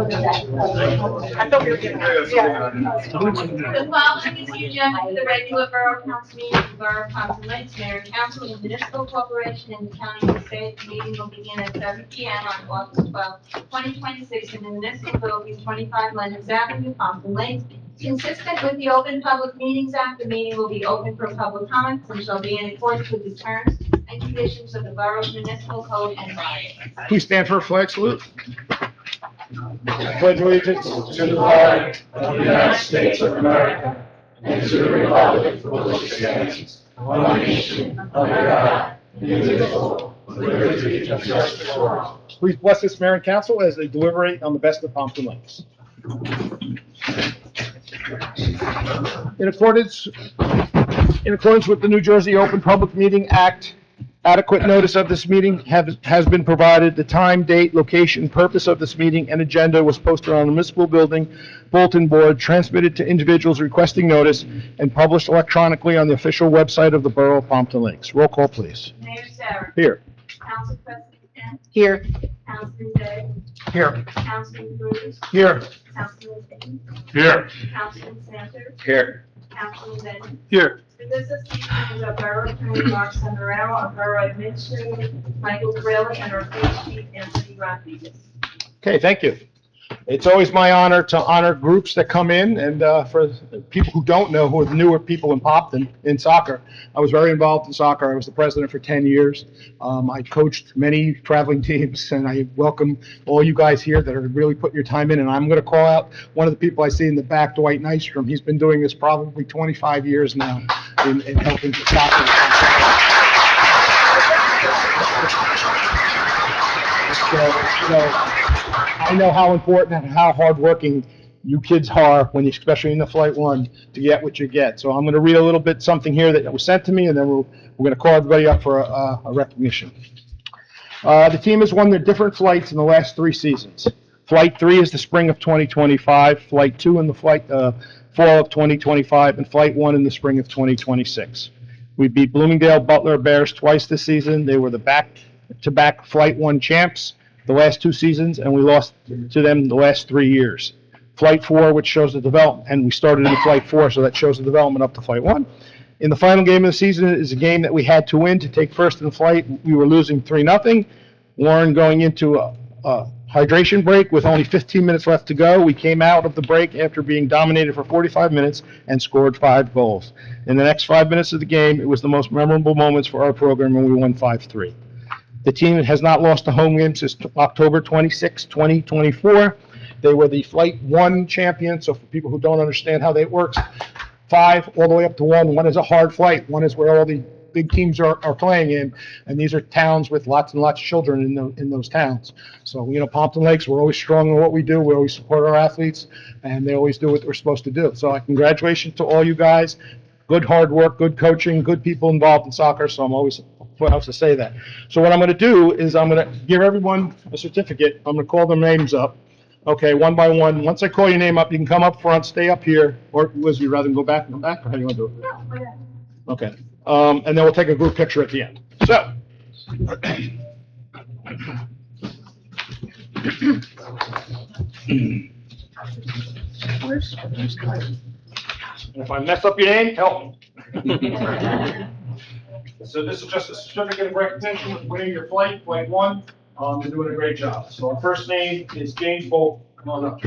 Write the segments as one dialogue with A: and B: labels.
A: The following is the agenda for the regular Borough Council meeting of the Borough of Pompton Lakes, Mayor and Council, and Municipal Corporation in the County of Passaic. The meeting will begin at 7 p.m. on August 12, 2026 in the Municipal Building, 25 Leonard's Avenue, Pompton Lakes. Consistent with the Open Public Meetings Act, the meeting will be open for public comments and shall be in accordance with the terms and conditions of the Borough's Municipal Code and bylaws.
B: Please stand for a flag salute. I pledge allegiance to the flag of the United States of America and to the republic for which it stands, one nation, under God, indivisible, with liberty and justice for all. Please bless this mayor and council as they deliberate on the best of Pompton Lakes. In accordance with the New Jersey Open Public Meeting Act, adequate notice of this meeting has been provided. The time, date, location, purpose of this meeting, and agenda was posted on the municipal building bulletin board, transmitted to individuals requesting notice, and published electronically on the official website of the Borough of Pompton Lakes. Roll call, please.
A: Mayor Sarah.
B: Here.
A: Council President Kent.
C: Here.
A: Councilman Day.
B: Here.
A: Councilman Cruz.
B: Here.
A: Councilman Finn.
B: Here.
A: Councilman Sanford.
B: Here.
A: Councilman Bennett.
B: Here.
A: The business meeting is of Borough Attorney Mark Sombrero, our Borough Administrator Michael Grilli, and our Police Chief Anthony Rodriguez.
B: Okay, thank you. It's always my honor to honor groups that come in, and for people who don't know, who are the newer people in Pompton in soccer, I was very involved in soccer. I was the president for 10 years. I coached many traveling teams, and I welcome all you guys here that are really putting your time in. And I'm going to call out one of the people I see in the back, Dwight Nystrom. He's been doing this probably 25 years now in helping soccer. I know how important and how hardworking you kids are, when you, especially in the Flight 1, to get what you get. So I'm going to read a little bit something here that was sent to me, and then we're going to call everybody up for a recognition. The team has won their different flights in the last 3 seasons. Flight 3 is the spring of 2025, Flight 2 in the fall of 2025, and Flight 1 in the spring of 2026. We beat Bloomingdale Butler Bears twice this season. They were the back-to-back Flight 1 champs the last 2 seasons, and we lost to them the last 3 years. Flight 4, which shows the development, and we started in Flight 4, so that shows the development up to Flight 1. In the final game of the season is a game that we had to win to take first in the flight. We were losing 3-0. Warren going into a hydration break with only 15 minutes left to go. We came out of the break after being dominated for 45 minutes and scored 5 goals. In the next 5 minutes of the game, it was the most memorable moments for our program, and we won 5-3. The team has not lost a home game since October 26, 2024. They were the Flight 1 champions, so for people who don't understand how that works, 5 all the way up to 1. 1 is a hard flight. 1 is where all the big teams are playing in, and these are towns with lots and lots of children in those towns. So, Pompton Lakes, we're always strong in what we do. We always support our athletes, and they always do what they're supposed to do. So congratulations to all you guys. Good hard work, good coaching, good people involved in soccer, so I'm always proud to say that. So what I'm going to do is I'm going to give everyone a certificate. I'm going to call their names up, okay, one by one. Once I call your name up, you can come up front, stay up here, or Liz, would you rather go back, or how do you want to do it?
A: No, whatever.
B: Okay, and then we'll take a group picture at the end. So, if I mess up your name, help me. So this is just a certificate of recognition of winning your flight, Flight 1. You're doing a great job. So our first name is James Bolt. Come on up.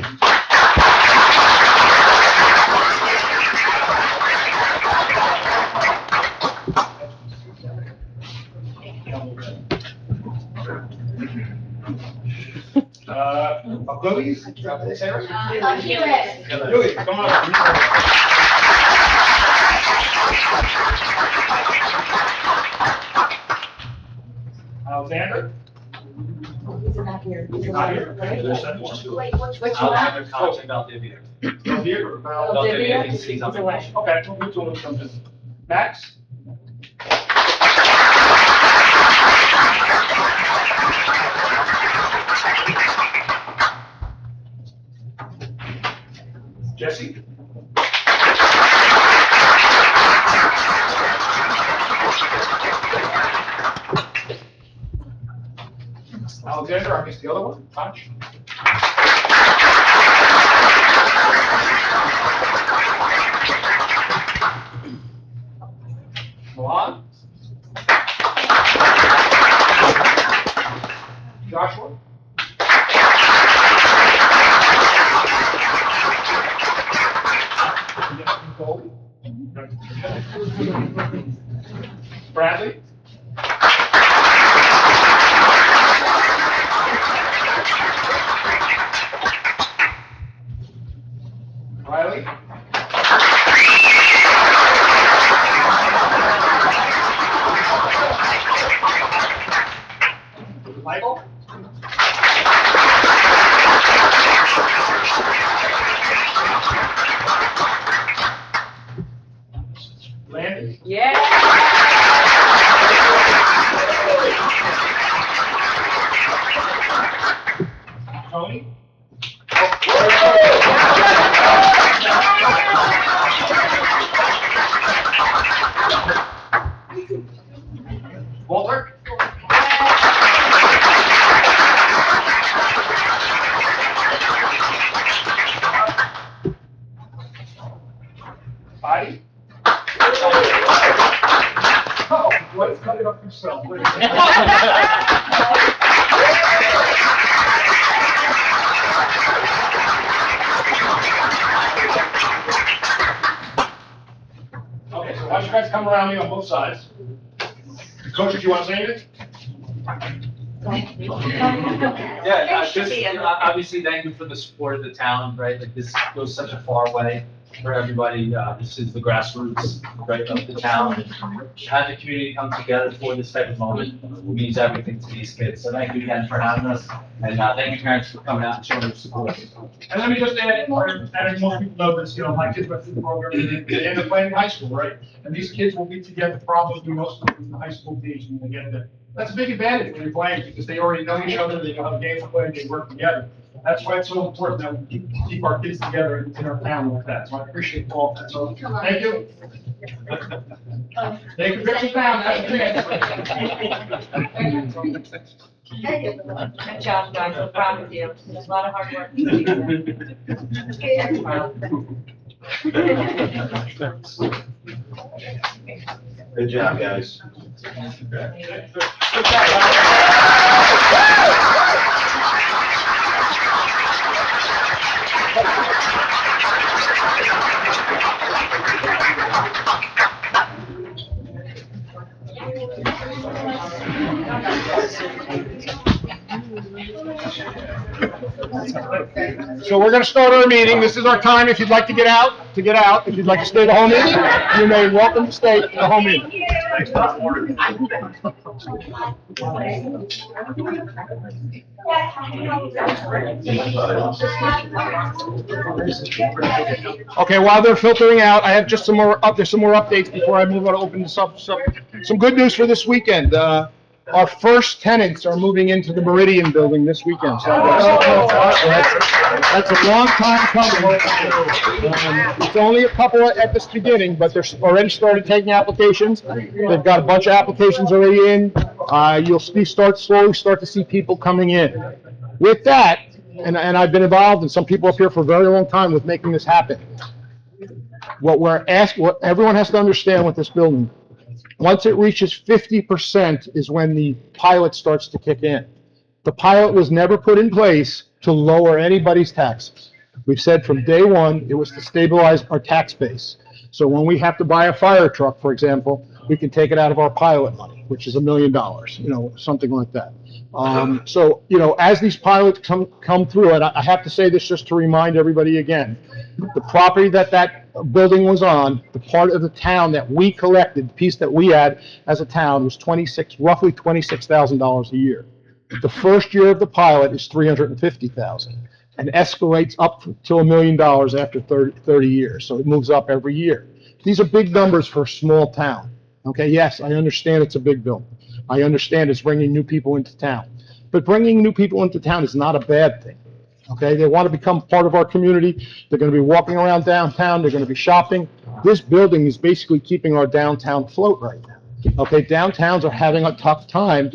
B: Louis? Louis, come on up. Alexander?
A: He's not here.
B: He's not here?
A: Wait, which
D: I'll
A: one?
D: have a contact about Divya.
B: Here?
D: About
A: Divya?
D: Divya, he's on
A: away.
D: vacation.
B: Okay, we'll get to him something. Max? Jesse? Alexander, I guess the other one, Punch. Bradley. Riley. Michael. Landon. Tony. Walter. Body. Oh, let's cut it up yourself. Okay, so why don't you guys come around me on both sides? Coaches, you want to say anything?
C: Yeah, just obviously thank you for the support of the town, right? Like this goes such a far way for everybody. This is the grassroots, right, of the town. Have the community come together for this type of moment means everything to these kids. So thank you again for having us, and thank you parents for coming out and showing your support.
B: And let me just add, as most people know this, my kids went through the program, they end up playing in high school, right? And these kids will be together probably most of them in the high school days when they get there. That's a big advantage when you're playing, because they already know each other, they know how the games are played, they work together. That's why it's so important that we keep our kids together in our town like that. So I appreciate all of that. So, thank you. Take your pictures down.
A: Good job, guys. I'm proud of you. There's a lot of hard work.
C: Good job, guys.
B: So we're going to start our meeting. This is our time. If you'd like to get out, to get out. If you'd like to stay the whole meeting, you may welcome to stay the whole meeting. Okay, while they're filtering out, I have just some more there's some more updates before I move on to open this up. Some good news for this weekend. Our first tenants are moving into the Meridian building this weekend. So that's a long time coming. It's only a couple at this beginning, but they're already started taking applications. They've got a bunch of applications already in. You'll slowly start to see people coming in. With that, and I've been involved, and some people up here for a very long time with making this happen. What everyone has to understand with this building, once it reaches 50% is when the pilot starts to kick in. The pilot was never put in place to lower anybody's taxes. We've said from day one, it was to stabilize our tax base. So when we have to buy a fire truck, for example, we can take it out of our pilot money, which is $1 million, something like that. So, as these pilots come through, and I have to say this just to remind everybody again, the property that building was on, the part of the town that we collected, the piece that we had as a town was roughly $26,000 a year. The first year of the pilot is $350,000 and escalates up to $1 million after 30 years. So it moves up every year. These are big numbers for a small town. Okay, yes, I understand it's a big building. I understand it's bringing new people into town. But bringing new people into town is not a bad thing. Okay, they want to become part of our community. They're going to be walking around downtown. They're going to be shopping. This building is basically keeping our downtown afloat right now. Okay, downtowns are having a tough time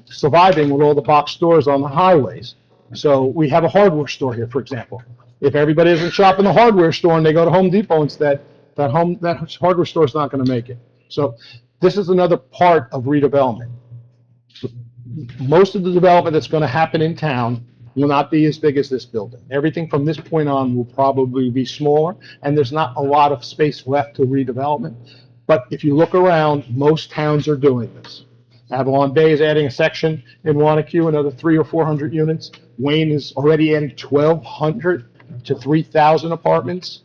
B: surviving with all the box stores on the highways. So we have a hardware store here, for example. If everybody doesn't shop in the hardware store and they go to Home Depot instead, that hardware store is not going to make it. So this is another part of redevelopment. Most of the development that's going to happen in town will not be as big as this building. Everything from this point on will probably be smaller, and there's not a lot of space left to redevelopment. But if you look around, most towns are doing this. Avalon Bay is adding a section in Wanacue, another 300 or 400 units. Wayne is already adding 1,200 to 3,000 apartments.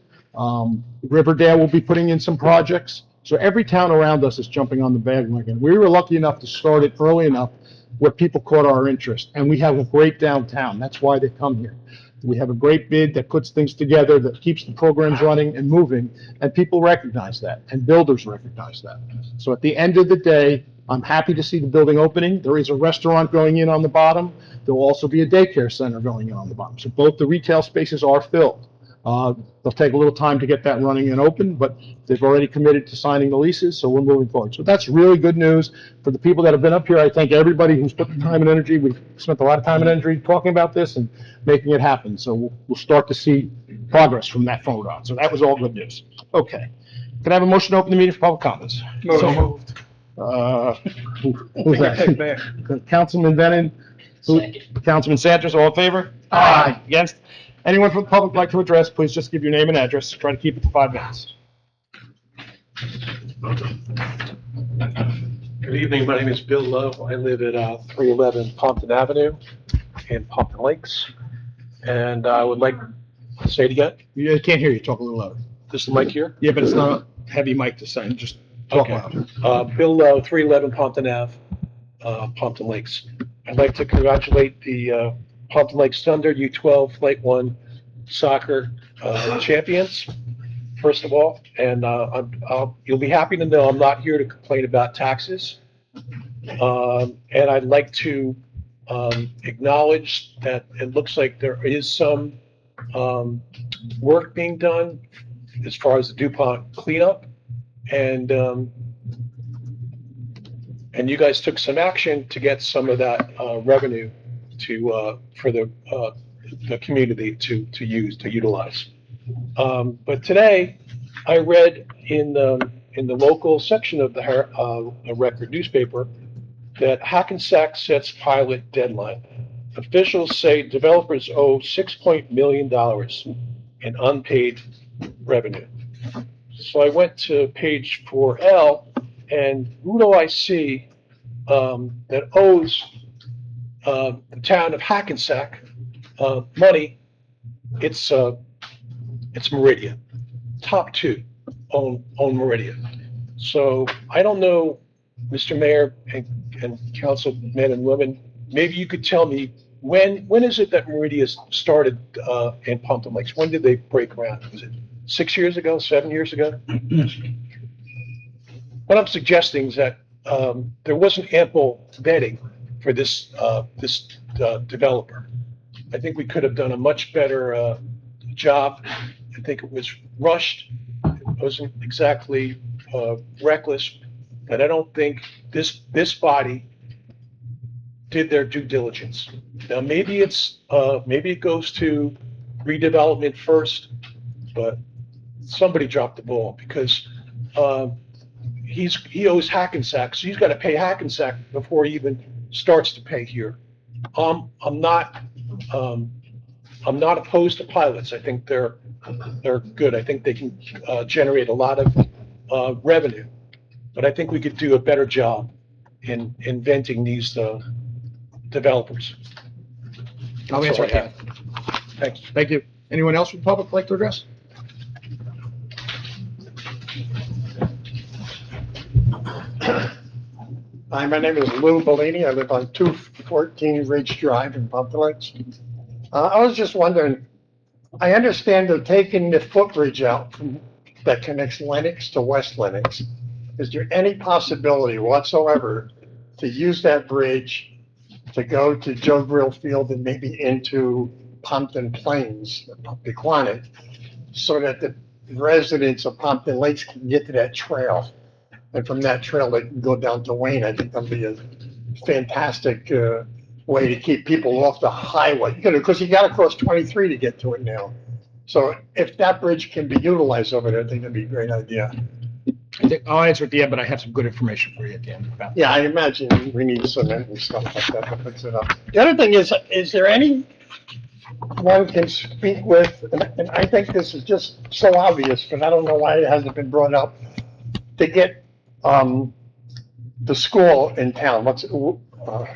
B: Riverdale will be putting in some projects. So every town around us is jumping on the bandwagon. We were lucky enough to start it early enough where people caught our interest. And we have a great downtown. That's why they come here. We have a great bid that puts things together, that keeps the programs running and moving, and people recognize that, and builders recognize that. So at the end of the day, I'm happy to see the building opening. There is a restaurant going in on the bottom. There will also be a daycare center going in on the bottom. So both the retail spaces are filled. They'll take a little time to get that running and open, but they've already committed to signing the leases, so we're moving forward. So that's really good news for the people that have been up here. I thank everybody who's put the time and energy. We've spent a lot of time and energy talking about this and making it happen. So we'll start to see progress from that phone on. So that was all good news. Okay. Can I have a motion to open the meeting for public comments?
D: So moved.
B: Who's that? Councilman Bennett? Councilman Santos, all in favor?
D: Aye.
B: Against? Anyone from the public like to address, please just give your name and address. Try to keep it to 5 minutes.
D: Good evening, my name is Bill Lowe. I live at 311 Pompton Avenue in Pompton Lakes. And I would like, say it again,
B: I can't hear you. Talk a little louder.
D: this is the mic here?
B: Yeah, but it's not a heavy mic to say. Just talk
D: Okay.
B: loud.
D: Bill Lowe, 311 Pompton Ave, Pompton Lakes. I'd like to congratulate the Pompton Lakes Thunder U12 Flight 1 soccer champions, first of all. And you'll be happy to know I'm not here to complain about taxes. And I'd like to acknowledge that it looks like there is some work being done as far as the DuPont cleanup. And you guys took some action to get some of that revenue for the community to utilize. But today, I read in the local section of the Record newspaper that Hackensack sets pilot deadline. Officials say developers owe $6 million in unpaid revenue. So I went to page 4L, and who do I see that owes the town of Hackensack money? It's Meridian. Top two own Meridian. So I don't know, Mr. Mayor and councilmen and women, maybe you could tell me when is it that Meridian started in Pompton Lakes? When did they break ground? Was it 6 years ago, 7 years ago? What I'm suggesting is that there wasn't ample vetting for this developer. I think we could have done a much better job. I think it was rushed. It wasn't exactly reckless, but I don't think this body did their due diligence. Now maybe it goes to redevelopment first, but somebody dropped the ball because he owes Hackensack, so he's got to pay Hackensack before he even starts to pay here. I'm not opposed to pilots. I think they're good. I think they can generate a lot of revenue, but I think we could do a better job in inventing these developers.
B: I'll
D: That's
B: answer
D: all I
B: it.
D: have. Thank you.
B: Thank you. Anyone else from the public like to address?
E: Hi, my name is Lou Bellini. I live on 214 Ridge Drive in Pompton Lakes. I was just wondering, I understand they're taking the footbridge out that connects Lenox to West Lenox. Is there any possibility whatsoever to use that bridge to go to Joe Grill Field and maybe into Pompton Plains, Pequannock, so that the residents of Pompton Lakes can get to that trail? And from that trail, they can go down to Wayne. I think that'd be a fantastic way to keep people off the highway. Because you got to cross 23 to get to it now. So if that bridge can be utilized over there, I think that'd be a great idea.
B: I'll answer at the end, but I have some good information for you at the end about that.
E: Yeah, I imagine we need cement and stuff like that to fix it up. The other thing is there any one can speak with, and I think this is just so obvious, but I don't know why it hasn't been brought up. to get, the school in town,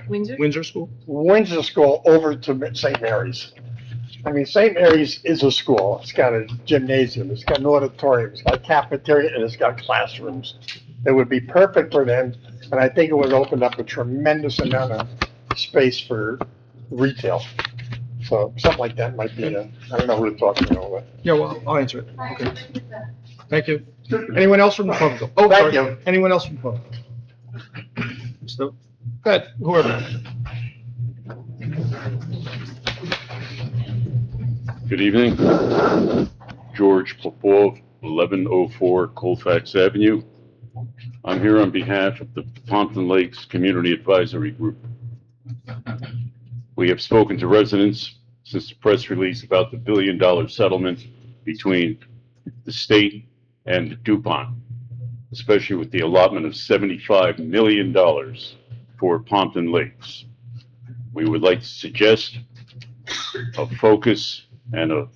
B: Windsor School?
E: Windsor School over to St. Mary's. I mean, St. Mary's is a school. It's got a gymnasium, it's got an auditorium, it's got a cafeteria, and it's got classrooms. It would be perfect for them, and I think it would open up a tremendous amount of space for retail. So something like that might be I don't know who to talk to, but.
B: Yeah, well, I'll answer it. Okay. Thank you. Anyone else from the public? Oh,
E: Thank
B: sorry.
E: you.
B: Anyone else from the public? So, go ahead, whoever.
F: Good evening. George Popov, 1104 Colfax Avenue. I'm here on behalf of the Pompton Lakes Community Advisory Group. We have spoken to residents since the press release about the billion-dollar settlement between the state and DuPont, especially with the allotment of $75 million for Pompton Lakes. We would like to suggest a focus and a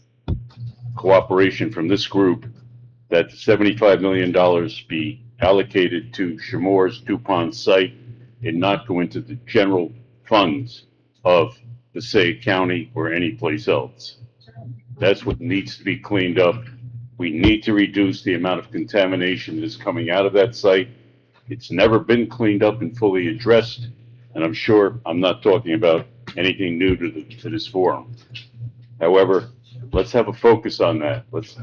F: cooperation from this group that the $75 million be allocated to Chemours DuPont site and not go into the general funds of the Passaic County or any place else. That's what needs to be cleaned up. We need to reduce the amount of contamination that's coming out of that site. It's never been cleaned up and fully addressed, and I'm sure I'm not talking about anything new to this forum. However, let's have a focus on that. Let's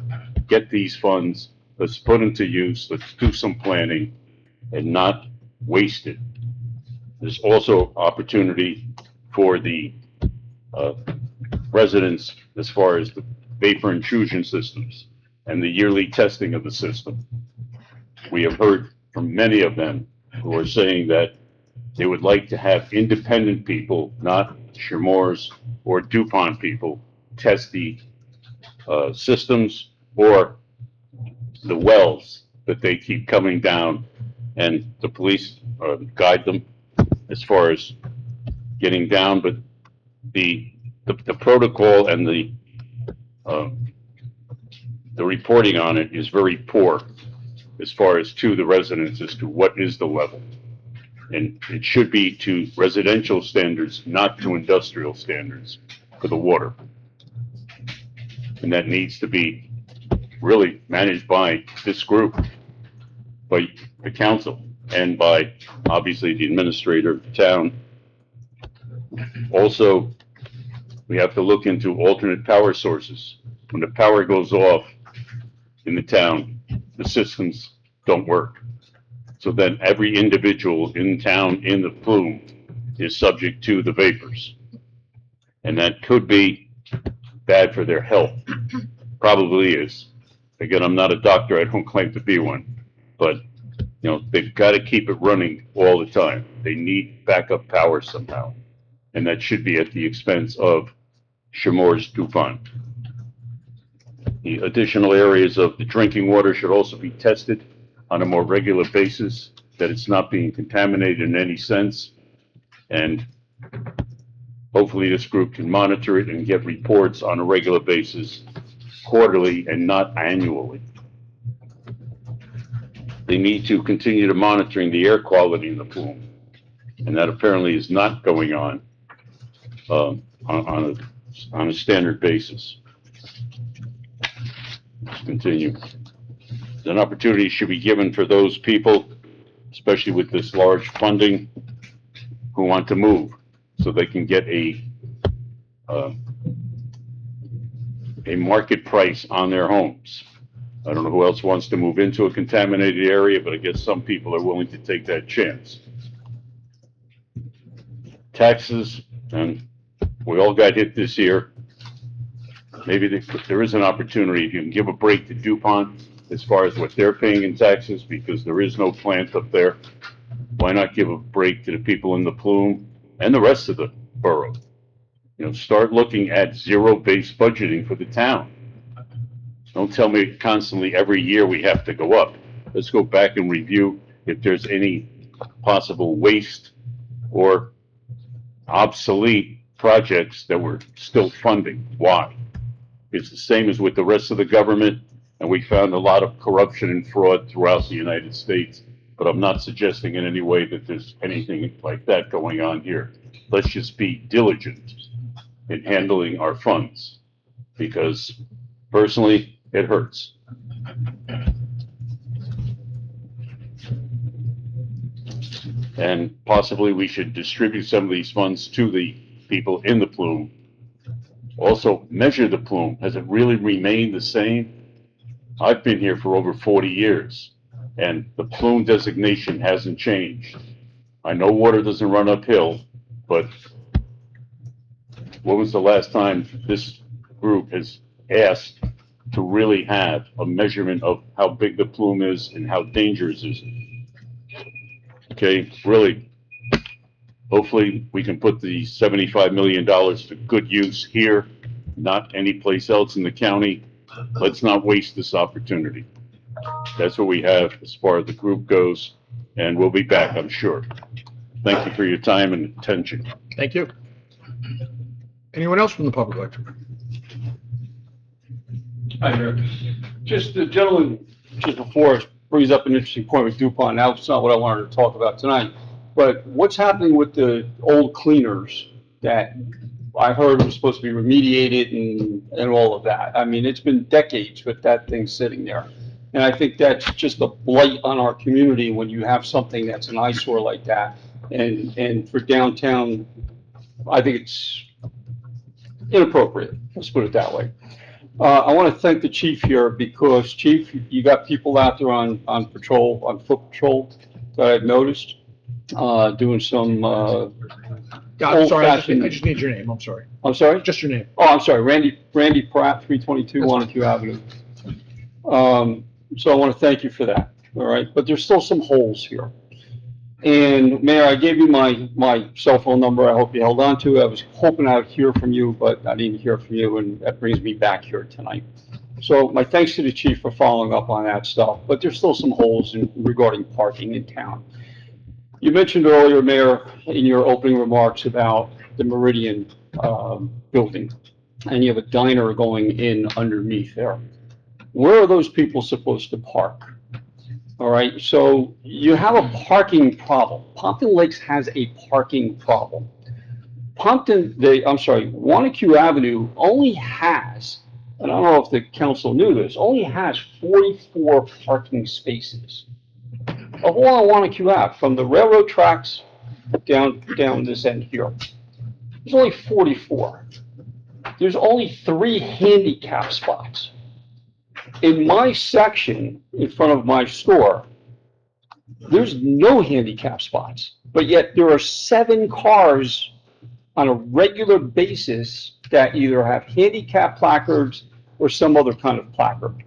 F: get these funds, let's put them to use, let's do some planning and not waste it. There's also opportunity for the residents as far as the vapor intrusion systems and the yearly testing of the system. We have heard from many of them who are saying that they would like to have independent people, not Chemours or DuPont people, test the systems or the wells that they keep coming down, and the police guide them as far as getting down. But the protocol and the reporting on it is very poor as far as to the residents as to what is the level. And it should be to residential standards, not to industrial standards for the water. And that needs to be really managed by this group, by the council, and by obviously the administrator of the town. Also, we have to look into alternate power sources. When the power goes off in the town, the systems don't work. So then every individual in town in the plume is subject to the vapors. And that could be bad for their health. Probably is. Again, I'm not a doctor, I don't claim to be one. But, you know, they've got to keep it running all the time. They need backup power somehow. And that should be at the expense of Chemours DuPont. The additional areas of the drinking water should also be tested on a more regular basis, that it's not being contaminated in any sense. And hopefully this group can monitor it and get reports on a regular basis, quarterly and not annually. They need to continue to monitoring the air quality in the plume, and that apparently is not going on a standard basis. Let's continue. An opportunity should be given for those people, especially with this large funding, who want to move, so they can get a market price on their homes. I don't know who else wants to move into a contaminated area, but I guess some people are willing to take that chance. Taxes, and we all got hit this year. Maybe there is an opportunity, if you can give a break to DuPont as far as what they're paying in taxes, because there is no plant up there. Why not give a break to the people in the plume and the rest of the borough? You know, start looking at zero-based budgeting for the town. Don't tell me constantly every year we have to go up. Let's go back and review if there's any possible waste or obsolete projects that we're still funding. Why? It's the same as with the rest of the government. and we found a lot of corruption and fraud throughout the United States. But I'm not suggesting in any way that there's anything like that going on here. Let's just be diligent in handling our funds, because personally, it hurts. And possibly we should distribute some of these funds to the people in the plume. Also, measure the plume. Has it really remained the same? I've been here for over 40 years, and the plume designation hasn't changed. I know water doesn't run uphill, but when was the last time this group has asked to really have a measurement of how big the plume is and how dangerous it is? Okay, really, hopefully we can put the $75 million to good use here, not any place else in the county. Let's not waste this opportunity. That's what we have as far as the group goes, and we'll be back, I'm sure. Thank you for your time and attention.
D: Thank you. Anyone else from the public like to?
G: Hi, Mayor. Just the gentleman just before us brings up an interesting point with DuPont. Now, it's not what I wanted to talk about tonight, but what's happening with the old cleaners that I heard was supposed to be remediated and all of that? I mean, it's been decades with that thing sitting there. And I think that's just a blight on our community when you have something that's an eyesore like that. And for downtown, I think it's inappropriate. Let's put it that way. I want to thank the chief here because, Chief, you got people out there on patrol, on foot patrol that I've noticed, doing some
D: Yeah, I'm sorry, I
G: old-fashioned.
D: just need your name, I'm sorry.
G: I'm sorry?
D: Just your name.
G: Oh, I'm sorry, Randy Pratt, 322 Wanacue Avenue. So I want to thank you for that, all right? But there's still some holes here. And Mayor, I gave you my cell phone number. I hope you held on to it. I was hoping I would hear from you, but I didn't hear from you, and that brings me back here tonight. So my thanks to the chief for following up on that stuff, but there's still some holes regarding parking in town. You mentioned earlier, Mayor, in your opening remarks about the Meridian building, and you have a diner going in underneath there. Where are those people supposed to park? All right, so you have a parking problem. Pompton Lakes has a parking problem. Wanacue Avenue only has, and I don't know if the council knew this, only has 44 parking spaces. Of all on Wanacue Ave, from the railroad tracks down this end here, there's only 44. There's only 3 handicap spots. In my section, in front of my store, there's no handicap spots, but yet there are 7 cars on a regular basis that either have handicap placards or some other kind of placard.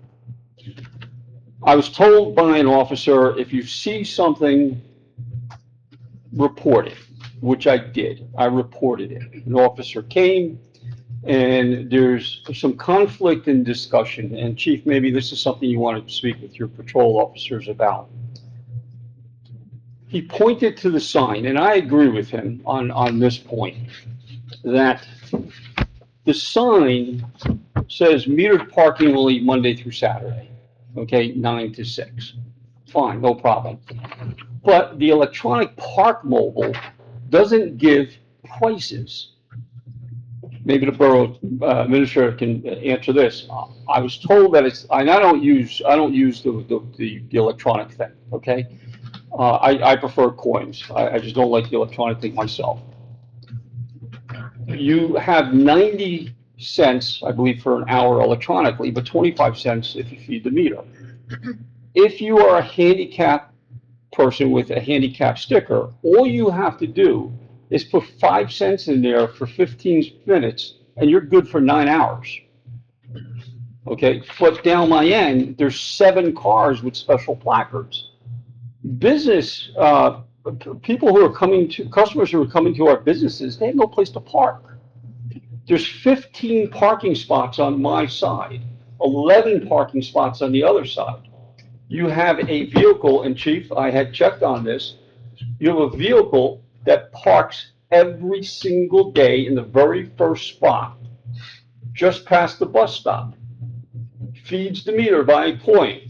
G: I was told by an officer, if you see something, report it, which I did. I reported it. An officer came, and there's some conflict in discussion. And Chief, maybe this is something you want to speak with your patrol officers about. He pointed to the sign, and I agree with him on this point, that the sign says metered parking only Monday through Saturday, okay, 9 to 6. Fine, no problem. But the electronic park mobile doesn't give prices. Maybe the borough administrator can answer this. I was told that it's, and I don't use the electronic thing, okay? I prefer coins. I just don't like the electronic thing myself. You have 90 cents, I believe, for an hour electronically, but 25 cents if you feed the meter. If you are a handicapped person with a handicap sticker, all you have to do is put 5 cents in there for 15 minutes, and you're good for 9 hours. Okay, but down my end, there's 7 cars with special placards. Business, people who are coming to, customers who are coming to our businesses, they have no place to park. There's 15 parking spots on my side, 11 parking spots on the other side. You have a vehicle, and Chief, I had checked on this, you have a vehicle that parks every single day in the very first spot, just past the bus stop. feeds the meter by point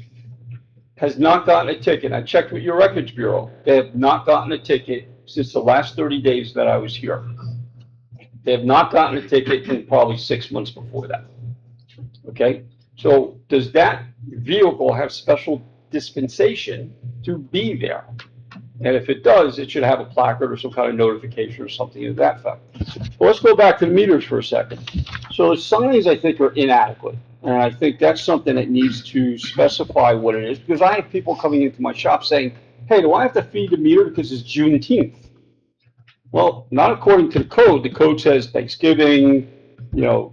G: has not gotten a ticket. I checked with your records bureau. They have not gotten a ticket since the last 30 days that I was here. They have not gotten a ticket in probably 6 months before that. Okay? So does that vehicle have special dispensation to be there? And if it does, it should have a placard or some kind of notification or something to that effect. Well, let's go back to the meters for a second. So the signs, I think, are inadequate. And I think that's something that needs to specify what it is, because I have people coming into my shop saying, hey, do I have to feed the meter because it's Juneteenth? Well, not according to the code. The code says Thanksgiving,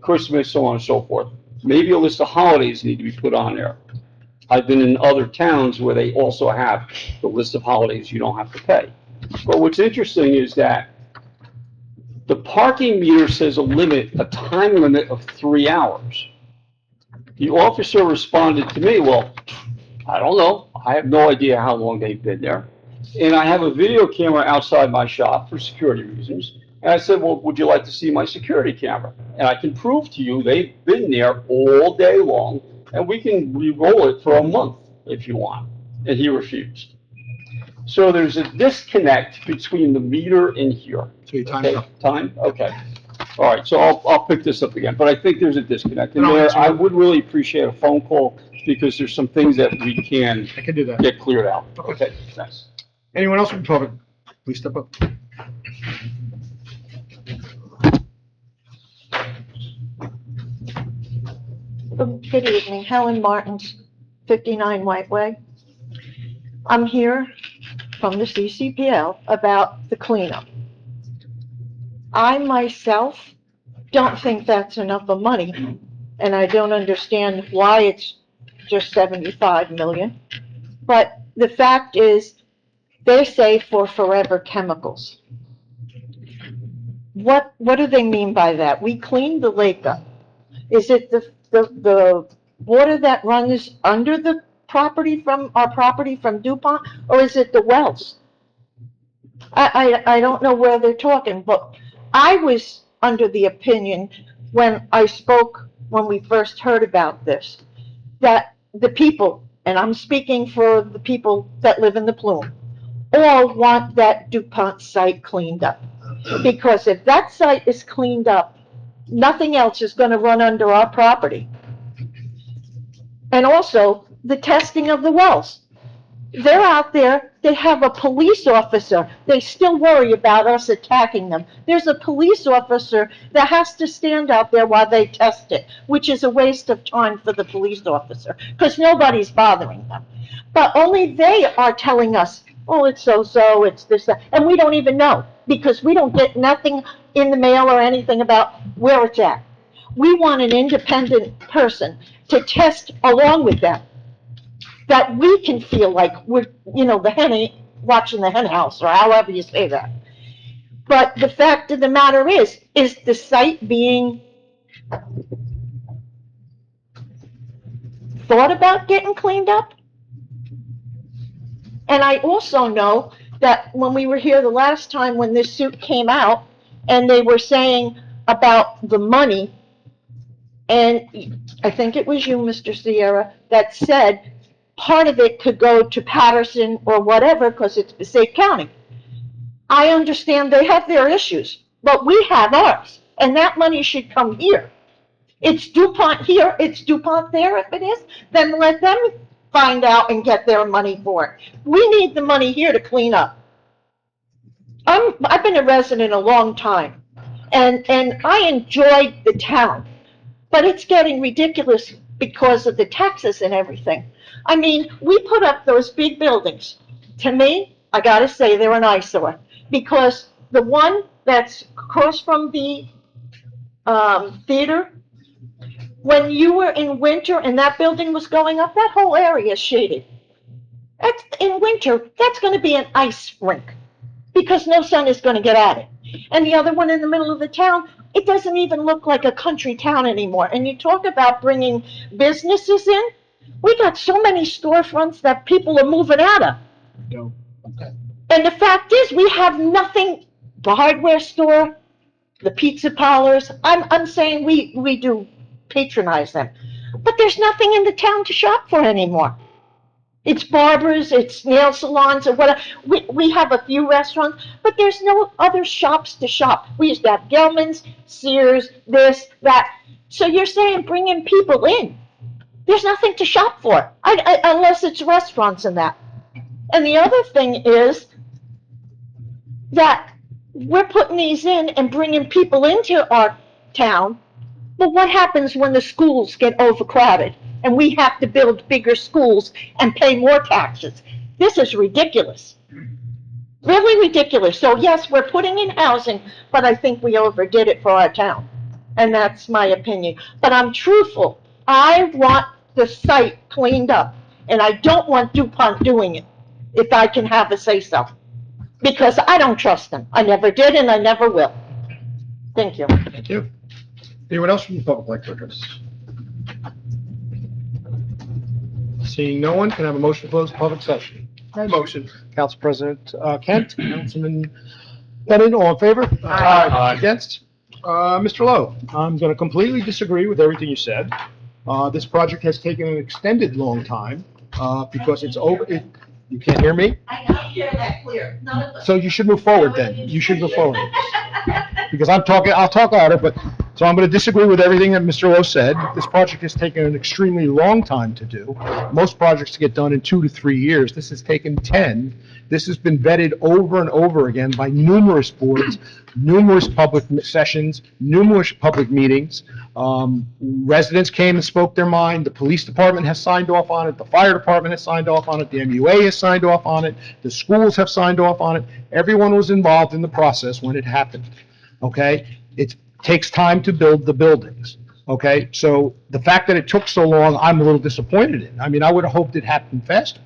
G: Christmas, so on and so forth. Maybe a list of holidays need to be put on there. I've been in other towns where they also have the list of holidays you don't have to pay. But what's interesting is that the parking meter says a time limit of 3 hours. The officer responded to me, well, I don't know. I have no idea how long they've been there. And I have a video camera outside my shop for security reasons. And I said, well, would you like to see my security camera? And I can prove to you they've been there all day long, and we can re-roll it for a month if you want. And he refused. So there's a disconnect between the meter and here.
B: So your time's
G: Okay,
B: up.
G: time? Okay. All right, so I'll pick this up again, but I think there's a disconnect. And
B: No,
G: there,
B: it's-
G: I would really appreciate a phone call, because there's some things that we can
B: I can do that.
G: get cleared out.
B: Okay.
G: Okay, thanks.
B: Anyone else from the public? Please step up.
H: Good evening, Helen Martins, 59 White Way. I'm here from the CCPL about the cleanup. I myself don't think that's enough of money, and I don't understand why it's just 75 million. But the fact is, they say for forever chemicals. What do they mean by that? We cleaned the lake up. Is it the water that runs under the property from our property from DuPont, or is it the wells? I don't know where they're talking, but I was under the opinion when we first heard about this, that the people, and I'm speaking for the people that live in the plume, all want that DuPont site cleaned up. Because if that site is cleaned up, nothing else is going to run under our property. And also, the testing of the wells. They're out there, they have a police officer, they still worry about us attacking them. There's a police officer that has to stand out there while they test it, which is a waste of time for the police officer, because nobody's bothering them. But only they are telling us, oh, it's so-so, it's this, that, and we don't even know, because we don't get nothing in the mail or anything about where it's at. We want an independent person to test along with them, that we can feel like we're, the hen, watching the hen house, or however you say that. But the fact of the matter is the site being thought about getting cleaned up? And I also know that when we were here the last time when this suit came out, and they were saying about the money, and I think it was you, Mr. Sierra, that said part of it could go to Patterson or whatever, because it's Passaic County. I understand they have their issues, but we have ours, and that money should come here. It's DuPont here, it's DuPont there. If it is, then let them find out and get their money for it. We need the money here to clean up. I've been a resident a long time, and I enjoyed the town, but it's getting ridiculous because of the taxes and everything. I mean, we put up those big buildings. To me, I gotta say they're an eyesore, because the one that's across from the theater, when you were in winter and that building was going up, that whole area is shaded. That's, in winter, that's going to be an ice rink, because no sun is going to get at it. And the other one in the middle of the town, it doesn't even look like a country town anymore. And you talk about bringing businesses in. We got so many storefronts that people are moving out of.
B: No. Okay.
H: And the fact is, we have nothing, the hardware store, the pizza parlors. I'm saying we do patronize them. But there's nothing in the town to shop for anymore. It's barbers, it's nail salons, or whatever. We have a few restaurants, but there's no other shops to shop. We used to have Gelman's, Sears, this, that. So you're saying bringing people in. There's nothing to shop for, unless it's restaurants and that. And the other thing is that we're putting these in and bringing people into our town. But what happens when the schools get overcrowded and we have to build bigger schools and pay more taxes? This is ridiculous. Really ridiculous. So yes, we're putting in housing, but I think we overdid it for our town. And that's my opinion. But I'm truthful. I want the site cleaned up, and I don't want DuPont doing it, if I can have a say-so. Because I don't trust them. I never did, and I never will. Thank you.
B: Thank you. Anyone else from the public like to address? Seeing no one, can I have a motion to close the public session? Motion. Council President Kent, Councilman Bennett, all in favor?
C: Aye.
B: Against? Mr. Lowe, I'm going to completely disagree with everything you said. This project has taken an extended long time because it's over. You can't hear me?
H: I can hear that clear. None of us.
B: So you should move forward then. You should move forward. Because I'll talk louder, but, so I'm going to disagree with everything that Mr. Lowe said. This project has taken an extremely long time to do. Most projects get done in 2 to 3 years. This has taken 10. This has been vetted over and over again by numerous boards, numerous public sessions, numerous public meetings. Residents came and spoke their mind. The police department has signed off on it. The fire department has signed off on it. The MUA has signed off on it. The schools have signed off on it. Everyone was involved in the process when it happened. Okay? It takes time to build the buildings. Okay? So the fact that it took so long, I'm a little disappointed in. I mean, I would have hoped it happened faster.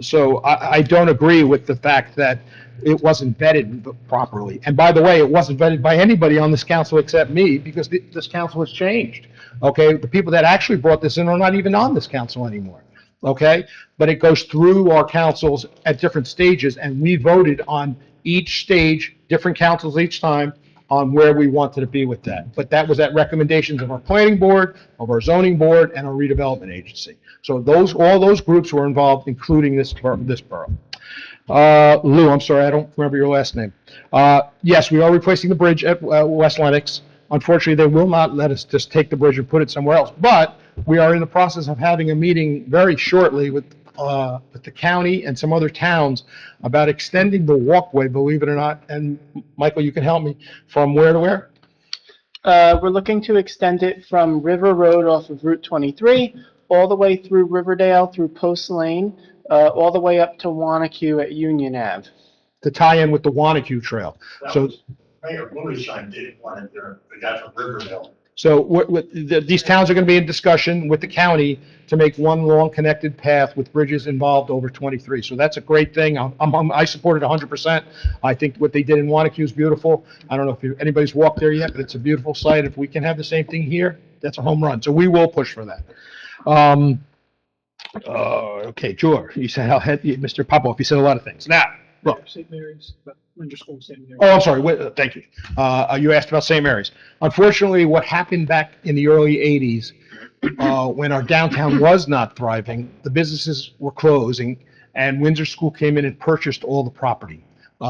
B: So I don't agree with the fact that it wasn't vetted properly. And by the way, it wasn't vetted by anybody on this council except me, because this council has changed. Okay? The people that actually brought this in are not even on this council anymore. Okay? But it goes through our councils at different stages, and we voted on each stage, different councils each time, on where we wanted to be with that. But that was at recommendations of our planning board, of our zoning board, and our redevelopment agency. So all those groups were involved, including this borough. Lou, I'm sorry, I don't remember your last name. Yes, we are replacing the bridge at West Lenox. Unfortunately, they will not let us just take the bridge and put it somewhere else. But we are in the process of having a meeting very shortly with the county and some other towns about extending the walkway, believe it or not. And Michael, you can help me, from where to where?
I: We're looking to extend it from River Road off of Route 23, all the way through Riverdale, through Post Lane, all the way up to Wanacue at Union Ave.
B: To tie in with the Wanacue Trail. So
E: Mayor Blumenstein did one of the guy from Riverdale.
B: So these towns are going to be in discussion with the county to make one long connected path with bridges involved over 23. So that's a great thing. I support it 100%. I think what they did in Wanacue is beautiful. I don't know if anybody's walked there yet, but it's a beautiful site. If we can have the same thing here, that's a home run. So we will push for that. Okay, George, you said, Mr. Popoff, you said a lot of things. Now, look.
I: St. Mary's, Winter School, St. Mary's.
B: Oh, I'm sorry. Thank you. You asked about St. Mary's. Unfortunately, what happened back in the early 80s, when our downtown was not thriving, the businesses were closing, and Windsor School came in and purchased all the property.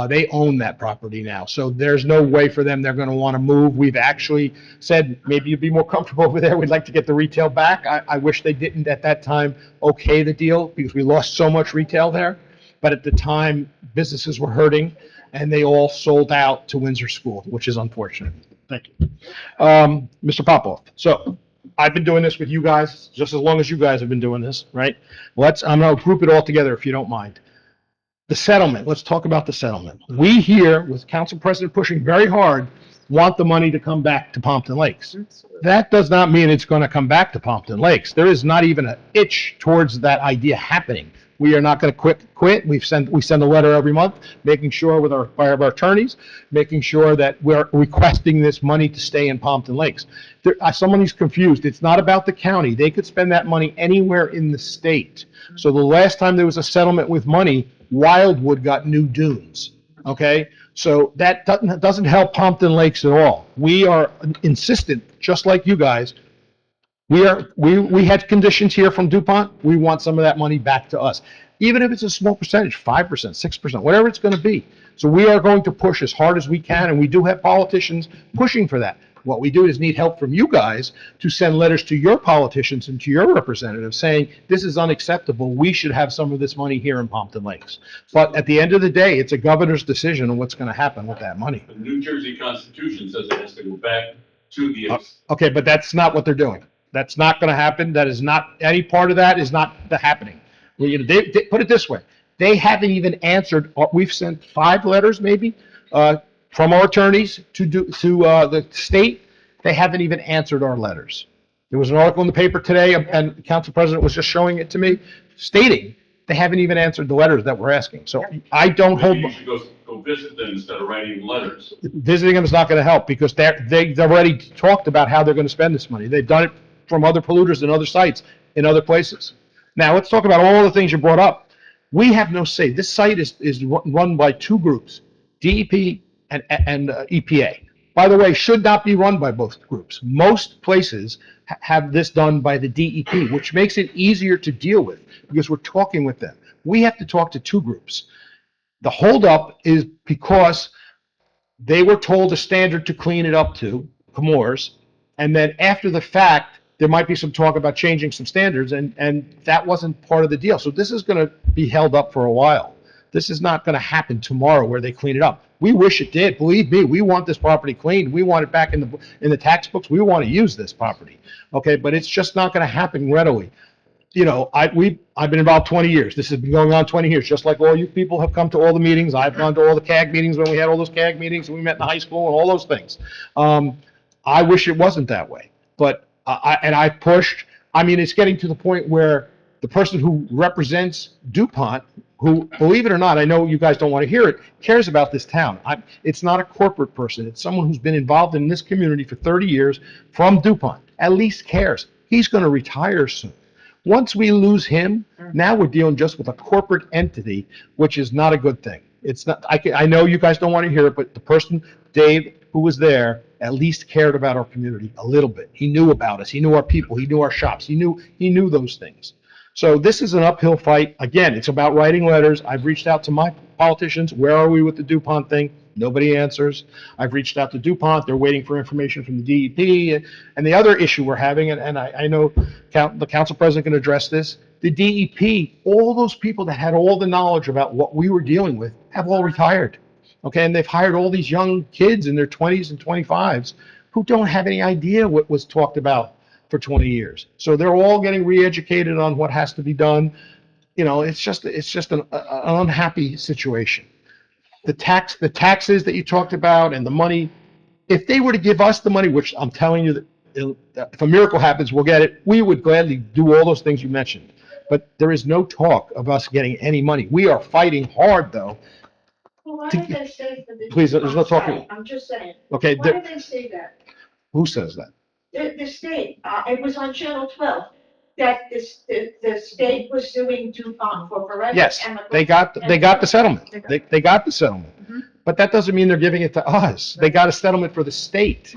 B: They own that property now, so there's no way for them. They're going to want to move. We've actually said, maybe you'd be more comfortable over there. We'd like to get the retail back. I wish they didn't at that time okay the deal, because we lost so much retail there. But at the time, businesses were hurting, and they all sold out to Windsor School, which is unfortunate. Thank you. Mr. Popoff, so I've been doing this with you guys just as long as you guys have been doing this, right? I'm going to group it all together if you don't mind. The settlement, let's talk about the settlement. We here, with Council President pushing very hard, want the money to come back to Pompton Lakes. That does not mean it's going to come back to Pompton Lakes. There is not even an itch towards that idea happening. We are not going to quit. We send a letter every month, making sure with our attorneys, making sure that we're requesting this money to stay in Pompton Lakes. Someone is confused. It's not about the county. They could spend that money anywhere in the state. So the last time there was a settlement with money, Wildwood got new dunes. Okay? So that doesn't help Pompton Lakes at all. We are insistent, just like you guys, We had conditions here from DuPont. We want some of that money back to us. Even if it's a small percentage, 5%, 6%, whatever it's going to be. So we are going to push as hard as we can, and we do have politicians pushing for that. What we do is need help from you guys to send letters to your politicians and to your representatives saying, this is unacceptable. We should have some of this money here in Pompton Lakes. But at the end of the day, it's a governor's decision on what's going to happen with that money.
F: The New Jersey Constitution says it has to go back to the.
B: Okay, but that's not what they're doing. That's not going to happen. That is not, any part of that is not happening. They put it this way. They haven't even answered, we've sent 5 letters maybe, from our attorneys to the state. They haven't even answered our letters. There was an article in the paper today, and the council president was just showing it to me, stating they haven't even answered the letters that we're asking. So I don't hold.
F: Maybe you should go visit them instead of writing letters.
B: Visiting them is not going to help because they've already talked about how they're going to spend this money. They've done it from other polluters and other sites in other places. Now let's talk about all the things you brought up. We have no say. This site is run by 2 groups, DEP and EPA. By the way, should not be run by both groups. Most places have this done by the DEP, which makes it easier to deal with because we're talking with them. We have to talk to 2 groups. The holdup is because they were told a standard to clean it up to, Comores, and then after the fact, there might be some talk about changing some standards, and that wasn't part of the deal. So this is going to be held up for a while. This is not going to happen tomorrow where they clean it up. We wish it did. Believe me, we want this property cleaned. We want it back in the tax books. We want to use this property. Okay, but it's just not going to happen readily. You know, I've been involved 20 years. This has been going on 20 years. Just like all you people have come to all the meetings. I've gone to all the CAG meetings when we had all those CAG meetings and we met in high school and all those things. I wish it wasn't that way, but I pushed. I mean, it's getting to the point where the person who represents DuPont, who, believe it or not, I know you guys don't want to hear it, cares about this town. It's not a corporate person. It's someone who's been involved in this community for 30 years from DuPont, at least cares. He's going to retire soon. Once we lose him, now we're dealing just with a corporate entity, which is not a good thing. It's not. I know you guys don't want to hear it, but the person, Dave, who was there, at least cared about our community a little bit. He knew about us. He knew our people. He knew our shops. He knew those things. So this is an uphill fight. Again, it's about writing letters. I've reached out to my politicians. Where are we with the DuPont thing? Nobody answers. I've reached out to DuPont. They're waiting for information from the DEP. And the other issue we're having, and I know the council president can address this, the DEP, all those people that had all the knowledge about what we were dealing with have all retired. Okay, and they've hired all these young kids in their 20s and 25s who don't have any idea what was talked about for 20 years. So they're all getting re-educated on what has to be done. You know, it's just an unhappy situation. The taxes that you talked about and the money, if they were to give us the money, which I'm telling you that if a miracle happens, we'll get it, we would gladly do all those things you mentioned. But there is no talk of us getting any money. We are fighting hard, though.
H: Well, why did they say for the?
B: Please, there's no talking.
H: I'm just saying.
B: Okay,
H: Why did they say that?
B: who says that?
H: The state, it was on Channel 12, that the state was suing DuPont for forensic
B: Yes,
H: chemicals.
B: they got the settlement. They got the settlement.
H: Mhm.
B: But that doesn't mean they're giving it to us. They got a settlement for the state.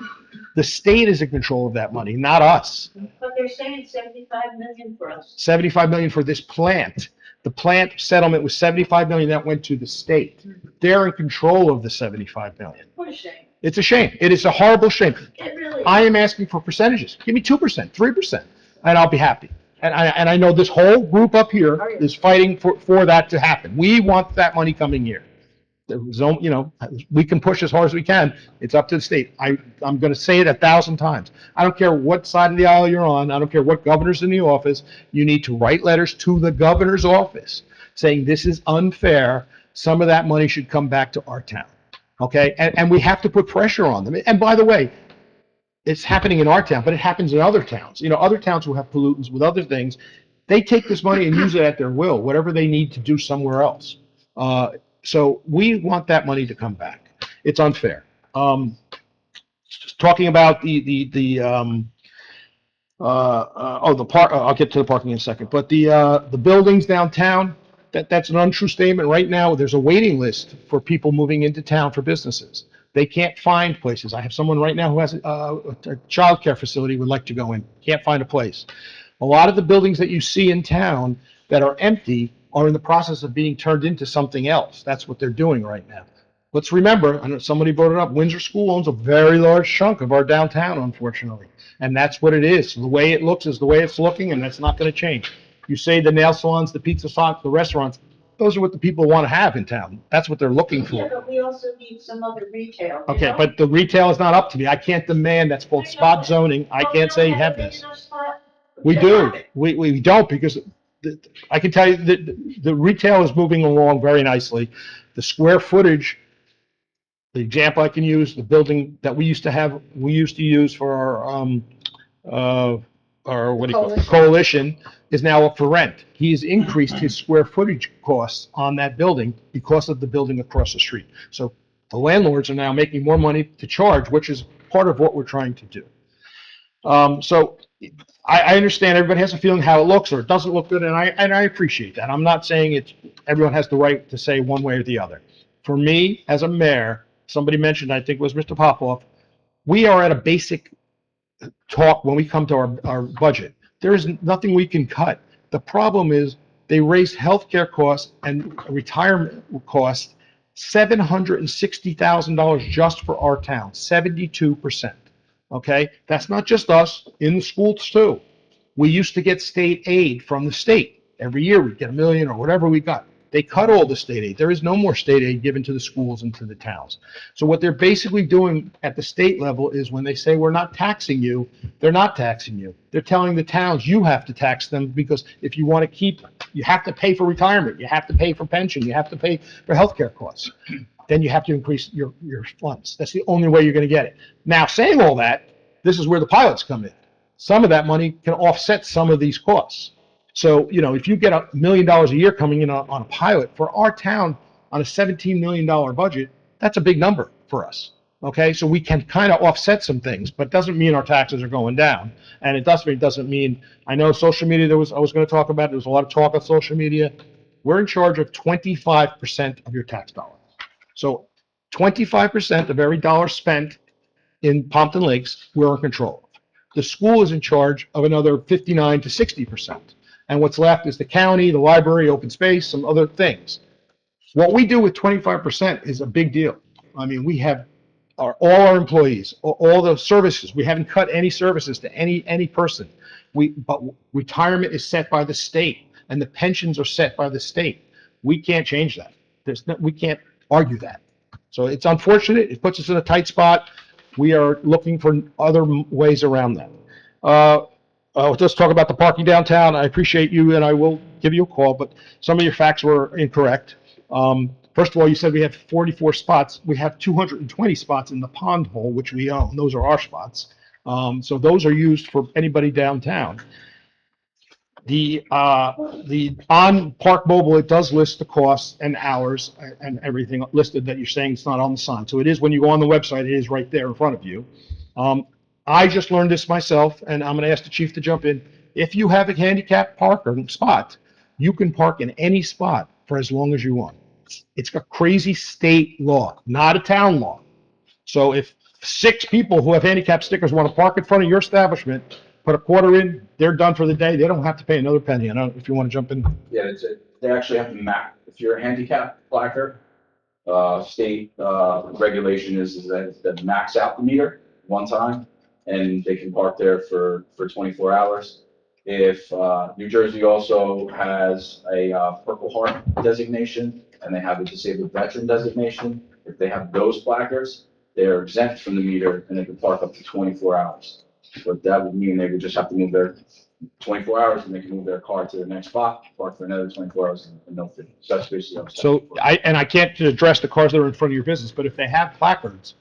B: The state is in control of that money, not us.
H: But they're saying 75 million for us.
B: 75 million for this plant. The plant settlement was 75 million that went to the state. They're in control of the 75 million.
H: What a shame.
B: It's a shame. It is a horrible shame.
H: It really
B: I
H: is.
B: am asking for percentages. Give me 2%, 3%, and I'll be happy. And I know this whole group up here is fighting for that to happen. We want that money coming here. We can push as hard as we can. It's up to the state. I'm going to say it 1,000 times. I don't care what side of the aisle you're on. I don't care what governor's in the office. You need to write letters to the governor's office saying this is unfair. Some of that money should come back to our town. Okay? And we have to put pressure on them. And by the way, it's happening in our town, but it happens in other towns. Other towns who have pollutants with other things, they take this money and use it at their will, whatever they need to do somewhere else. So we want that money to come back. It's unfair. Just talking about the park. I'll get to the parking in a second. But the buildings downtown, that's an untrue statement. Right now, there's a waiting list for people moving into town for businesses. They can't find places. I have someone right now who has a childcare facility would like to go in, can't find a place. A lot of the buildings that you see in town that are empty are in the process of being turned into something else. That's what they're doing right now. Let's remember, I know somebody brought it up, Windsor School owns a very large chunk of our downtown, unfortunately. And that's what it is. The way it looks is the way it's looking, and that's not going to change. You say the nail salons, the pizza shops, the restaurants, those are what the people want to have in town. That's what they're looking
H: Yeah,
B: for.
H: but we also need some other retail, you
B: Okay,
H: know?
B: but the retail is not up to me. I can't demand, that's called spot zoning. I can't say you have this. We do. We don't, because I can tell you that the retail is moving along very nicely. The square footage, the example I can use, the building that we used to use for our what do you call it, coalition, is now up for rent. He has increased his square footage costs on that building because of the building across the street. So the landlords are now making more money to charge, which is part of what we're trying to do. So I understand everybody has a feeling how it looks or it doesn't look good, and I appreciate that. I'm not saying everyone has the right to say one way or the other. For me, as a mayor, somebody mentioned, I think it was Mr. Popoff, we are at a basic talk when we come to our budget. There is nothing we can cut. The problem is they raised healthcare costs and retirement costs $760,000 just for our town, 72%. Okay, that's not just us, in the schools too. We used to get state aid from the state. Every year we'd get $1 million or whatever we got. They cut all the state aid. There is no more state aid given to the schools and to the towns. So what they're basically doing at the state level is when they say we're not taxing you, they're not taxing you. They're telling the towns you have to tax them because if you want to keep, you have to pay for retirement, you have to pay for pension, you have to pay for healthcare costs. Then you have to increase your funds. That's the only way you're going to get it. Now, saying all that, this is where the pilots come in. Some of that money can offset some of these costs. So, if you get $1 million a year coming in on a pilot for our town on a $17 million budget, that's a big number for us. Okay, so we can kind of offset some things, but it doesn't mean our taxes are going down. And it doesn't mean, I know social media, I was going to talk about, there was a lot of talk of social media. We're in charge of 25% of your tax dollars. So 25% of every dollar spent in Pompton Lakes, we're in control of. The school is in charge of another 59 to 60%. And what's left is the county, the library, open space, some other things. What we do with 25% is a big deal. I mean, we have all our employees, all the services. We haven't cut any services to any person. But retirement is set by the state, and the pensions are set by the state. We can't change that. We can't argue that. So it's unfortunate. It puts us in a tight spot. We are looking for other ways around that. Let's talk about the parking downtown. I appreciate you, and I will give you a call, but some of your facts were incorrect. First of all, you said we have 44 spots. We have 220 spots in the pond hole, which we own. Those are our spots. So those are used for anybody downtown. The on Park Mobile, it does list the costs and hours and everything listed that you're saying it's not on the sign. So it is, when you go on the website, it is right there in front of you. I just learned this myself, and I'm going to ask the chief to jump in. If you have a handicap parking spot, you can park in any spot for as long as you want. It's a crazy state law, not a town law. So if 6 people who have handicap stickers want to park in front of your establishment, put a quarter in, they're done for the day. They don't have to pay another penny. I don't know if you want to jump in.
J: Yeah, they actually have to map. If you're a handicap placard, state regulation is that max out the meter one time, and they can park there for 24 hours. If New Jersey also has a Purple Heart designation, and they have a disabled veteran designation, if they have those placards, they're exempt from the meter, and they can park up to 24 hours. But that would mean they would just have to move their 24 hours, and they can move their car to the next spot, park for another 24 hours, and no fee. So that's basically what
B: So I can't address the cars that are in front of your business, but if they have placards,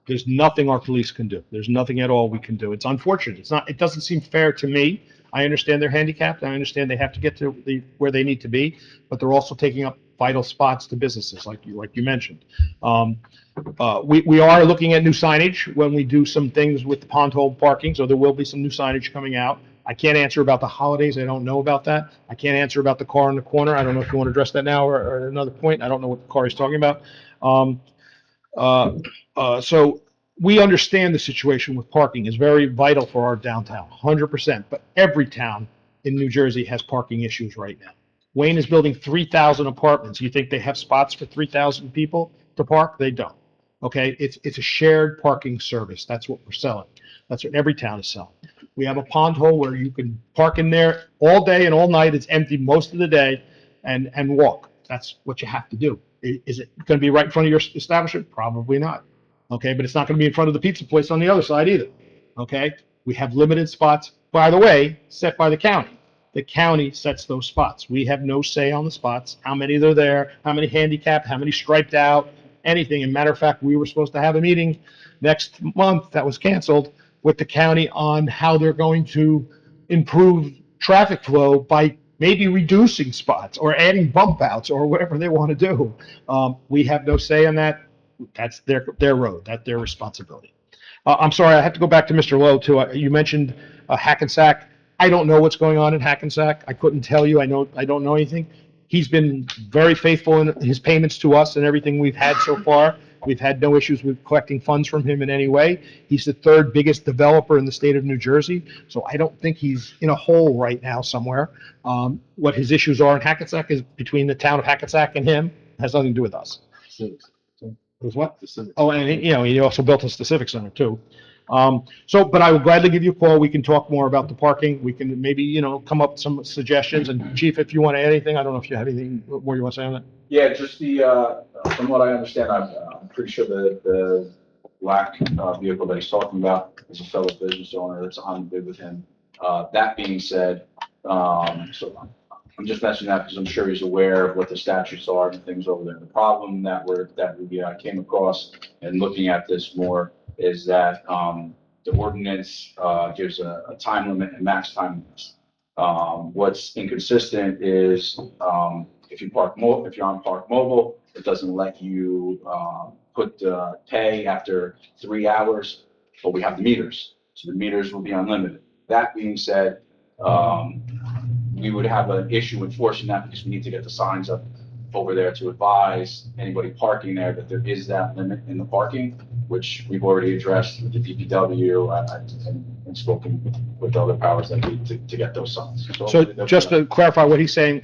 B: there's nothing our police can do. There's nothing at all we can do. It's unfortunate. It doesn't seem fair to me. I understand they're handicapped. I understand they have to get to where they need to be, but they're also taking up vital spots to businesses like you mentioned. We are looking at new signage when we do some things with the pond hole parking, so there will be some new signage coming out. I can't answer about the holidays. I don't know about that. I can't answer about the car in the corner. I don't know if you want to address that now or at another point. I don't know what the car is talking about. So we understand the situation with parking is very vital for our downtown, 100%. But every town in New Jersey has parking issues right now. Wayne is building 3,000 apartments. You think they have spots for 3,000 people to park? They don't. Okay, it's a shared parking service. That's what we're selling. That's what every town is selling. We have a pond hole where you can park in there all day and all night. It's empty most of the day, and walk. That's what you have to do. Is it going to be right in front of your establishment? Probably not. Okay, but it's not going to be in front of the pizza place on the other side either. Okay, we have limited spots, by the way, set by the county. The county sets those spots. We have no say on the spots, how many they're there, how many handicapped, how many striped out, anything. And matter of fact, we were supposed to have a meeting next month that was canceled with the county on how they're going to improve traffic flow by maybe reducing spots or adding bump outs or whatever they want to do. We have no say on that. That's their road. That's their responsibility. I'm sorry, I have to go back to Mr. Lowe too. You mentioned Hackensack. I don't know what's going on in Hackensack. I couldn't tell you. I don't know anything. He's been very faithful in his payments to us and everything we've had so far. We've had no issues with collecting funds from him in any way. He's the third biggest developer in the state of New Jersey, so I don't think he's in a hole right now somewhere. What his issues are in Hackensack is between the town of Hackensack and him. It has nothing to do with us. Was what? Oh, and he also built us the Civic Center too. But I will gladly give you a call. We can talk more about the parking. We can maybe, come up with some suggestions. And Chief, if you want to add anything, I don't know if you have anything more you want to say on that.
J: Yeah, just from what I understand, I'm pretty sure the black vehicle that he's talking about is a fellow business owner. It's on bid with him. That being said, so I'm just mentioning that because I'm sure he's aware of what the statutes are and things over there. The problem that we came across and looking at this more is that the ordinance gives a time limit and max time limits. What's inconsistent is if you're on Park Mobile, it doesn't let you put pay after 3 hours, but we have the meters, so the meters will be unlimited. That being said, we would have an issue enforcing that because we need to get the signs up over there to advise anybody parking there that there is that limit in the parking, which we've already addressed with the DPW and spoken with other powers that need to get those signs.
B: So just to clarify what he's saying,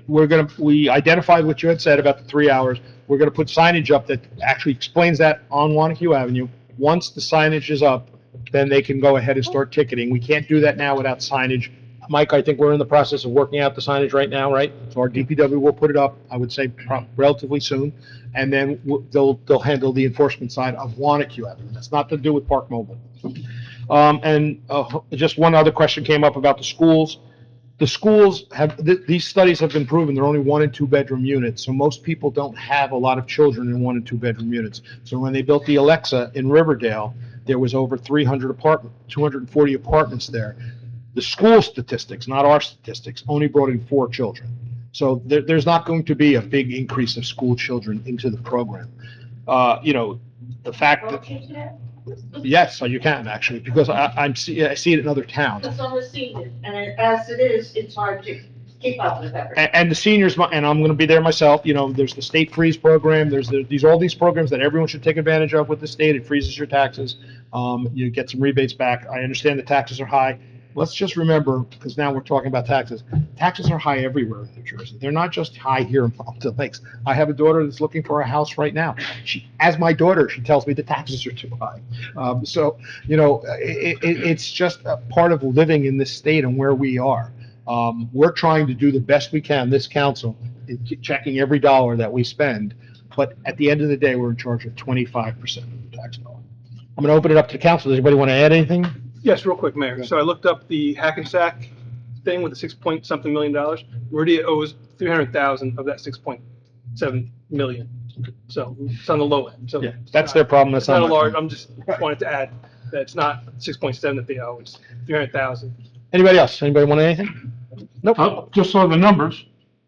B: we identified what you had said about the 3 hours. We're gonna put signage up that actually explains that on Wanacue Avenue. Once the signage is up, then they can go ahead and start ticketing. We can't do that now without signage. Mike, I think we're in the process of working out the signage right now, right? So our DPW will put it up, I would say relatively soon, and then they'll handle the enforcement side of Wanacue Avenue. That's not to do with Park Mobile. Just one other question came up about the schools. The schools these studies have been proven they're only 1 and 2 bedroom units, so most people don't have a lot of children in 1 and 2 bedroom units. So when they built the Alexa in Riverdale, there was over 240 apartments there. The school statistics, not our statistics, only brought in 4 children. So there's not going to be a big increase of school children into the program. The fact that, yes, so you can actually, because I see it in other towns.
H: It's on the seniors, and as it is, it's hard to keep up with everything.
B: And the seniors, and I'm going to be there myself, there's the state freeze program, there's all these programs that everyone should take advantage of with the state. It freezes your taxes. You get some rebates back. I understand the taxes are high. Let's just remember, because now we're talking about taxes. Taxes are high everywhere in New Jersey. They're not just high here in Pompton Lakes. I have a daughter that's looking for a house right now. As my daughter, she tells me the taxes are too high. It's just a part of living in this state and where we are. We're trying to do the best we can, this council, checking every dollar that we spend. But at the end of the day, we're in charge of 25% of the tax dollar. I'm going to open it up to the council. Does anybody want to add anything?
D: Yes, real quick, Mayor. So I looked up the Hackensack thing with the $6-point-something million. Meridia owes $300,000 of that $6.7 million. So it's on the low end. So
B: yeah, that's their problem. That's
D: not a large. I'm just wanted to add that it's not 6.7 that they owe. It's 300,000.
B: Anybody else? Anybody want anything? Nope.
K: Just saw the numbers.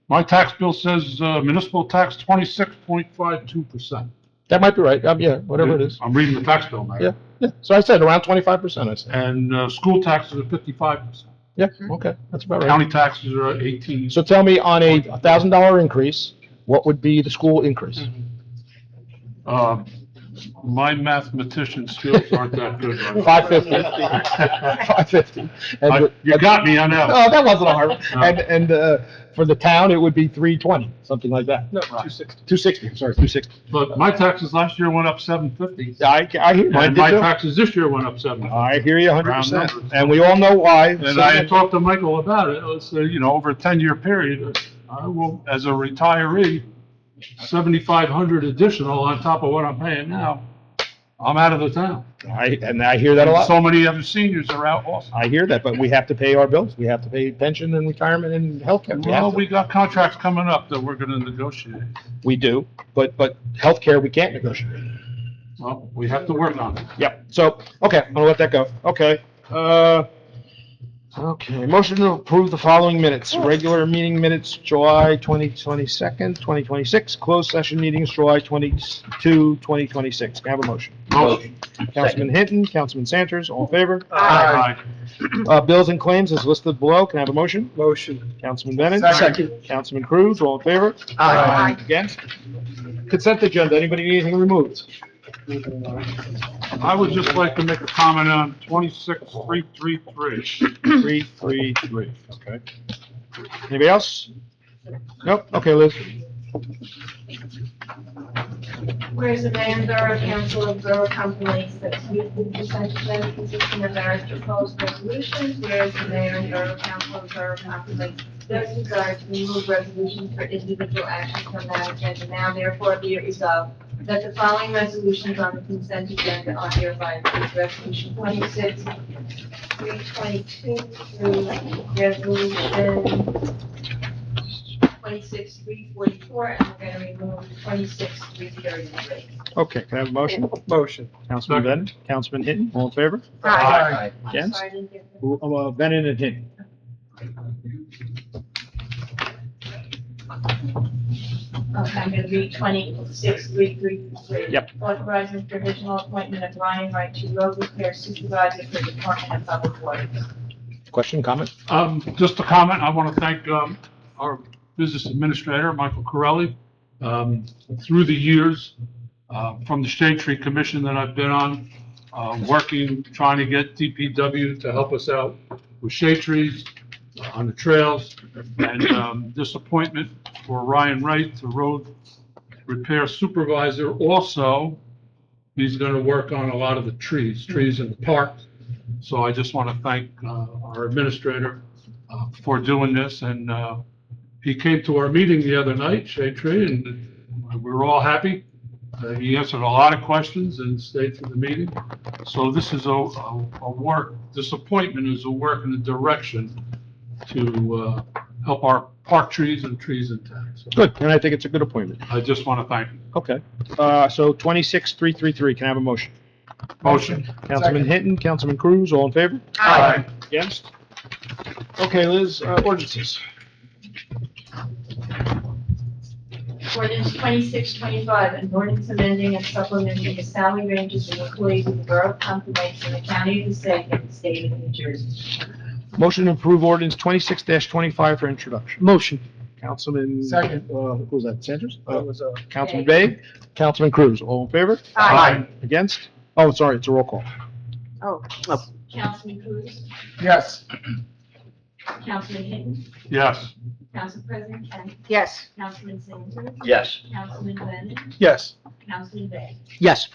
K: My tax bill says municipal tax 26.52%.
B: That might be right. Yeah, whatever it is.
K: I'm reading the tax bill now.
B: Yeah. So I said around 25%. I said.
K: And school taxes are 55%.
B: Yeah. Okay, that's about right.
K: County taxes are 18.
B: So tell me, on a $1,000 increase, what would be the school increase?
K: My mathematician skills aren't that good. right?
B: 550. 550.
K: You got me on that.
B: Oh, that wasn't hard.
K: No.
B: And for the town, it would be 320, something like that.
D: No, 260.
B: 260, I'm sorry, 260.
K: But my taxes last year went up 750.
B: I hear, mine
K: And
B: did
K: my
B: too.
K: taxes this year went up 750.
B: I hear you
K: Round
B: 100%.
K: numbers.
B: And we all know why.
K: And I had talked to Michael about it. It's, over a 10-year period, I will, as a retiree, 7,500 additional on top of what I'm paying now. I'm out of the town.
B: And I hear that a lot.
K: So many other seniors are out also.
B: I hear that, but we have to pay our bills. We have to pay pension and retirement and healthcare.
K: Well, we got contracts coming up that we're gonna negotiate.
B: We do, but healthcare, we can't negotiate.
K: Well, we have to work on it.
B: Yep, so, okay, I'm gonna let that go. Okay, motion to approve the following minutes. Regular meeting minutes, July 22nd, 2026. Closed session meetings, July 22, 2026. Can I have a motion?
K: Motion.
B: Councilman Hinton, Councilman Santers, all in favor?
K: Aye.
B: Bills and claims is listed below. Can I have a motion?
D: Motion.
B: Councilman Bennett?
D: Second.
B: Councilman Cruz, all in favor?
D: Aye.
B: Against? Consent agenda, anybody need anything removed?
K: I would just like to make a comment on 26333.
B: 333, okay. Anybody else? Nope, okay, Liz.
A: Whereas the mayor and borough council of Borough Company that the consent agenda consisting of various proposed resolutions, whereas the mayor and borough council of Borough Company does desire to remove resolutions for individual actions from that agenda. Now therefore be it resolved that the following resolutions on the consent agenda are hereby approved. Resolution 26, 322 through resolution 26, 344, and we're going to remove 26, 333.
B: Okay, can I have a motion?
D: Motion.
B: Councilman Bennett, Councilman Hinton, all in favor?
K: Aye.
A: I'm
B: Against?
A: sorry, I didn't get that.
B: Bennett and Hinton.
A: Okay, I'm going to read 26, 333.
B: Yep.
A: Authorizing provisional appointment of Ryan Wright to road repair supervisor for Department of Public Works.
B: Question, comment?
K: Just a comment, I want to thank our business administrator, Michael Corelli. Through the years, from the Shade Tree Commission that I've been on, working, trying to get DPW to help us out with shade trees on the trails, and this appointment for Ryan Wright, the road repair supervisor. Also, he's going to work on a lot of the trees in the park. So I just want to thank our administrator for doing this, and he came to our meeting the other night, Shade Tree, and we were all happy. He answered a lot of questions and stayed for the meeting. So this is this appointment is a work in the direction to help our park trees and trees in town. So
B: Good, and I think it's a good appointment.
K: I just want to thank him.
B: Okay, so 26-333, can I have a motion?
K: Motion.
B: Councilman Hinton, Councilman Cruz, all in favor?
K: Aye.
B: Against? Okay, Liz, ordinances.
A: Ordinance 2625, an ordinance amending and supplementing the salary ranges of employees of the Borough of Pompton in the County of Passaic and the State of New Jersey.
B: Motion to approve ordinance 26-25 for introduction.
D: Motion.
B: Councilman.
D: Second.
B: Who was that, Sanders?
D: That was,
B: Councilman Bay, Councilman Cruz, all in favor?
K: Aye.
B: Against? Oh, sorry, it's a roll call.
H: Oh,
A: Councilman Cruz,
D: Yes.
A: Councilman Hinton,
K: Yes.
A: Council President Kent,
H: yes.
A: Councilman Sanders,
J: Yes.
A: Councilman Bennett,
D: Yes.
A: Councilman Bay.
D: Yes.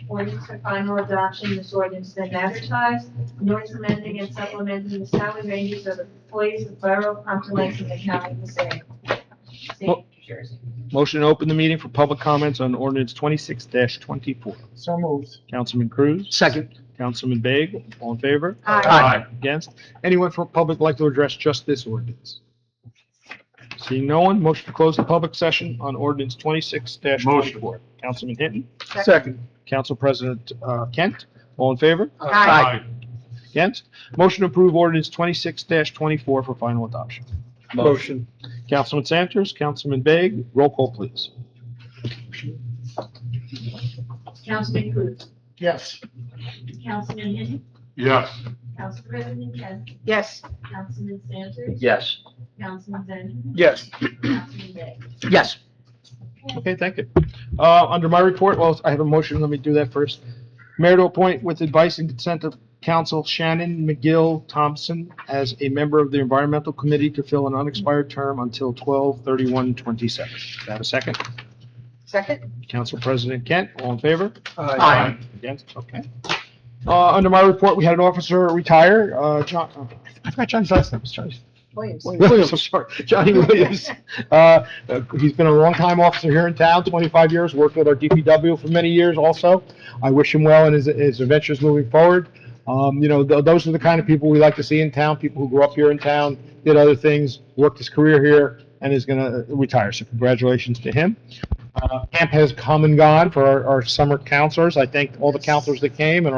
A: Ordinance for final adoption, this ordinance then advertised, an ordinance amending and supplementing the salary ranges of the employees of Borough of Pompton Lakes in the County of Passaic, State of New Jersey.
B: Motion to open the meeting for public comments on ordinance 26-24.
D: So moved.
B: Councilman Cruz,
D: Second.
B: Councilman Bay, all in favor?
K: Aye.
B: Against? Anyone from public like to address just this ordinance? Seeing no one, motion to close the public session on ordinance 26-24.
K: Motion.
B: Councilman Hinton,
D: Second.
B: Council President Kent, all in favor?
K: Aye.
B: Against? Motion to approve ordinance 26-24 for final adoption.
D: Motion.
B: Councilman Santers, Councilman Bay, roll call, please.
A: Councilman Cruz,
D: Yes.
A: Councilman Hinton,
K: Yes.
A: Council President Kent,
H: Yes.
A: Councilman Sanders,
J: Yes.
A: Councilman Bennett,
D: Yes.
A: Councilman Bay.
D: Yes.
B: Okay, thank you. Under my report, well, I have a motion, let me do that first. Mayor to appoint with advice and consent of council Shannon McGill Thompson as a member of the Environmental Committee to fill an unexpired term until 12/31/27. Do I have a second?
H: Second?
B: Council President Kent, all in favor?
H: Aye.
B: Against, okay. Under my report, we had an officer retire, John, I forgot John's last name, sorry. Williams, I'm sorry, Johnny Williams. He's been a longtime officer here in town, 25 years, worked with our DPW for many years also. I wish him well in his adventures moving forward. Those are the kind of people we like to see in town, people who grew up here in town, did other things, worked his career here, and is going to retire, so congratulations to him. Camp has come and gone for our summer counselors. I thank all the counselors that came and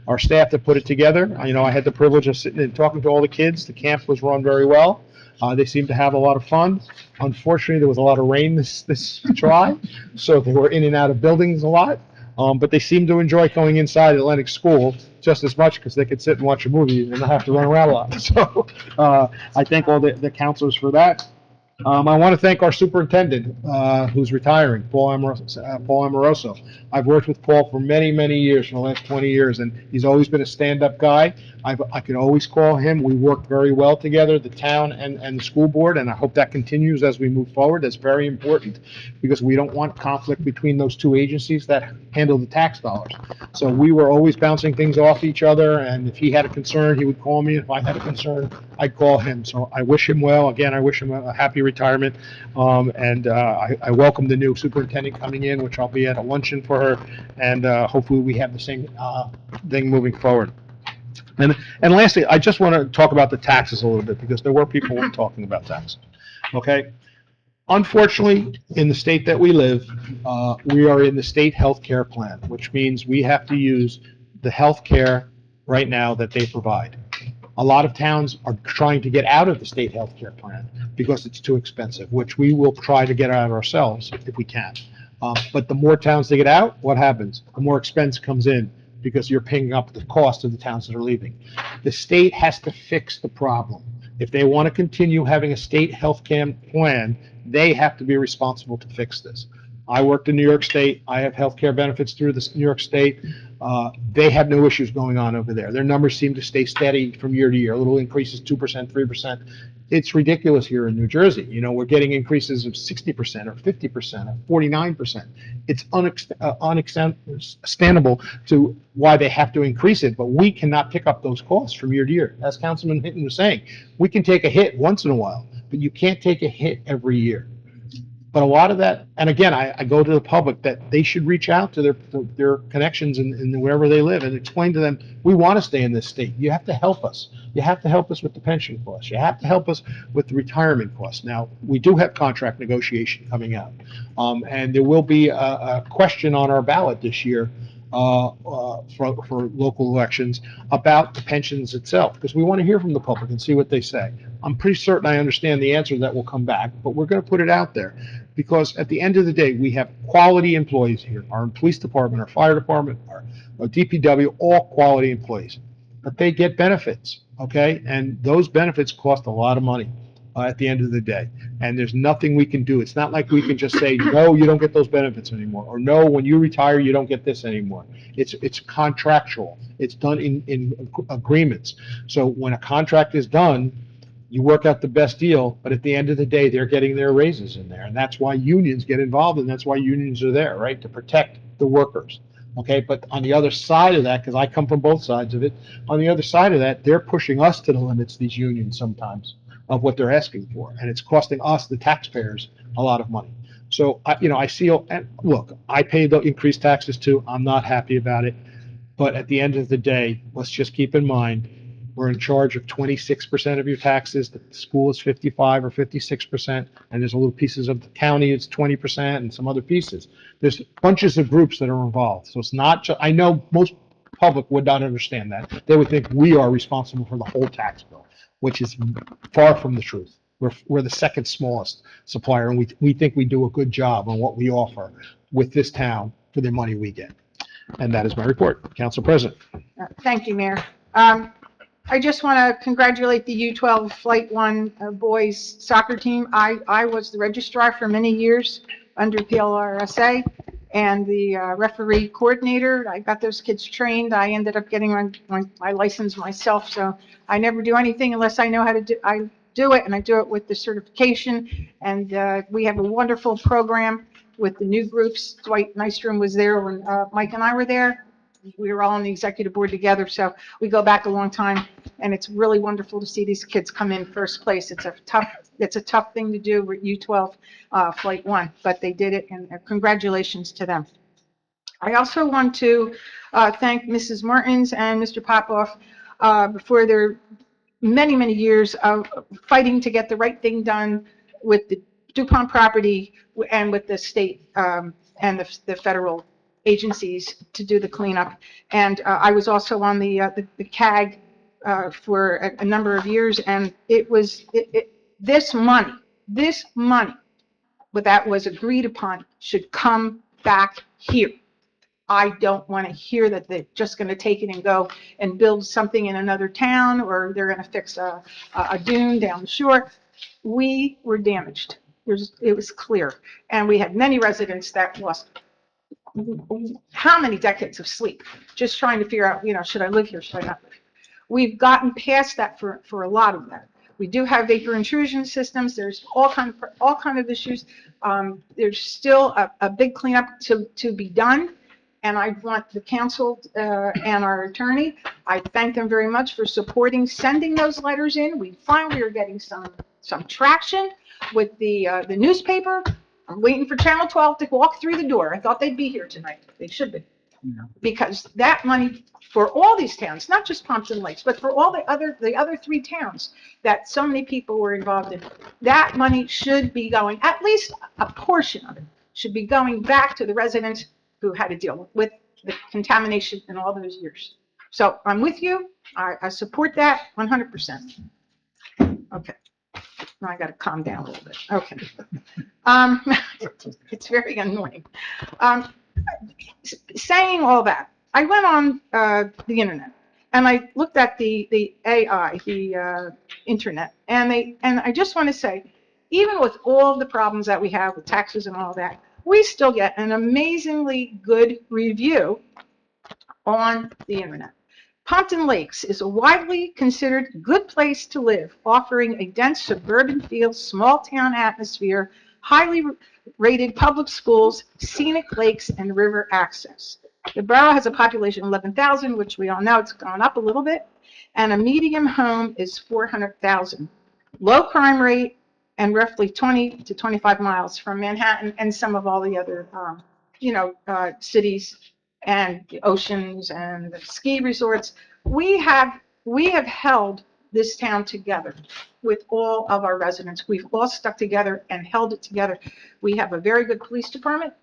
B: our staff that put it together. I had the privilege of sitting and talking to all the kids. The camp was run very well. They seemed to have a lot of fun. Unfortunately, there was a lot of rain this July, so they were in and out of buildings a lot. But they seemed to enjoy going inside Atlantic School just as much because they could sit and watch a movie and not have to run around a lot. So I thank all the counselors for that. I want to thank our superintendent, who's retiring, Paul Amoroso. I've worked with Paul for many, many years, for the last 20 years, and he's always been a stand-up guy. I can always call him. We work very well together, the town and the school board, and I hope that continues as we move forward. That's very important because we don't want conflict between those two agencies that handle the tax dollars. So we were always bouncing things off each other, and if he had a concern, he would call me. If I had a concern, I'd call him. So I wish him well. Again, I wish him a happy retirement. I welcome the new superintendent coming in, which I'll be at a luncheon for her, and hopefully we have the same thing moving forward. And lastly, I just want to talk about the taxes a little bit because there were people talking about taxes. Okay? Unfortunately, in the state that we live, we are in the state health care plan, which means we have to use the health care right now that they provide. A lot of towns are trying to get out of the state health care plan because it's too expensive, which we will try to get out ourselves if we can. But the more towns they get out, what happens? The more expense comes in because you're paying up the cost of the towns that are leaving. The state has to fix the problem. If they want to continue having a state health care plan, they have to be responsible to fix this. I worked in New York State. I have health care benefits through the New York State. They have no issues going on over there. Their numbers seem to stay steady from year to year. Little increases, 2%, 3%. It's ridiculous here in New Jersey. We're getting increases of 60% or 50% or 49%. It's unextendable to why they have to increase it, but we cannot pick up those costs from year to year. As Councilman Hinton was saying, we can take a hit once in a while, but you can't take a hit every year. But a lot of that, and again, I go to the public that they should reach out to their connections in wherever they live and explain to them, we want to stay in this state. You have to help us. You have to help us with the pension costs. You have to help us with the retirement costs. Now, we do have contract negotiation coming out. And there will be a question on our ballot this year for local elections about the pensions itself, because we want to hear from the public and see what they say. I'm pretty certain I understand the answer that will come back, but we're going to put it out there. Because at the end of the day, we have quality employees here. Our police department, our fire department, our DPW, all quality employees. But they get benefits, okay? And those benefits cost a lot of money at the end of the day. And there's nothing we can do. It's not like we can just say, no, you don't get those benefits anymore. Or no, when you retire, you don't get this anymore. It's contractual. It's done in agreements. So when a contract is done, you work out the best deal, but at the end of the day, they're getting their raises in there. And that's why unions get involved, and that's why unions are there, right, to protect the workers. Okay, but on the other side of that, because I come from both sides of it, on the other side of that, they're pushing us to the limits, these unions sometimes, of what they're asking for. And it's costing us, the taxpayers, a lot of money. So, I see, and look, I pay the increased taxes too. I'm not happy about it. But at the end of the day, let's just keep in mind, we're in charge of 26% of your taxes. The school is 55 or 56%, and there's a little pieces of the county, it's 20%, and some other pieces. There's bunches of groups that are involved. So it's not just, I know most public would not understand that. They would think we are responsible for the whole tax bill, which is far from the truth. We're the second smallest supplier, and we think we do a good job on what we offer with this town for the money we get. And that is my report. Council President.
L: Thank you, Mayor. I just want to congratulate the U12 Flight 1 boys soccer team. I was the registrar for many years, under PLRSA, and the referee coordinator. I got those kids trained. I ended up getting my license myself, so I never do anything unless I know how to do. I do it, and I do it with the certification. And we have a wonderful program with the new groups. Dwight Nystrom was there when Mike and I were there. We were all on the executive board together, so we go back a long time, and it's really wonderful to see these kids come in first place. It's a tough thing to do with U12 Flight 1, but they did it, and congratulations to them. I also want to thank Mrs. Martins and Mr. Popoff for their many, many years of fighting to get the right thing done with the DuPont property and with the state and the federal agencies to do the cleanup. And I was also on the CAG for a number of years, and it was this money that was agreed upon should come back here. I don't want to hear that they're just going to take it and go and build something in another town, or they're going to fix a dune down the shore. We were damaged. It was clear. And we had many residents that lost how many decades of sleep just trying to figure out, should I live here, should I not live here? We've gotten past that for a lot of that. We do have vapor intrusion systems. There's all kind of issues. There's still a big cleanup to be done. And I want the council and our attorney, I thank them very much for sending those letters in. We finally are getting some traction with the newspaper. I'm waiting for Channel 12 to walk through the door. I thought they'd be here tonight. They should be. Because that money for all these towns, not just Pompton Lakes, but for all the other 3 towns that so many people were involved in, that money should be going, at least a portion of it, should be going back to the residents who had to deal with the contamination in all those years. So I'm with you. I support that 100%. Okay. Now I got to calm down a little bit. Okay. It's very annoying. Saying all that, I went on the internet and I looked at the AI, the internet, and I just want to say, even with all the problems that we have with taxes and all that, we still get an amazingly good review on the internet. Pompton Lakes is a widely considered good place to live, offering a dense suburban feel, small town atmosphere, highly rated public schools, scenic lakes, and river access. The borough has a population of 11,000, which we all know it's gone up a little bit, and a median home is 400,000. Low crime rate, and roughly 20 to 25 miles from Manhattan and some of all the other, cities and the oceans and the ski resorts. We have held this town together with all of our residents. We've all stuck together and held it together. We have a very good police department.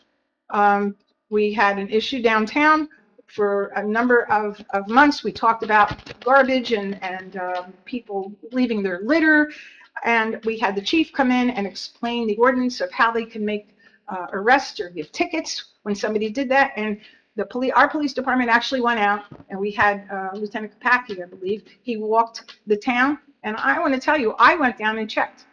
L: We had an issue downtown for a number of months. We talked about garbage and people leaving their litter. And we had the chief come in and explain the ordinance of how they can make arrests or give tickets when somebody did that. And our police department actually went out, and we had Lieutenant Kapacki, I believe. He walked the town, and I want to tell you, I went down and checked.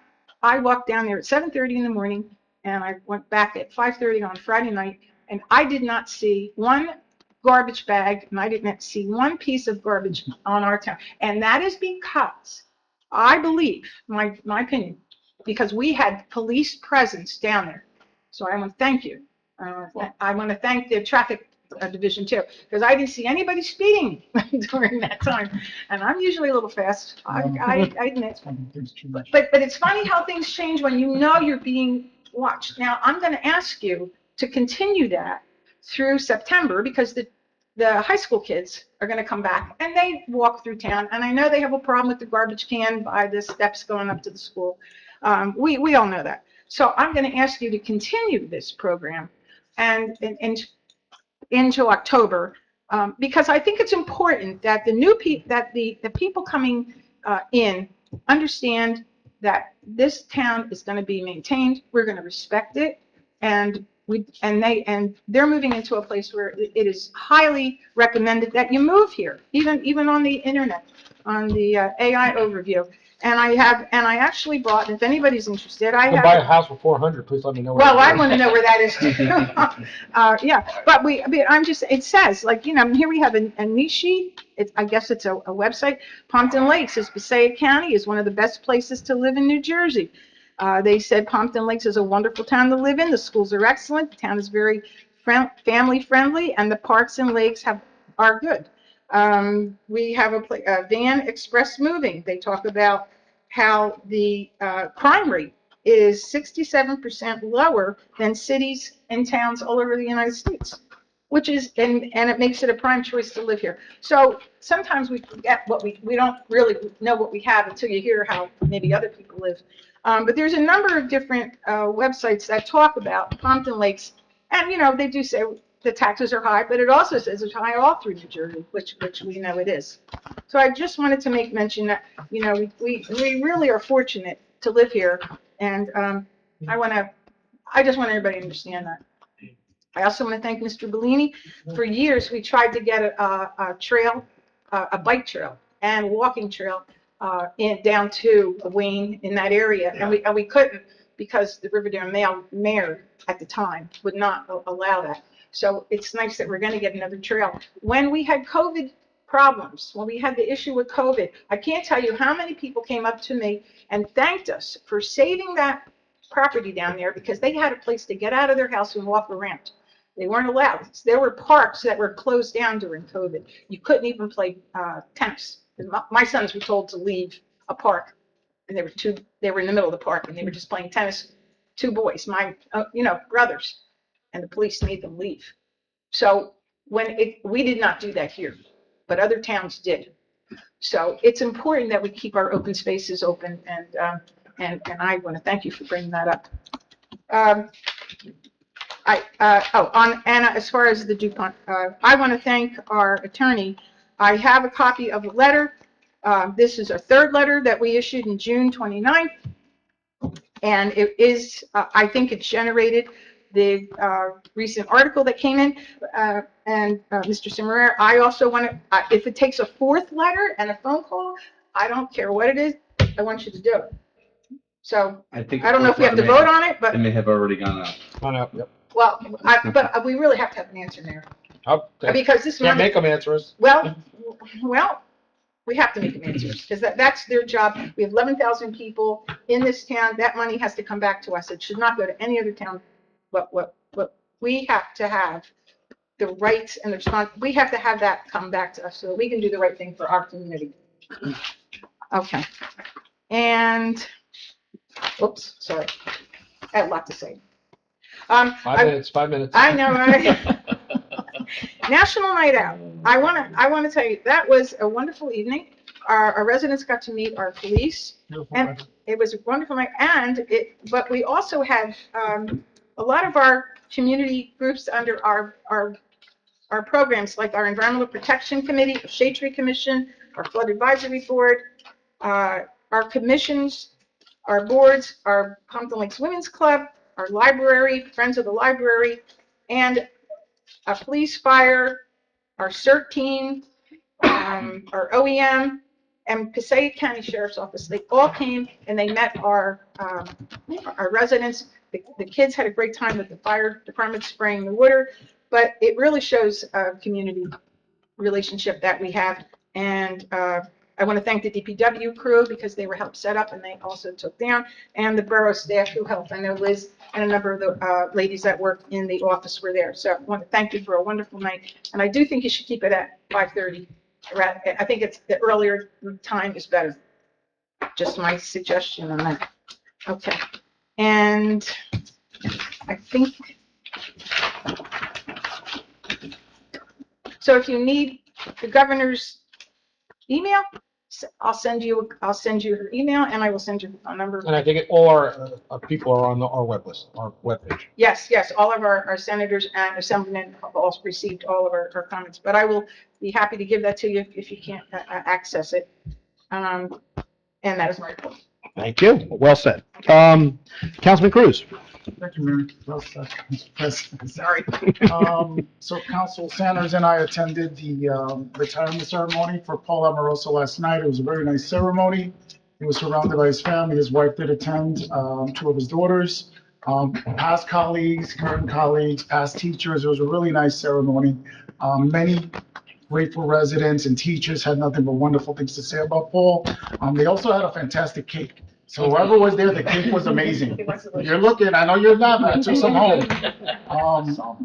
L: I walked down there at 7:30 in the morning, and I went back at 5:30 on Friday night, and I did not see one garbage bag, and I did not see one piece of garbage on our town. And that is because I believe, my opinion, because we had police presence down there. So I want to thank you. I want to thank the traffic division too, because I didn't see anybody speeding during that time. And I'm usually a little fast. I admit. But it's funny how things change when you know you're being watched. Now I'm going to ask you to continue that through September, because the high school kids are going to come back and they walk through town. And I know they have a problem with the garbage can by the steps going up to the school. We all know that. So I'm going to ask you to continue this program and into October, because I think it's important that the people coming in understand that this town is going to be maintained. We're going to respect it, and they're moving into a place where it is highly recommended that you move here, even on the internet, on the AI overview. And I actually bought, if anybody's interested, I
B: You can buy a
L: have,
B: house for 400, please let me know. where
L: well,
B: it
L: I
B: is.
L: want to know where that is too. Yeah, but I'm just, it says, like, here we have a niche, I guess it's a website. Pompton Lakes is Passaic County is one of the best places to live in New Jersey. They said Pompton Lakes is a wonderful town to live in. The schools are excellent. The town is very family friendly, and the parks and lakes are good. We have a Van Express Moving. They talk about how the crime rate is 67% lower than cities and towns all over the United States, which is, and it makes it a prime choice to live here. So sometimes we forget we don't really know what we have until you hear how maybe other people live. But there's a number of different websites that talk about Pompton Lakes, and they do say the taxes are high, but it also says it's high all through New Jersey, which we know it is. So I just wanted to make mention that we really are fortunate to live here, and I just want everybody to understand that. I also want to thank Mr. Bellini. For years, we tried to get a trail, a bike trail and walking trail down to Wayne in that area, and we couldn't because the Riverdale mayor at the time would not allow that. So it's nice that we're going to get another trail. When we had COVID problems, when we had the issue with COVID, I can't tell you how many people came up to me and thanked us for saving that property down there because they had a place to get out of their house and walk around. They weren't allowed. There were parks that were closed down during COVID. You couldn't even play tennis. My sons were told to leave a park, and they were in the middle of the park, and they were just playing tennis. Two boys, my brothers, and the police made them leave. So we did not do that here, but other towns did. So it's important that we keep our open spaces open, and I want to thank you for bringing that up. As far as the DuPont, I want to thank our attorney. I have a copy of a letter. This is a third letter that we issued in June 29th, and it is, I think it's generated the recent article that came in. Mr. Cimarrero, I also want to, if it takes a fourth letter and a phone call, I don't care what it is, I want you to do it. So I don't know if we have to vote on it, but
J: It may have already gone out.
B: Gone out, yep.
L: well, but we really have to have an answer now. Because this
B: Can't
L: money,
B: make them answers.
L: well, we have to make them answers because that's their job. We have 11,000 people in this town. That money has to come back to us. It should not go to any other town. But we have to have the rights and the response. We have to have that come back to us so that we can do the right thing for our community. Okay. And, oops, sorry. I had a lot to say.
B: 5 minutes, 5 minutes.
L: I know, right? National Night Out. I want to tell you, that was a wonderful evening. Our residents got to meet our police. And it was a wonderful night. But we also had a lot of our community groups under our programs, like our Environmental Protection Committee, our Shade Tree Commission, our Flood Advisory Board, our commissions, our boards, our Pompton Lakes Women's Club, our library, Friends of the Library, and our police, fire, our CERT team, our OEM, and Passaic County Sheriff's Office. They all came and they met our residents. The kids had a great time with the fire department spraying the water, but it really shows a community relationship that we have. And I want to thank the DPW crew because they were helped set up and they also took down, and the borough staff who helped. I know Liz and a number of the ladies that work in the office were there. So I want to thank you for a wonderful night. And I do think you should keep it at 5:30. I think it's the earlier time is better. Just my suggestion on that. Okay. And I think, so if you need the governor's email, I'll send you her email, and I will send you a number.
B: And I think all our people are on our web list, our webpage.
L: Yes, all of our senators and assemblymen have also received all of our comments, but I will be happy to give that to you if you can't access it. And that is my report.
B: Thank you. Well said. Councilman Cruz.
M: Thank you, Mayor. Well said, Mr. President.
L: Sorry.
M: So Council Sanders and I attended the retirement ceremony for Paul Amoroso last night. It was a very nice ceremony. He was surrounded by his family. His wife did attend, two of his daughters, past colleagues, current colleagues, past teachers. It was a really nice ceremony. Many grateful residents and teachers had nothing but wonderful things to say about Paul. They also had a fantastic cake. So whoever was there, the cake was amazing. You're looking, I know you're not, but I took some home.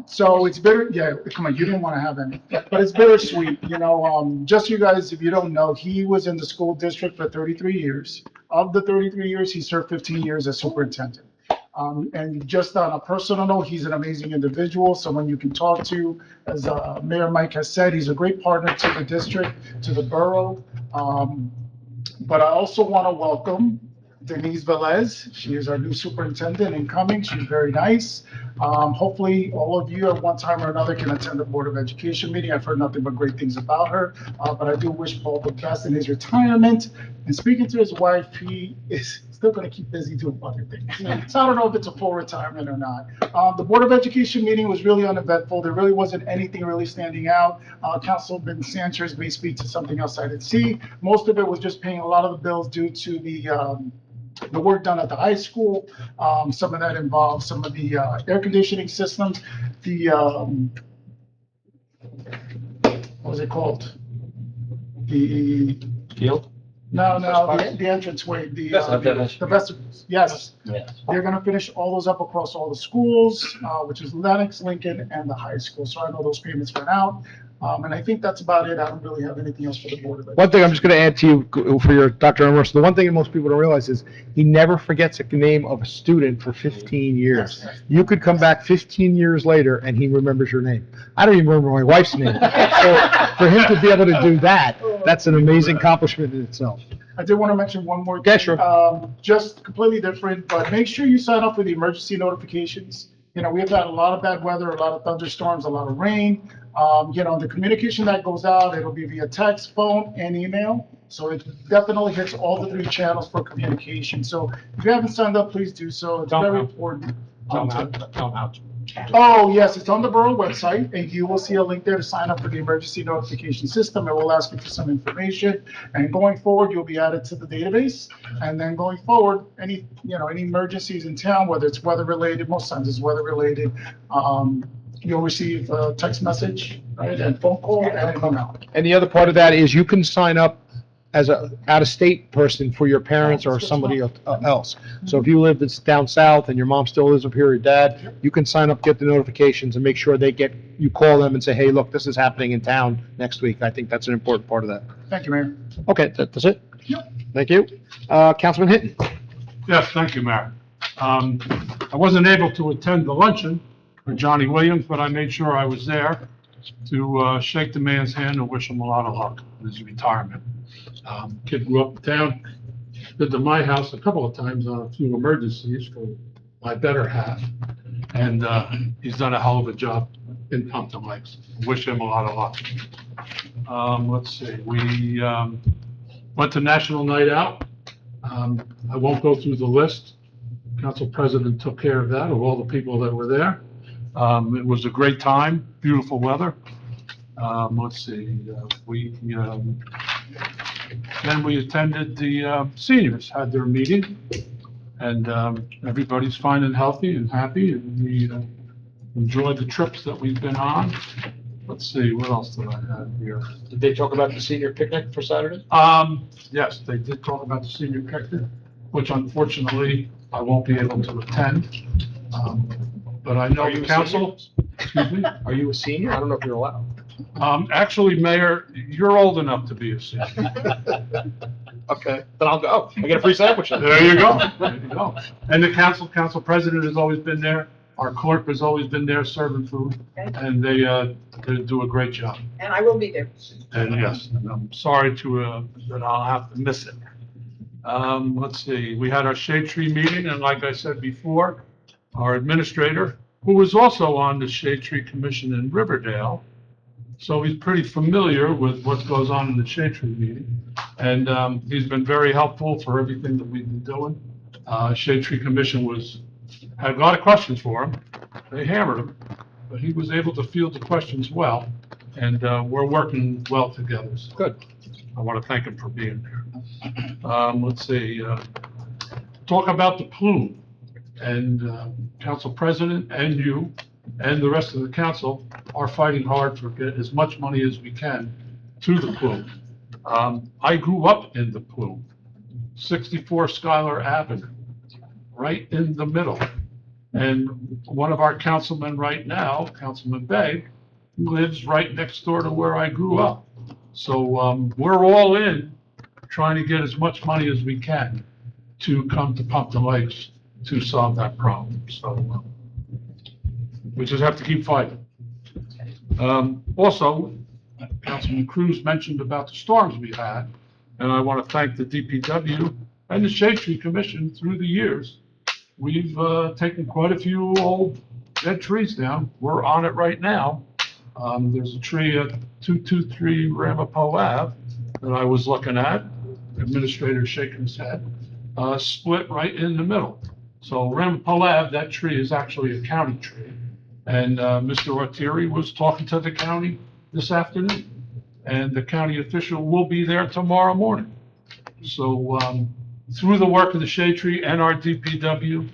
M: So it's bitter, yeah, come on, you didn't want to have any, but it's bittersweet, you know, just you guys, if you don't know, he was in the school district for 33 years. Of the 33 years, he served 15 years as superintendent. And just on a personal note, he's an amazing individual, someone you can talk to. As Mayor Mike has said, he's a great partner to the district, to the borough. But I also want to welcome Denise Velez. She is our new superintendent incoming. She's very nice. Hopefully, all of you at one time or another can attend the Board of Education meeting. I've heard nothing but great things about her, but I do wish Paul the best in his retirement. And speaking to his wife, he is still going to keep busy doing other things. So I don't know if it's a full retirement or not. The Board of Education meeting was really uneventful. There really wasn't anything really standing out. Councilman Sanchez may speak to something else I didn't see. Most of it was just paying a lot of the bills due to the work done at the high school. Some of that involves some of the air conditioning systems, the, what was it called? The,
C: Field?
M: no, the entranceway, the vestibules, yes. They're gonna finish all those up across all the schools, which is Lennox, Lincoln, and the high school. So I know those payments went out. And I think that's about it. I don't really have anything else for the board of Education.
B: One thing I'm just going to add to you for your Dr. Emerson, the one thing that most people don't realize is he never forgets the name of a student for 15 years. You could come back 15 years later and he remembers your name. I don't even remember my wife's name. So for him to be able to do that, that's an amazing accomplishment in itself.
M: I did want to mention one more thing.
B: Yeah, sure.
M: Just completely different, but make sure you sign up for the emergency notifications. You know, we've had a lot of bad weather, a lot of thunderstorms, a lot of rain. You know, the communication that goes out, it'll be via text, phone, and email. So it definitely hits all the three channels for communication. So if you haven't signed up, please do so. It's very important. Oh, yes, it's on the borough website, and you will see a link there to sign up for the emergency notification system. It will ask you for some information, and going forward, you'll be added to the database. And then going forward, any emergencies in town, whether it's weather-related, most times it's weather-related, you'll receive a text message, right, and phone call, and email.
B: And the other part of that is you can sign up as a out-of-state person for your parents or somebody else. So if you live down south and your mom still lives up here, or your dad, you can sign up, get the notifications, and make sure you call them and say, hey, look, this is happening in town next week. I think that's an important part of that.
M: Thank you, Mayor.
B: Okay, that's it?
M: Yep.
B: Thank you. Councilman Hinton?
K: Yes, thank you, Mayor. I wasn't able to attend the luncheon for Johnny Williams, but I made sure I was there to shake the man's hand and wish him a lot of luck in his retirement. Kid grew up in town, been to my house a couple of times on a few emergencies for my better half, and he's done a hell of a job in Pompton Lakes. Wish him a lot of luck. Let's see, we went to National Night Out. I won't go through the list. Council President took care of that, of all the people that were there. It was a great time, beautiful weather. Let's see, then we attended the seniors, had their meeting, and everybody's fine and healthy and happy, and we enjoyed the trips that we've been on. Let's see, what else did I have here?
C: Did they talk about the senior picnic for Saturday?
K: Yes, they did talk about the senior picnic, which unfortunately I won't be able to attend. But I know the council, excuse me?
C: Are you a senior? I don't know if you're allowed.
K: Actually, Mayor, you're old enough to be a senior.
C: Okay, then I'll go. I get a free sandwich.
K: There you go, there you go. And the council president has always been there. Our clerk has always been there serving food, and they do a great job.
L: And I will be there.
K: And yes, and I'm sorry that I'll have to miss it. Let's see, we had our Shade Tree meeting, and like I said before, our administrator, who was also on the Shade Tree Commission in Riverdale, so he's pretty familiar with what goes on in the Shade Tree meeting. And he's been very helpful for everything that we've been doing. Shade Tree Commission had a lot of questions for him. They hammered him, but he was able to field the questions well, and we're working well together. So
C: good.
K: I want to thank him for being there. let's see, talk about the plume. And Council President and you and the rest of the council are fighting hard for get as much money as we can to the plume. I grew up in the plume, 64 Schuyler Avenue, right in the middle. And one of our councilmen right now, Councilman Bay, lives right next door to where I grew up. So we're all in trying to get as much money as we can to come to Pompton Lakes to solve that problem. So we just have to keep fighting. Also, Councilman Cruz mentioned about the storms we had, and I want to thank the DPW and the Shade Tree Commission through the years. We've taken quite a few old dead trees down. We're on it right now. There's a tree at 223 Ramapo Ave that I was looking at, administrator shaking his head, split right in the middle. So Ramapo Ave, that tree is actually a county tree. And Mr. Ortieri was talking to the county this afternoon. And the county official will be there tomorrow morning. So through the work of the Shade Tree and our DPW,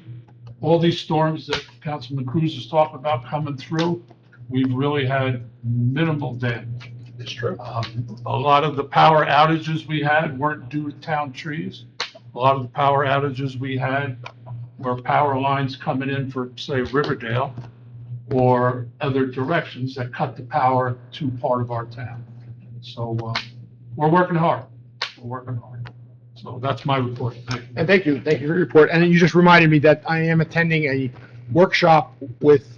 K: all these storms that Councilman Cruz is talking about coming through, we've really had minimal damage.
D: It's true.
K: A lot of the power outages we had weren't due to town trees. A lot of the power outages we had were power lines coming in for, say, Riverdale or other directions that cut the power to part of our town. So we're working hard. We're working hard. So that's my report. Thank you.
B: And thank you for your report. And you just reminded me that I am attending a workshop with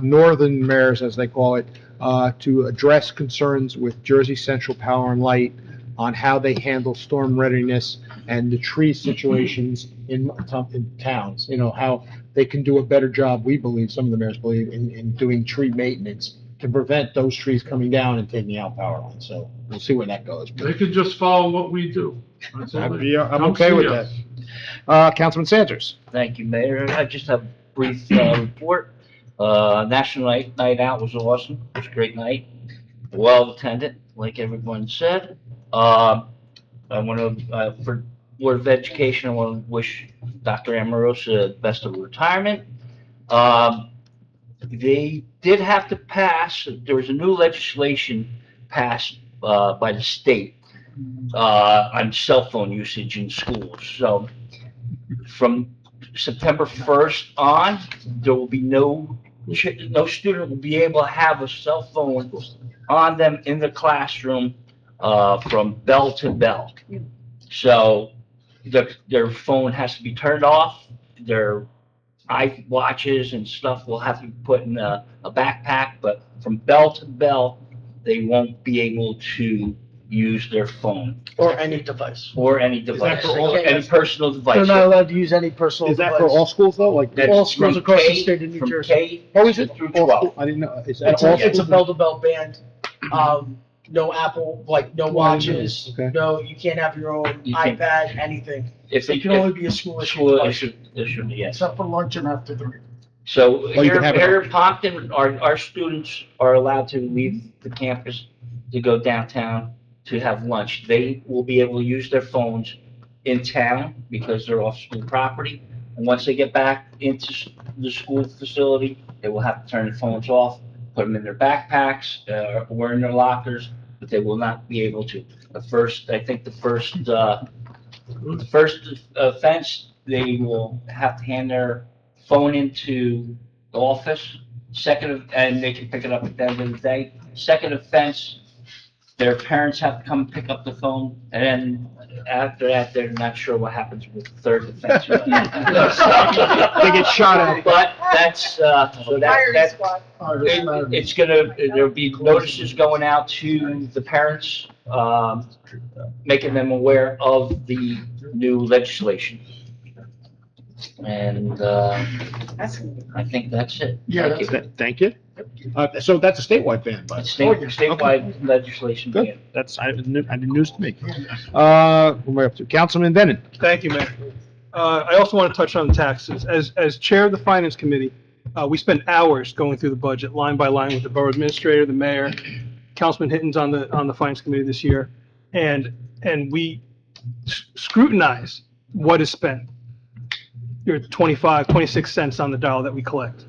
B: northern mayors, as they call it, to address concerns with Jersey Central Power and Light on how they handle storm readiness and the tree situations in towns. You know, how they can do a better job, we believe, some of the mayors believe, in doing tree maintenance to prevent those trees coming down and taking out power lines. So we'll see where that goes.
K: They could just follow what we do. That's all they-
B: I'm
K: Come
B: okay
K: see
B: with
K: us.
B: that. Councilman Sanders.
N: Thank you, Mayor. I just have a brief report. National Night Out was awesome. It was a great night. Well attended, like everyone said. I want to, for Board of Education, I want to wish Dr. Amorosa the best of retirement. They did have to pass, there was a new legislation passed by the state on cell phone usage in schools. So from September 1st on, there will be no student will be able to have a cell phone on them in the classroom from bell to bell. So their phone has to be turned off. Their iWatches and stuff will have to be put in a backpack, but from bell to bell, they won't be able to use their phone.
O: Or any device.
N: Or any device, any personal device.
O: They're not allowed to use any personal
B: Is that
O: device.
B: for all schools though? Like
N: That's
O: all schools
N: from
O: across the
N: K-
O: state of New
N: from
O: Jersey.
N: K
B: Oh, is it?
N: through
B: All
N: 12.
B: school? I didn't know. Is that
O: It's
B: all
O: a, it's a
B: schools?
O: bell-to-bell band. No Apple, like no watches,
B: Okay.
O: no, you can't have your own
N: You can-
O: iPad, anything.
N: If
O: It can only be a school issue
N: School
O: device.
N: issue, yes.
M: Except for lunch and after 3.
N: So
B: you
N: here
B: can have it
N: here in Pompton, our students are allowed to leave the campus to go downtown to have lunch. They will be able to use their phones in town because they're off school property. And once they get back into the school facility, they will have to turn their phones off, put them in their backpacks, or in their lockers, but they will not be able to. The first offense, they will have to hand their phone into the office. And they can pick it up at the end of the day. Second offense, their parents have to come pick up the phone, and then after that, they're not sure what happens with the third offense.
B: They get shot at.
N: But that's, so that's, it's gonna, there'll be notices going out to the parents, making them aware of the new legislation. And, I think that's it.
M: Yeah,
N: Thank you.
B: Thank you. So that's a statewide ban, but
N: It's statewide legislation.
B: good. That's I didn't news to me. Who am I up to? Councilman Denon.
P: Thank you, Mayor. I also want to touch on taxes. As chair of the Finance Committee, we spent hours going through the budget line by line with the borough administrator, the mayor, Councilman Hitton's on the Finance Committee this year, and we scrutinize what is spent. You're 25, 26 cents on the dollar that we collect.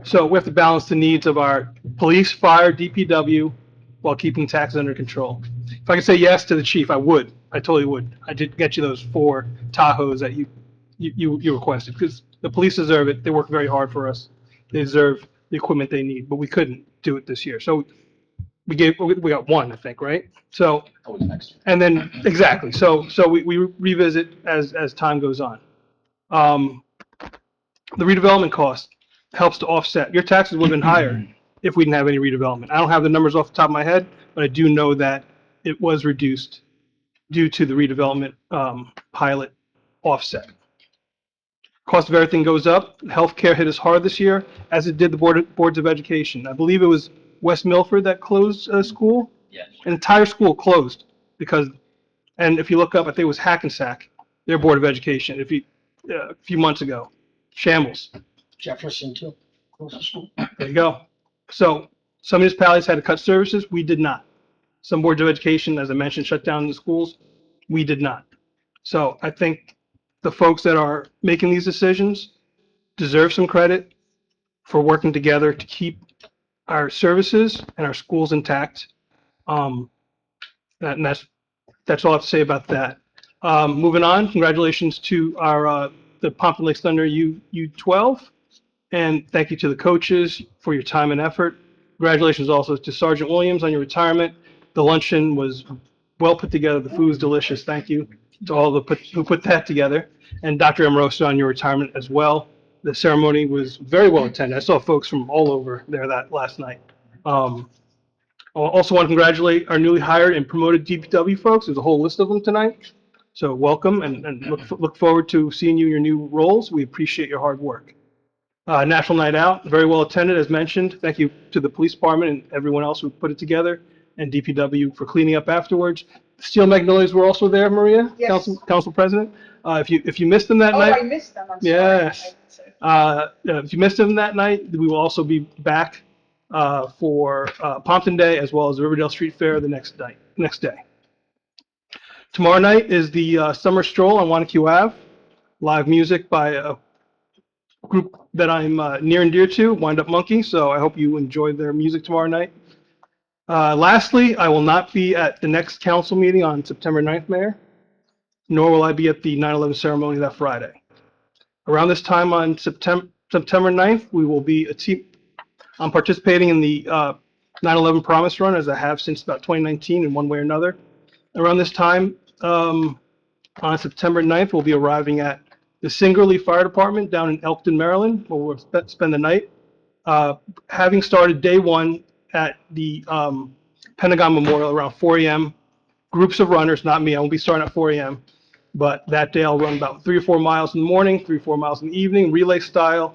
P: So we have to balance the needs of our police, fire, DPW, while keeping taxes under control. If I could say yes to the chief, I would. I totally would. I did get you those 4 Tahoes that you requested, because the police deserve it. They work very hard for us. They deserve the equipment they need, but we couldn't do it this year. So we got 1, I think, right? So, and then, exactly. So we revisit as time goes on. The redevelopment cost helps to offset. Your taxes would have been higher if we didn't have any redevelopment. I don't have the numbers off the top of my head, but I do know that it was reduced due to the redevelopment pilot offset. Cost of everything goes up. Healthcare hit us hard this year, as it did the boards of education. I believe it was West Milford that closed a school.
N: Yes.
P: An entire school closed because, and if you look up, I think it was Hackensack, their board of education, a few months ago. Shambles.
O: Jefferson too. Close to school.
P: There you go. So some municipalities had to cut services. We did not. Some boards of education, as I mentioned, shut down the schools. We did not. So I think the folks that are making these decisions deserve some credit for working together to keep our services and our schools intact. And that's all I have to say about that. Moving on, congratulations to our the Pompton Lakes Thunder U12, and thank you to the coaches for your time and effort. Congratulations also to Sergeant Williams on your retirement. The luncheon was well put together. The food was delicious. Thank you to all who put that together, and Dr. Amoroso on your retirement as well. The ceremony was very well attended. I saw folks from all over there that last night. I also want to congratulate our newly hired and promoted DPW folks. There's a whole list of them tonight. So welcome, and look forward to seeing you in your new roles. We appreciate your hard work. National Night Out, very well attended, as mentioned. Thank you to the police department and everyone else who put it together, and DPW for cleaning up afterwards. Steel Magnolias were also there, Maria,
L: Yes.
P: Council President. If you missed them that night,
L: I missed them. I'm sorry.
P: yes. If you missed them that night, we will also be back for Pompton Day as well as the Riverdale Street Fair the next day. Tomorrow night is the Summer Stroll on Wanacue Ave. Live music by a group that I'm near and dear to, Wind Up Monkey, so I hope you enjoy their music tomorrow night. Lastly, I will not be at the next council meeting on September 9th, Mayor, nor will I be at the 9/11 ceremony that Friday. Around this time on September 9th, we will be a team. I'm participating in the 9/11 Promise Run, as I have since about 2019 in one way or another. Around this time, on September 9th, we'll be arriving at the Singerly Fire Department down in Elkton, Maryland, where we'll spend the night. Having started day 1 at the Pentagon Memorial around 4 a.m., groups of runners, not me, I won't be starting at 4 a.m., but that day I'll run about 3 or 4 miles in the morning, 3 or 4 miles in the evening, relay style,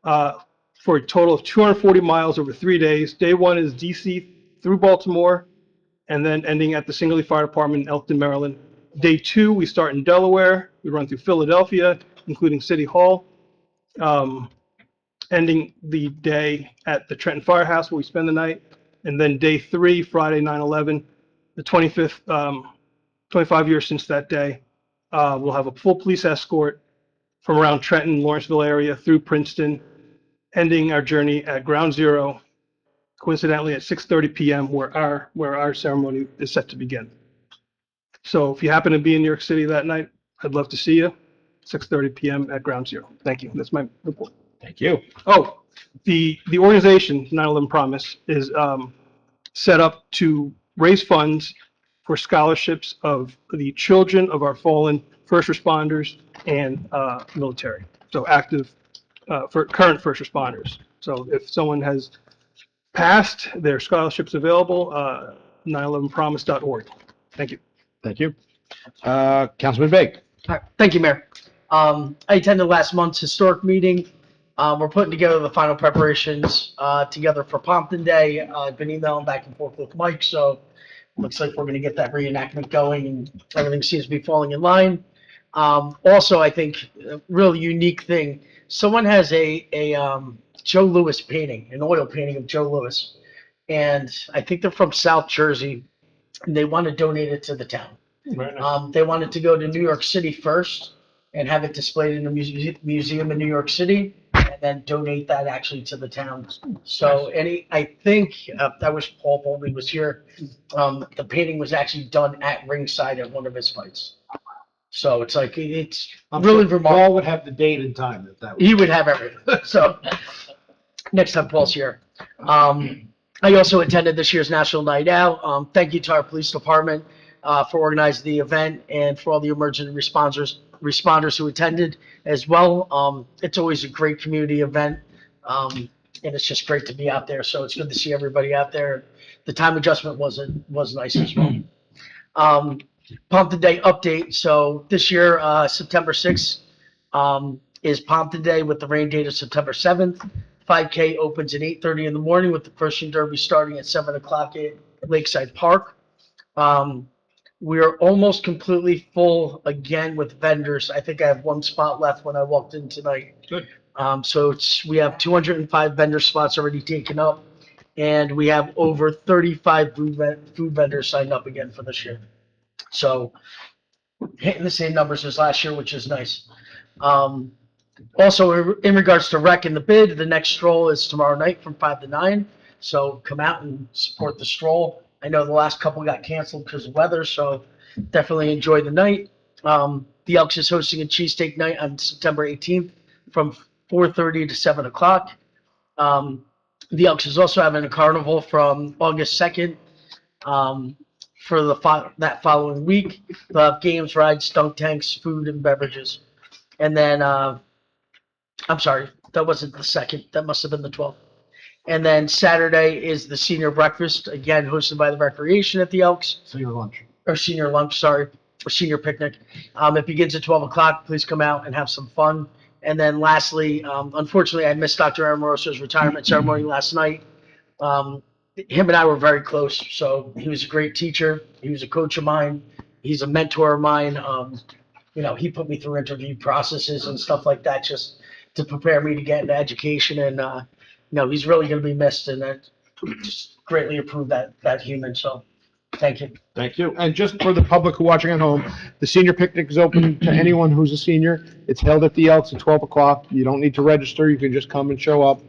P: for a total of 240 miles over 3 days. Day 1 is DC through Baltimore, and then ending at the Singerly Fire Department in Elkton, Maryland. Day 2, we start in Delaware. We run through Philadelphia, including City Hall, ending the day at the Trenton Firehouse, where we spend the night. And then day 3, Friday, 9/11, the 25th, 25 years since that day, we'll have a full police escort from around Trenton, Lawrenceville area through Princeton, ending our journey at Ground Zero, coincidentally at 6:30 p.m., where our ceremony is set to begin. So if you happen to be in New York City that night, I'd love to see you. 6:30 p.m. at Ground Zero. Thank you. That's my report.
B: Thank you.
P: Oh, the organization 9/11 Promise is set up to raise funds for scholarships of the children of our fallen first responders and military. So active for current first responders. So if someone has passed, their scholarships available. 911promise.org. Thank you.
B: Thank you. Councilman Big.
O: All right. Thank you, Mayor. I attended last month's historic meeting. We're putting together the final preparations together for Pompton Day. I've been emailing back and forth with Mike, so looks like we're going to get that reenactment going, and everything seems to be falling in line. Also, I think a really unique thing. Someone has a Joe Louis painting, an oil painting of Joe Louis, and I think they're from South Jersey, and they want to donate it to the town.
D: Very nice.
O: They wanted to go to New York City first and have it displayed in a museum in New York City, and then donate that actually to the town. So, I think, I wish Paul Boldy was here. The painting was actually done at ringside at one of his fights. So it's like, it's really remarkable.
B: Paul would have the date and time if that was.
O: He would have everything. So next time Paul's here. I also attended this year's National Night Out. Thank you to our police department for organizing the event and for all the emergency responders who attended as well. It's always a great community event, and it's just great to be out there. So it's good to see everybody out there. The time adjustment was nice as well. Pompton Day update. So this year, September 6th is Pompton Day with the rain date of September 7th. 5K opens at 8:30 in the morning with the Pershing Derby starting at 7 o'clock at Lakeside Park. We are almost completely full again with vendors. I think I have one spot left when I walked in tonight.
D: Good.
O: So we have 205 vendor spots already taken up, and we have over 35 food vendors signed up again for this year. So hitting the same numbers as last year, which is nice. Also, in regards to rec and the bid, the next stroll is tomorrow night from 5 to 9. So come out and support the stroll. I know the last couple got canceled because of weather, so definitely enjoy the night. The Elks is hosting a cheesesteak night on September 18th from 4:30 to 7 o'clock. The Elks is also having a carnival from August 2nd. For that following week, they'll have games, rides, dunk tanks, food, and beverages. And then, I'm sorry, that wasn't the 2nd. That must have been the 12th. And then Saturday is the senior breakfast, again hosted by the Recreation at the Elks.
B: Senior lunch.
O: Or senior lunch, sorry, or senior picnic. It begins at 12 o'clock. Please come out and have some fun. And then lastly, unfortunately, I missed Dr. Amoroso's retirement ceremony last night. Him and I were very close. So he was a great teacher. He was a coach of mine. He's a mentor of mine. He put me through interview processes and stuff like that just to prepare me to get into education. And, he's really going to be missed, and I just greatly approve that human. So thank you.
B: Thank you. And just for the public who are watching at home, the senior picnic is open to anyone who's a senior. It's held at the Elks at 12 o'clock. You don't need to register. You can just come and show up.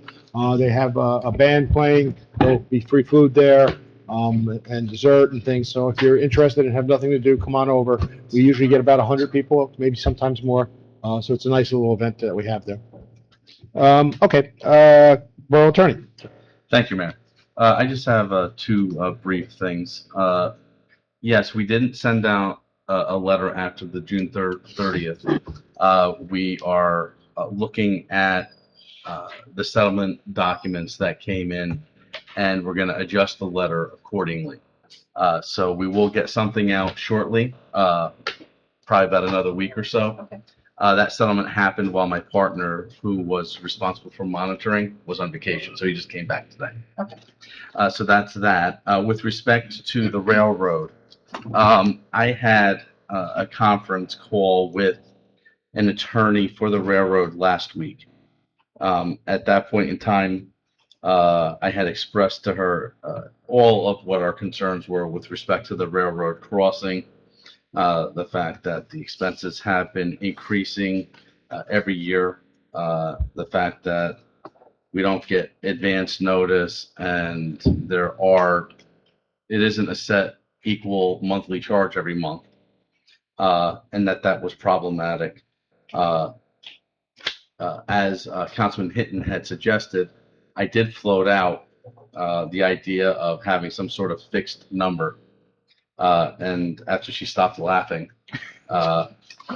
B: They have a band playing. There'll be free food there, and dessert and things. So if you're interested and have nothing to do, come on over. We usually get about 100 people, maybe sometimes more. So it's a nice little event that we have there. Okay. Borough Attorney.
Q: Thank you, Mayor. I just have two brief things. Yes, we didn't send out a letter after the June 30th. We are looking at the settlement documents that came in, and we're going to adjust the letter accordingly. So we will get something out shortly, probably about another week or so.
L: Okay.
Q: That settlement happened while my partner, who was responsible for monitoring, was on vacation, so he just came back today.
L: Okay.
Q: So that's that. With respect to the railroad, I had a conference call with an attorney for the railroad last week. At that point in time, I had expressed to her all of what our concerns were with respect to the railroad crossing, the fact that the expenses have been increasing every year, the fact that we don't get advance notice, and it isn't a set equal monthly charge every month, and that was problematic. As Councilman Hinton had suggested, I did float out the idea of having some sort of fixed number. And after she stopped laughing,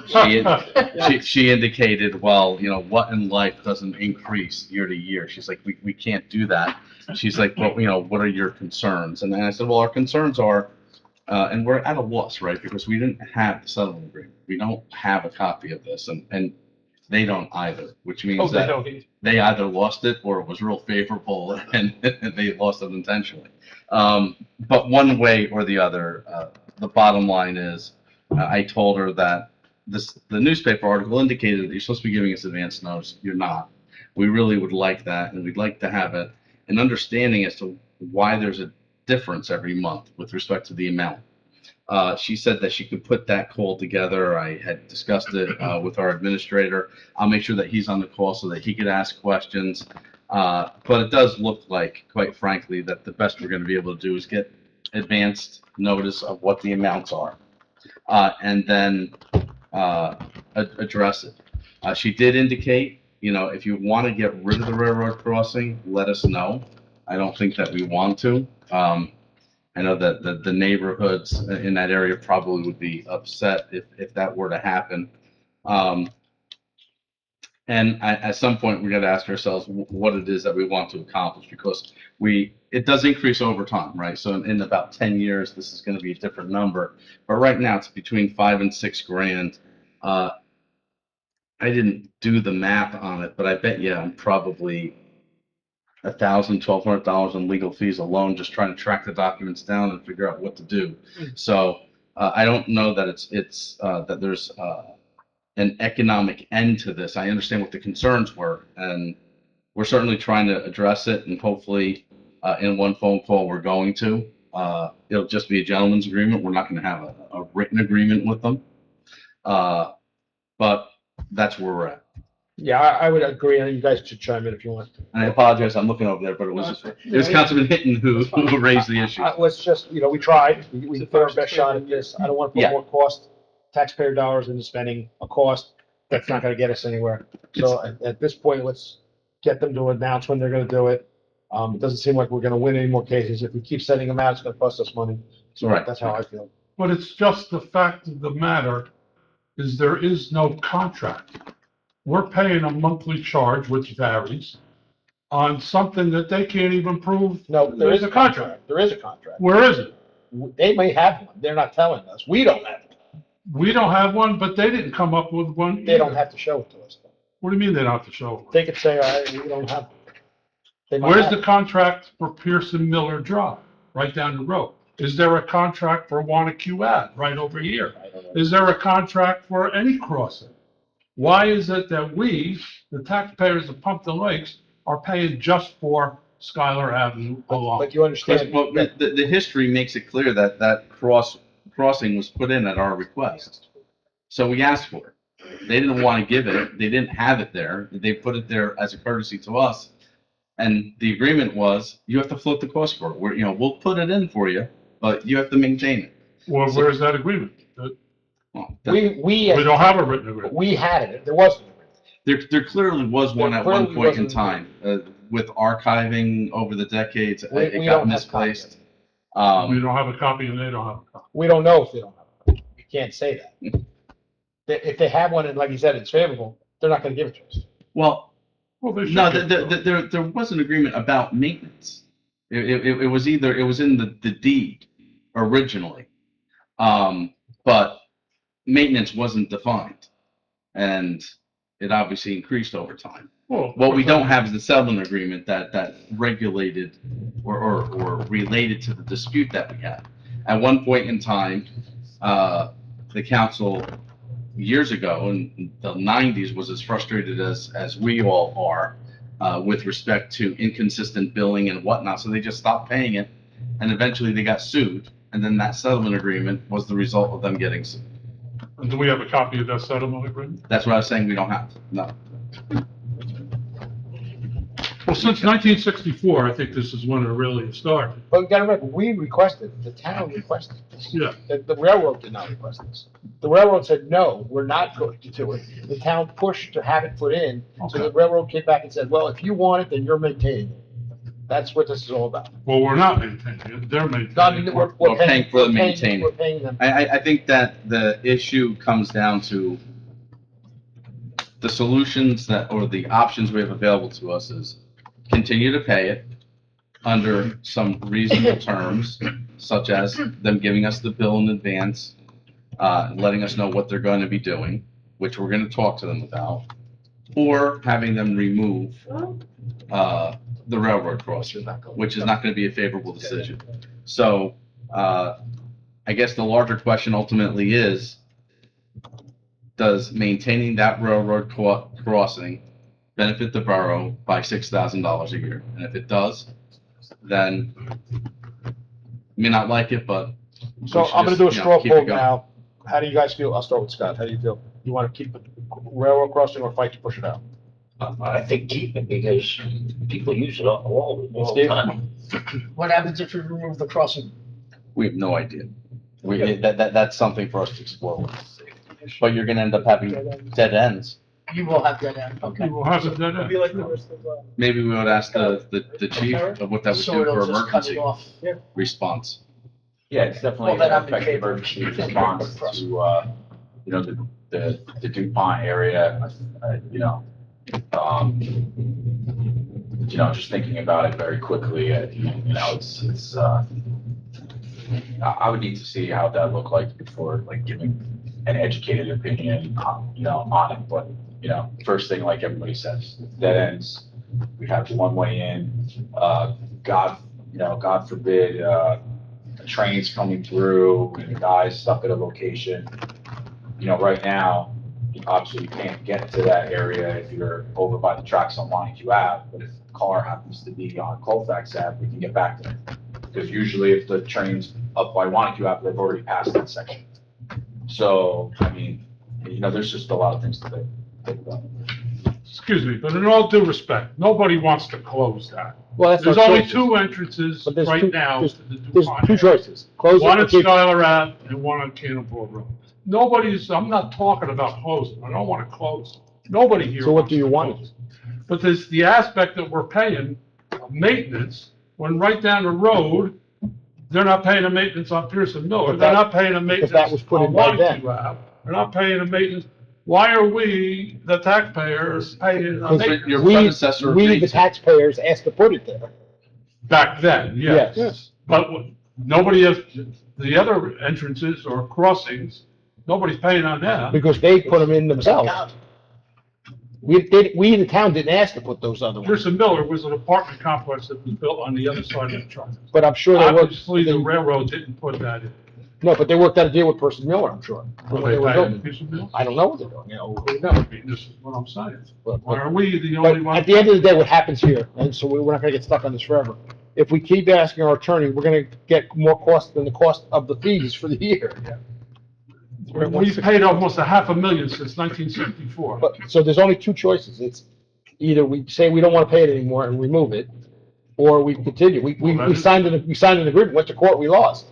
Q: she indicated, well, what in life doesn't increase year to year? She's like, we can't do that. She's like, well, what are your concerns? And then I said, well, our concerns are, and we're at a loss, right? Because we didn't have the settlement agreement. We don't have a copy of this, and they don't either, which means that they either lost it or it was real favorable and they lost it intentionally. But one way or the other, the bottom line is, I told her that the newspaper article indicated that you're supposed to be giving us advance notice. You're not. We really would like that, and we'd like to have an understanding as to why there's a difference every month with respect to the amount. She said that she could put that call together. I had discussed it with our administrator. I'll make sure that he's on the call so that he could ask questions. But it does look like, quite frankly, that the best we're going to be able to do is get advanced notice of what the amounts are, and then address it. She did indicate, if you want to get rid of the railroad crossing, let us know. I don't think that we want to. I know that the neighborhoods in that area probably would be upset if that were to happen. And at some point, we got to ask ourselves what it is that we want to accomplish, because it does increase over time, right? So in about 10 years, this is going to be a different number. But right now, it's between $5 and $6 grand. I didn't do the math on it, but I bet you I'm probably $1,000, $1,200 in legal fees alone, just trying to track the documents down and figure out what to do. So I don't know that it's that there's an economic end to this. I understand what the concerns were, and we're certainly trying to address it. And hopefully, in one phone call, we're going to. It'll just be a gentleman's agreement. We're not going to have a written agreement with them. But that's where we're at.
B: Yeah, I would agree, and you guys should chime in if you want.
Q: And I apologize, I'm looking over there, but it was Councilman Hinton who raised the issue.
B: Let's just, we tried, we put our best shot at this. I don't want to
Q: Yeah.
B: put more cost, taxpayer dollars into spending a cost that's not going to get us anywhere. So at this point, let's get them to announce when they're going to do it. It doesn't seem like we're going to win any more cases. If we keep sending them out, it's going to cost us money. So
Q: Right.
B: that's how I feel.
K: But it's just the fact of the matter is there is no contract. We're paying a monthly charge, which varies, on something that they can't even prove.
B: No, there is a contract. There is a contract.
K: Where is it?
B: They may have one. They're not telling us. We don't have it.
K: We don't have one, but they didn't come up with one.
B: They don't have to show it to us.
K: What do you mean they don't have to show it?
B: They could say, we don't have it. They might
K: Where's
B: have
K: the
B: it.
K: contract for Pearson Miller Drive, right down the road? Is there a contract for Wanacue Ave, right over here? Is there a contract for any crossing? Why is it that we, the taxpayers of Pompton Lakes, are paying just for Schuyler Avenue alone?
B: But you understand.
Q: Well, the history makes it clear that that crossing was put in at our request. So we asked for it. They didn't want to give it. They didn't have it there. They put it there as a courtesy to us. And the agreement was, you have to float the cost for it. We'll put it in for you, but you have to maintain it.
K: Well, where's that agreement?
B: We
K: don't have a written agreement.
B: We had it. There wasn't.
Q: There clearly was one
B: There
Q: at one
B: clearly
Q: point in
B: wasn't.
Q: time. With archiving over the decades,
B: We
Q: it
B: don't
Q: got
B: have
Q: misplaced.
K: We don't have a copy and they don't have a copy.
B: We don't know if they don't have it. We can't say that. If they have one, and like you said, it's favorable, they're not going to give it to us.
Q: Well,
K: they should
Q: no,
K: give
Q: there was an agreement about maintenance. It was in the deed originally, but maintenance wasn't defined, and it obviously increased over time.
K: Well,
Q: What we don't have is the settlement agreement that regulated or related to the dispute that we had. At one point in time, the council years ago in the 90s was as frustrated as we all are with respect to inconsistent billing and whatnot. So they just stopped paying it, and eventually they got sued. And then that settlement agreement was the result of them getting sued.
K: And do we have a copy of that settlement agreement?
Q: That's what I was saying. We don't have. No.
K: Well, since 1964, I think this is when it really started.
B: But you got to remember, we requested, the town requested this.
K: Yeah.
B: The railroad did not request this. The railroad said, no, we're not going to do it. The town pushed to have it put in. So the railroad came back and said, well, if you want it, then you're maintaining it. That's what this is all about.
K: Well, we're not maintaining it. They're maintaining
B: No, I mean,
K: it.
B: we're
Q: paying for the
B: we're
Q: maintaining.
B: We're paying them.
Q: I think that the issue comes down to the solutions or the options we have available to us is continue to pay it under some reasonable terms, such as them giving us the bill in advance, letting us know what they're going to be doing, which we're going to talk to them about, or having them remove the railroad crossing, which is not going to be a favorable decision. So I guess the larger question ultimately is, does maintaining that railroad crossing benefit the borough by $6,000 a year? And if it does, then you may not like it, but
B: So
Q: we should
B: I'm gonna
Q: just,
B: do a
Q: you know,
B: straw
Q: keep it
B: poll
Q: going.
B: now. How do you guys feel? I'll start with Scott. How do you feel? You wanna keep the railroad crossing or fight to push it out?
N: I think keep it because people use it all the
B: Steve?
N: time.
O: What happens if we remove the crossing?
Q: We have no idea. That's something for us to explore with. But you're gonna end up having dead ends.
O: You will have that end, okay.
K: You will have it dead end.
O: Be like the rest of,
Q: Maybe we would ask the chief of what that would
O: So
Q: do
O: it'll
Q: for
O: just cut it
Q: emergency
O: off. Yeah.
Q: response.
J: Yeah, it's definitely
O: Well, then
J: an
O: I'm in
J: effective
O: favor.
J: emergency response to, you know, the DuPont area, just thinking about it very quickly, I would need to see how that looked like before, like, giving an educated opinion, on it, but, first thing, like everybody says, dead ends, we have one way in, God forbid, a train's coming through and a guy's stuck at a location. Right now, obviously you can't get to that area if you're over by the tracks on Montague Ave, but if the car happens to be on Colfax Ave, we can get back there. Because usually if the train's up by Montague Ave, they've already passed that section. So, there's just a lot of things to think about.
K: Excuse me, but in all due respect, nobody wants to close that.
B: Well, that's
K: There's
B: our
K: only
B: choices.
K: two entrances
B: But there's
K: right
B: two-
K: now
B: there's-
K: to the
B: There's
K: DuPont.
B: two choices. Close it
K: One
B: or
K: at
B: keep it.
K: Schuyler Ave and one on Cannonball Road. I'm not talking about closing. I don't want to close. Nobody here
B: So what
K: wants
B: do you
K: to
B: want?
K: close. But there's the aspect that we're paying maintenance, when right down the road, they're not paying the maintenance on Pearson Miller.
B: But
K: They're
B: that-
K: not paying the
B: because
K: maintenance
B: that was put
K: on
B: in by them.
K: Montague Ave. They're not paying the maintenance. Why are we, the taxpayers, paying the
B: Because
K: maintenance?
Q: Your
B: we,
Q: predecessor
B: we, the
Q: agreed to-
B: taxpayers, asked to put it there.
K: Back then, yes.
B: Yes.
K: But nobody has, the other entrances or crossings, nobody's paying on them.
B: Because they put them in themselves. We, the town didn't ask to put those other ones.
K: Pearson Miller was an apartment complex that was built on the other side of the track.
B: But I'm sure they
K: Obviously, the
B: worked,
K: railroad didn't put that in.
B: no, but they worked out a deal with Person Miller, I'm sure.
K: Were
B: When
K: they
B: were
K: paying
B: building.
K: Pearson Miller?
B: I don't know what they're doing, who knows?
K: I mean, this is what I'm saying.
B: But-
K: Why are we the only
B: But
K: one?
B: at the end of the day, what happens here, and so we're not gonna get stuck on this forever. If we keep asking our attorney, we're gonna get more cost than the cost of the fees for the year.
K: We've paid almost $500,000 since 1964.
B: But, so there's only two choices. It's either we say we don't wanna pay it anymore and remove it, or we continue. We signed an agreement, went to court, we lost.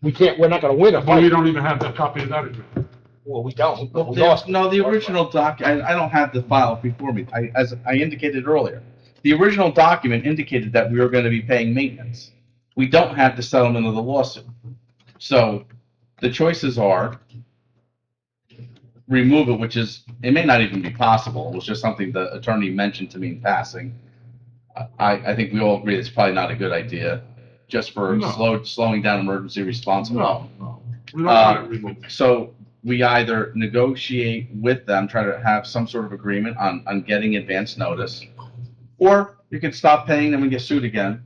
B: We're not gonna win a
K: We
B: fight.
K: don't even have the copy of that agreement.
B: Well, we don't, but we
Q: Well,
B: lost.
Q: no, the original I don't have the file before me. As I indicated earlier, the original document indicated that we were going to be paying maintenance. We don't have the settlement of the lawsuit. So the choices are remove it, which it may not even be possible. It was just something the attorney mentioned to me in passing. I think we all agree it's probably not a good idea, just for
K: No.
Q: slowing down emergency response alone.
K: No. We don't want it removed.
Q: So we either negotiate with them, try to have some sort of agreement on getting advance notice, or you can stop paying them and get sued again.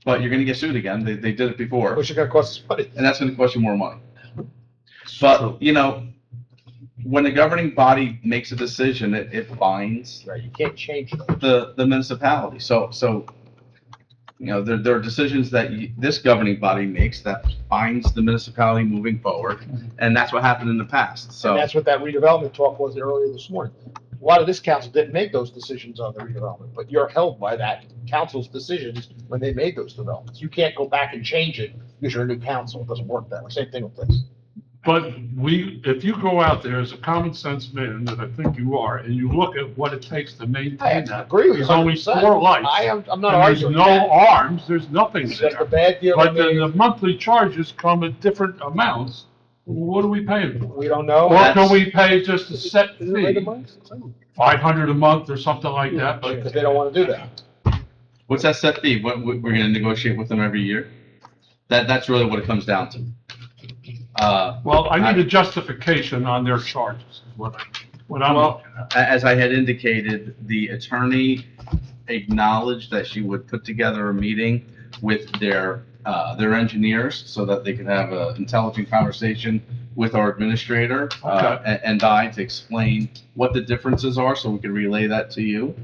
Q: But you're gonna get sued again. They did it before,
B: Which is gonna cost us money.
Q: and that's gonna cost you more money. But, when the governing body makes a decision, it binds
B: Right, you can't change it.
Q: the municipality. So, there are decisions that this governing body makes that binds the municipality moving forward, and that's what happened in the past,
B: And
Q: so.
B: that's what that redevelopment talk was earlier this morning. A lot of this council didn't make those decisions on the redevelopment, but you're held by that council's decisions when they made those developments. You can't go back and change it because you're a new council. It doesn't work that way. Same thing with this.
K: But if you go out there as a common sense man, that I think you are, and you look at what it takes to
B: I
K: maintain that.
B: agree with you
K: There's only
B: 100%.
K: 4 lights.
B: I'm not
K: and
B: arguing
K: There's no
B: that.
K: arms, there's nothing
B: It's just a
K: there.
B: bad deal.
K: But then the monthly charges come at different amounts. What are we paying for?
B: We don't know.
K: Or can we pay just a set
B: Is it right
K: fee,
B: a month?
K: $500 a month or something like that?
B: Because
K: But
B: they don't want to do that.
Q: What's that set fee? We're gonna negotiate with them every year? That's really what it comes down to.
K: well, I need a justification on their charges. Is what I'm
Q: Well,
K: looking at.
Q: as I had indicated, the attorney acknowledged that she would put together a meeting with their engineers so that they could have an intelligent conversation with our administrator and I to explain what the differences are, so we can relay that to you.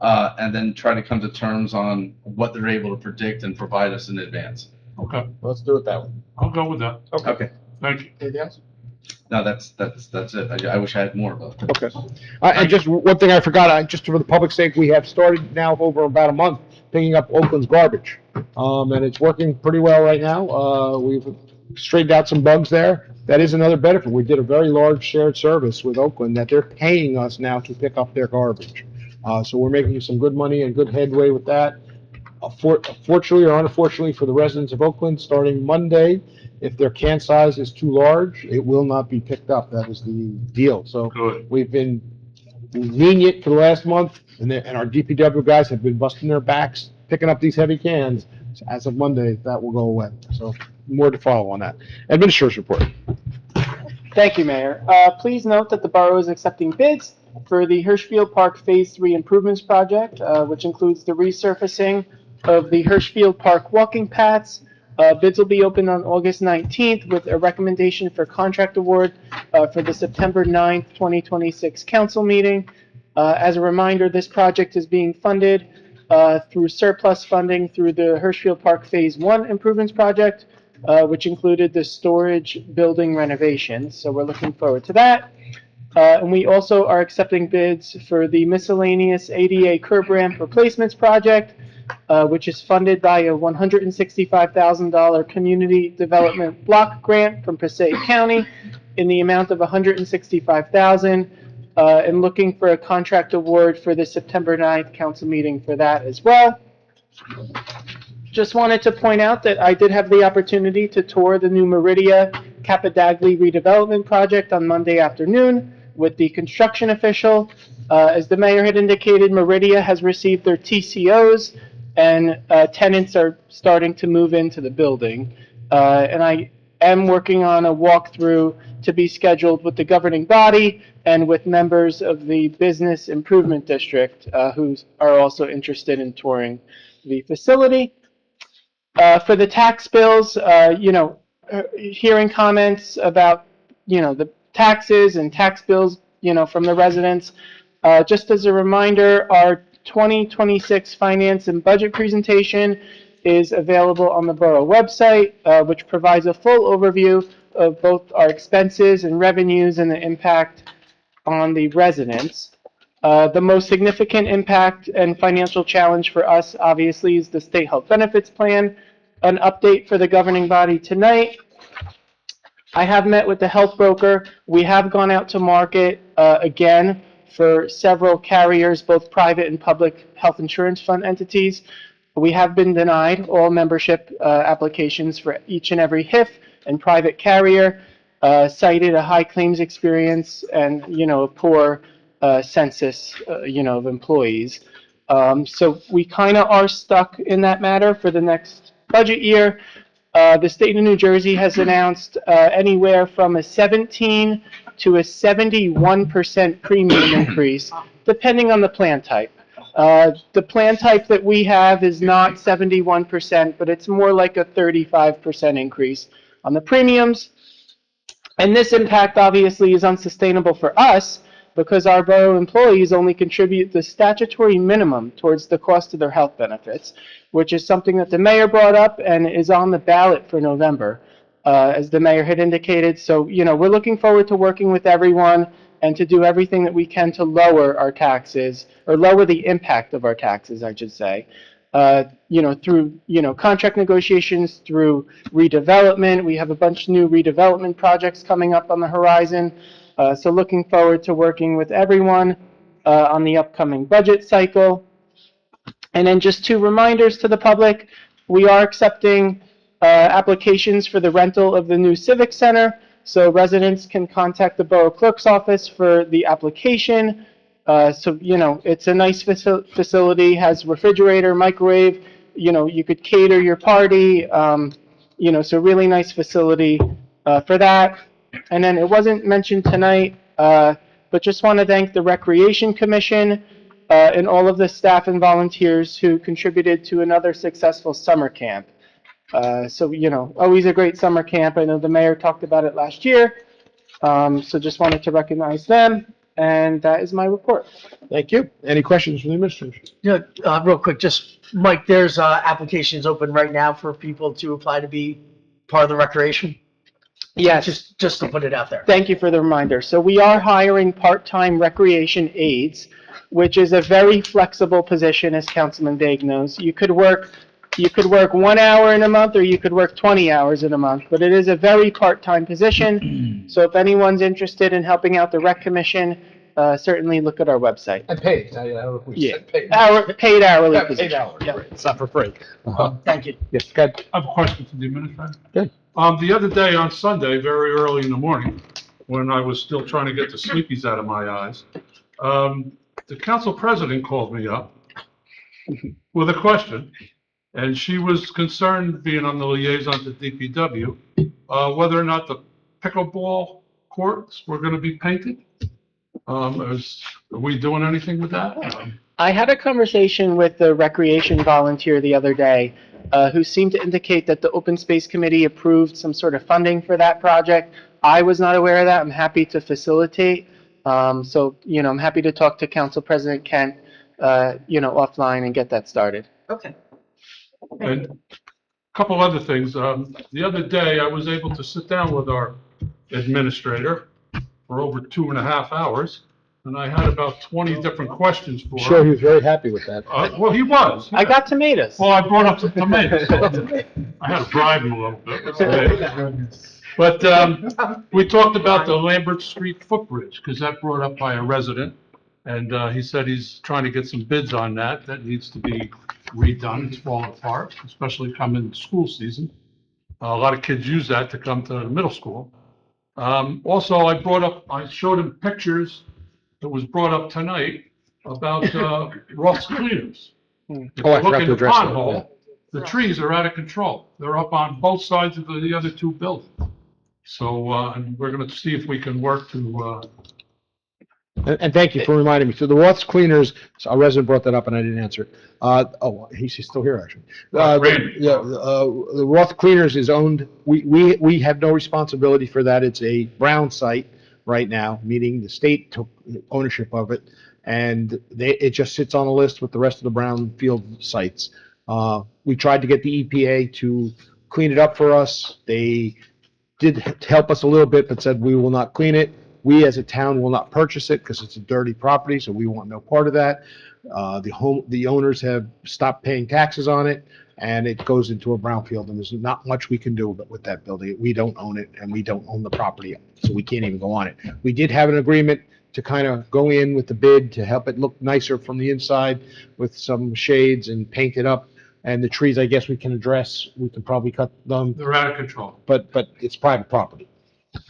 Q: And then try to come to terms on what they're able to predict and provide us in advance.
K: Okay,
B: Let's do it that way.
K: I'll go with that.
Q: Okay.
K: Thank you.
B: Anything else?
Q: No, that's it. I wish I had more, but.
B: Okay. And just one thing I forgot, just for the public's sake, we have started now over about a month picking up Oakland's garbage. And it's working pretty well right now. We've straightened out some bugs there. That is another benefit. We did a very large shared service with Oakland that they're paying us now to pick up their garbage. So we're making some good money and good headway with that. Fortunately or unfortunately for the residents of Oakland, starting Monday, if their can size is too large, it will not be picked up. That is the deal. So
K: Good.
B: we've been lenient for the last month, and our DPW guys have been busting their backs picking up these heavy cans. So as of Monday, that will go away. So more to follow on that. Administrator's report.
I: Thank you, Mayor. Please note that the borough is accepting bids for the Hirschfield Park Phase 3 Improvements Project, which includes the resurfacing of the Hirschfield Park walking paths. Bids will be open on August 19th with a recommendation for contract award for the September 9th, 2026 council meeting. As a reminder, this project is being funded through surplus funding through the Hirschfield Park Phase 1 Improvements Project, which included the storage building renovations. So we're looking forward to that. And we also are accepting bids for the miscellaneous ADA curb ramp replacements project, which is funded by a $165,000 community development block grant from Passaic County in the amount of $165,000, and looking for a contract award for the September 9th council meeting for that as well. Just wanted to point out that I did have the opportunity to tour the new Meridia Capadagli redevelopment project on Monday afternoon with the construction official. As the mayor had indicated, Meridia has received their TCOs and tenants are starting to move into the building. And I am working on a walkthrough to be scheduled with the governing body and with members of the Business Improvement District who are also interested in touring the facility. For the tax bills, hearing comments about, the taxes and tax bills, from the residents. Just as a reminder, our 2026 finance and budget presentation is available on the borough website, which provides a full overview of both our expenses and revenues and the impact on the residents. The most significant impact and financial challenge for us, obviously, is the state health benefits plan. An update for the governing body tonight. I have met with the health broker. We have gone out to market again for several carriers, both private and public health insurance fund entities. We have been denied all membership applications for each and every HIF and private carrier, cited a high claims experience and, a poor census, of employees. So we kind of are stuck in that matter for the next budget year. The state of New Jersey has announced anywhere from a 17 to a 71% premium increase, depending on the plan type. The plan type that we have is not 71%, but it's more like a 35% increase on the premiums. And this impact obviously is unsustainable for us because our borough employees only contribute the statutory minimum towards the cost of their health benefits, which is something that the mayor brought up and is on the ballot for November, as the mayor had indicated. So, we're looking forward to working with everyone and to do everything that we can to lower our taxes, or lower the impact of our taxes, I should say, through, contract negotiations, through redevelopment. We have a bunch of new redevelopment projects coming up on the horizon. So looking forward to working with everyone on the upcoming budget cycle. And then just two reminders to the public. We are accepting applications for the rental of the new Civic Center. So residents can contact the Borough Clerk's office for the application. It's a nice facility, has refrigerator, microwave, you could cater your party, so really nice facility for that. And then it wasn't mentioned tonight, but just want to thank the Recreation Commission and all of the staff and volunteers who contributed to another successful summer camp. Always a great summer camp. I know the mayor talked about it last year, so just wanted to recognize them. And that is my report.
B: Thank you. Any questions from the administration?
O: Yeah, real quick, just, Mike, there's, applications open right now for people to apply to be part of the recreation?
I: Yes.
O: Just to put it out there.
I: Thank you for the reminder. So we are hiring part-time recreation aides, which is a very flexible position, as Councilman Vague knows. You could work 1 hour in a month, or you could work 20 hours in a month, but it is a very part-time position. So if anyone's interested in helping out the Rec Commission, certainly look at our website.
B: And paid. I don't know if we
I: Yeah,
B: said paid.
I: paid hourly
B: Yeah, paid
I: position.
B: hours,
I: Yeah.
B: right. It's not for free.
O: Thank you.
B: Yes, good.
K: I have a question for the administrator.
B: Good.
K: The other day on Sunday, very early in the morning, when I was still trying to get the sleepies out of my eyes, the council president called me up with a question, and she was concerned, being on the liaison to DPW, whether or not the pickleball courts were going to be painted. Are we doing anything with that?
I: I had a conversation with the recreation volunteer the other day, who seemed to indicate that the Open Space Committee approved some sort of funding for that project. I was not aware of that. I'm happy to facilitate. So, I'm happy to talk to Council President Kent, offline and get that started.
O: Okay.
K: And a couple other things. The other day, I was able to sit down with our administrator for over 2.5 hours, and I had about 20 different questions for
B: I'm
K: her.
B: sure he was very happy with that.
K: Well, he was.
I: I got tomatoes.
K: Well, I brought up the tomatoes. I had to bribe him a little bit with tomatoes. But we talked about the Lambert Street footbridge, because that brought up by a resident. And he said he's trying to get some bids on that. That needs to be redone. It's falling apart, especially coming school season. A lot of kids use that to come to the middle school. Also, I showed him pictures that was brought up tonight about Roth's Cleaners. If
B: Oh, I
K: you look
B: forgot
K: in
B: to
K: the
B: address that,
K: pothole, the trees are out of control. They're up on both sides of the other two buildings. So, and we're gonna see if we can work to,
B: And thank you for reminding me. So the Roth's Cleaners, so a resident brought that up and I didn't answer. He's still here, actually.
K: Randy.
B: The Roth Cleaners is owned, we have no responsibility for that. It's a Brown site right now, meaning the state took ownership of it. And it just sits on a list with the rest of the brownfield sites. We tried to get the EPA to clean it up for us. They did help us a little bit, but said we will not clean it. We as a town will not purchase it because it's a dirty property, so we want no part of that. The owners have stopped paying taxes on it, and it goes into a brownfield, and there's not much we can do with that building. We don't own it, and we don't own the property, so we can't even go on it. We did have an agreement to kind of go in with the bid to help it look nicer from the inside with some shades and paint it up. And the trees, I guess we can address, we can probably cut them,
K: they're out of control.
B: but it's private property.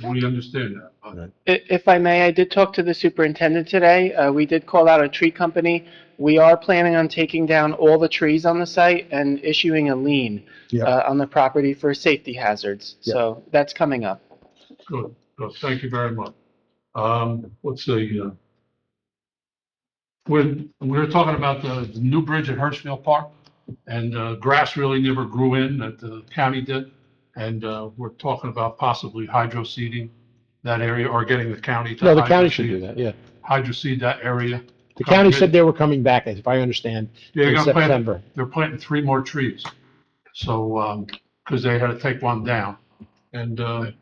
K: We understand that.
I: If I may, I did talk to the superintendent today. We did call out a tree company. We are planning on taking down all the trees on the site and issuing a lien on the property for safety hazards. So that's coming up.
K: Good. Thank you very much. Let's see, when we were talking about the new bridge at Hirschfield Park, and grass really never grew in, that the county did, and we're talking about possibly hydro seeding that area, or getting the county to.
B: No, the county should do that, yeah.
K: Hydro seed that area.
B: The county said they were coming back, if I understand,
K: Yeah,
B: in
K: they're gonna
B: September.
K: they're planting 3 more trees. So, because they had to take one down. And
L: Where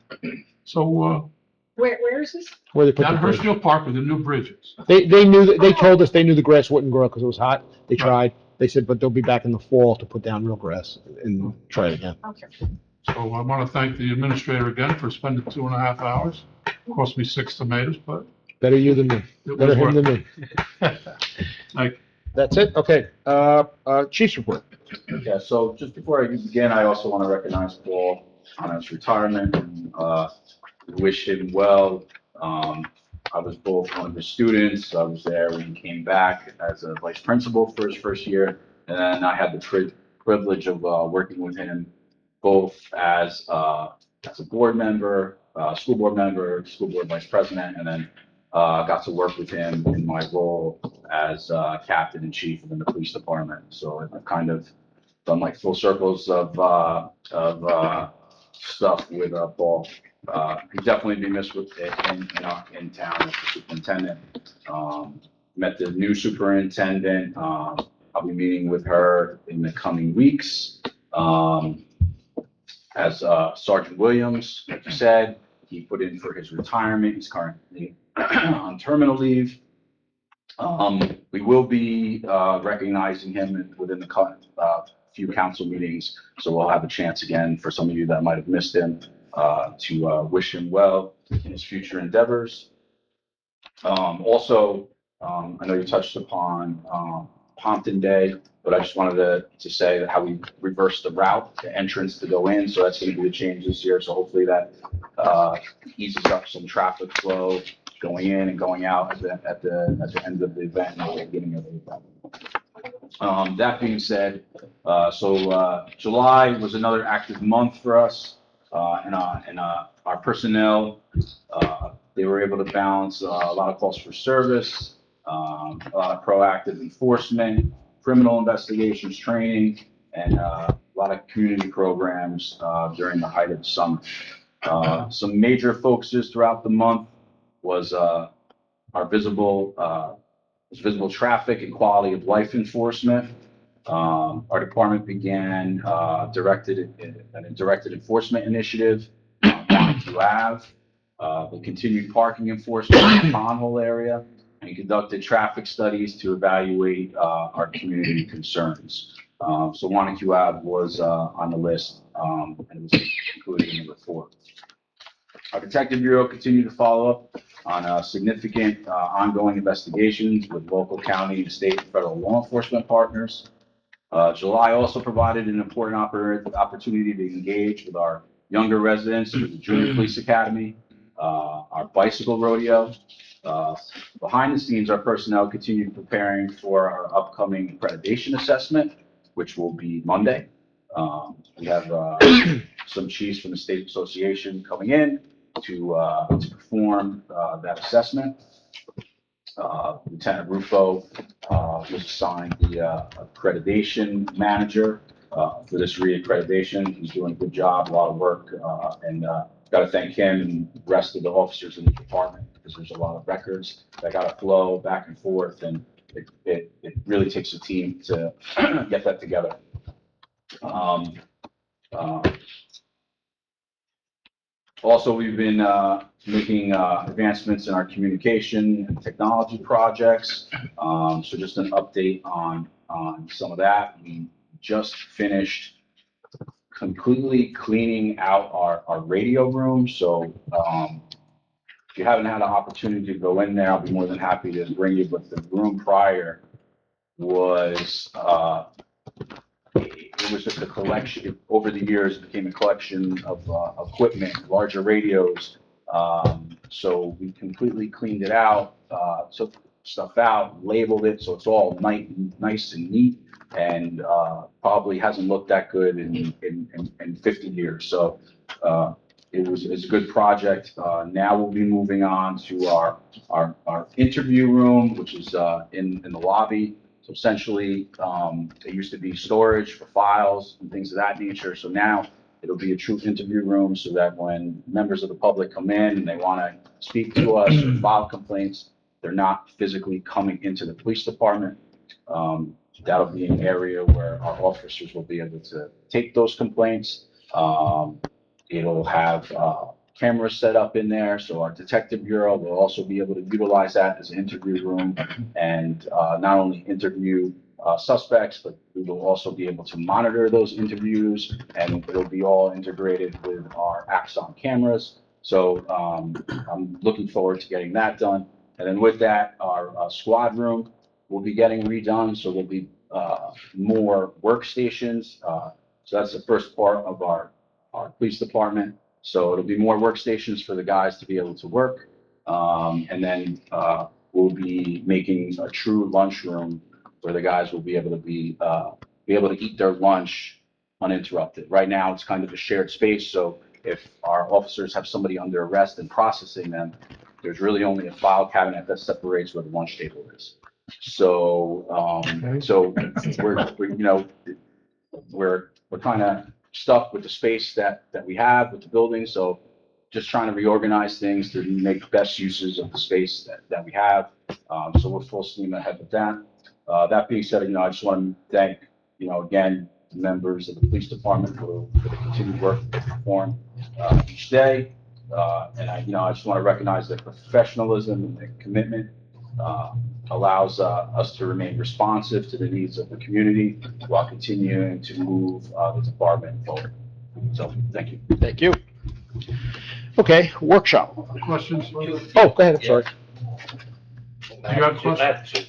L: is this?
B: Where they put
K: down
B: the
K: at
B: bridge.
K: Hirschfield Park with the new bridges.
B: They told us they knew the grass wouldn't grow because it was hot. They tried. They said, but they'll be back in the fall to put down real grass and try it again.
L: Okay.
K: So I want to thank the administrator again for spending 2.5 hours. Cost me 6 tomatoes, but
B: Better you than me.
K: It
B: Better
K: was
B: him than me.
K: Like,
B: That's it? Okay. Chief's report.
J: Okay, so just before I begin, I also want to recognize Paul on his retirement and wish him well. I was both one of his students. I was there when he came back as a vice principal for his first year. And then I had the privilege of working with him both as a board member, school board member, school board vice president, and then got to work with him in my role as captain and chief within the police department. So I've kind of done like full circles of stuff with Paul. He'd definitely be missed in town as the superintendent. Met the new superintendent. I'll be meeting with her in the coming weeks. As Sergeant Williams, like you said, he put in for his retirement. He's currently on terminal leave. We will be recognizing him within the few council meetings, so we'll have a chance again for some of you that might have missed him to wish him well in his future endeavors. Also, I know you touched upon Pompton Day, but I just wanted to say that how we reversed the route, the entrance to go in, so that's going to be a change this year. So hopefully that eases up some traffic flow going in and going out at the end of the event and the beginning of the event. That being said, July was another active month for us, and our personnel, they were able to balance a lot of calls for service, a lot of proactive enforcement, criminal investigations, training, and a lot of community programs during the height of the summer. Some major focuses throughout the month was our visible traffic and quality of life enforcement. Our department began a directed enforcement initiative on Montague Ave. We continued parking enforcement in the Pond Hole area and conducted traffic studies to evaluate our community concerns. So Montague Ave was on the list, and it was included in the report. Our Detective Bureau continued to follow up on significant ongoing investigations with local, county, state, and federal law enforcement partners. July also provided an important opportunity to engage with our younger residents with the Junior Police Academy, our bicycle rodeo. Behind the scenes, our personnel continued preparing for our upcoming accreditation assessment, which will be Monday. We have some chiefs from the state association coming in to perform that assessment. Lieutenant Rufo was assigned the accreditation manager for this reaccreditation. He's doing a good job, a lot of work, and got to thank him and the rest of the officers in the department because there's a lot of records that got to flow back and forth, and it really takes a team to get that together. Also, we've been making advancements in our communication and technology projects. So just an update on some of that. We just finished completely cleaning out our radio room. So if you haven't had an opportunity to go in there, I'll be more than happy to bring you. But the room prior was it was just a collection. Over the years, it became a collection of equipment, larger radios. So we completely cleaned it out, took stuff out, labeled it, so it's all nice and neat, and probably hasn't looked that good in 50 years. So it's a good project. Now we'll be moving on to our interview room, which is in the lobby. So essentially, it used to be storage for files and things of that nature. So now it'll be a true interview room so that when members of the public come in and they want to speak to us or file complaints, they're not physically coming into the police department. That'll be an area where our officers will be able to take those complaints. It'll have cameras set up in there, so our detective bureau will also be able to utilize that as an interview room and not only interview suspects, but we will also be able to monitor those interviews, and it'll be all integrated with our Axon cameras. So I'm looking forward to getting that done. And then with that, our squad room will be getting redone, so there'll be more workstations. So that's the first part of our police department. So it'll be more workstations for the guys to be able to work. And then we'll be making a true lunchroom where the guys will be able to eat their lunch uninterrupted. Right now, it's kind of a shared space. So if our officers have somebody under arrest and processing them, there's really only a file cabinet that separates where the lunch table is. So, we're kind of stuck with the space that we have with the building. So just trying to reorganize things to make best uses of the space that we have. So we're full steam ahead with that. That being said, I just want to thank, again, the members of the police department for the continued work they perform each day. And I just want to recognize their professionalism and their commitment allows us to remain responsive to the needs of the community while continuing to move the department forward. So, thank you.
B: Thank you. Okay, workshop.
K: Questions?
B: Oh, go ahead, I'm sorry.
K: You got a question?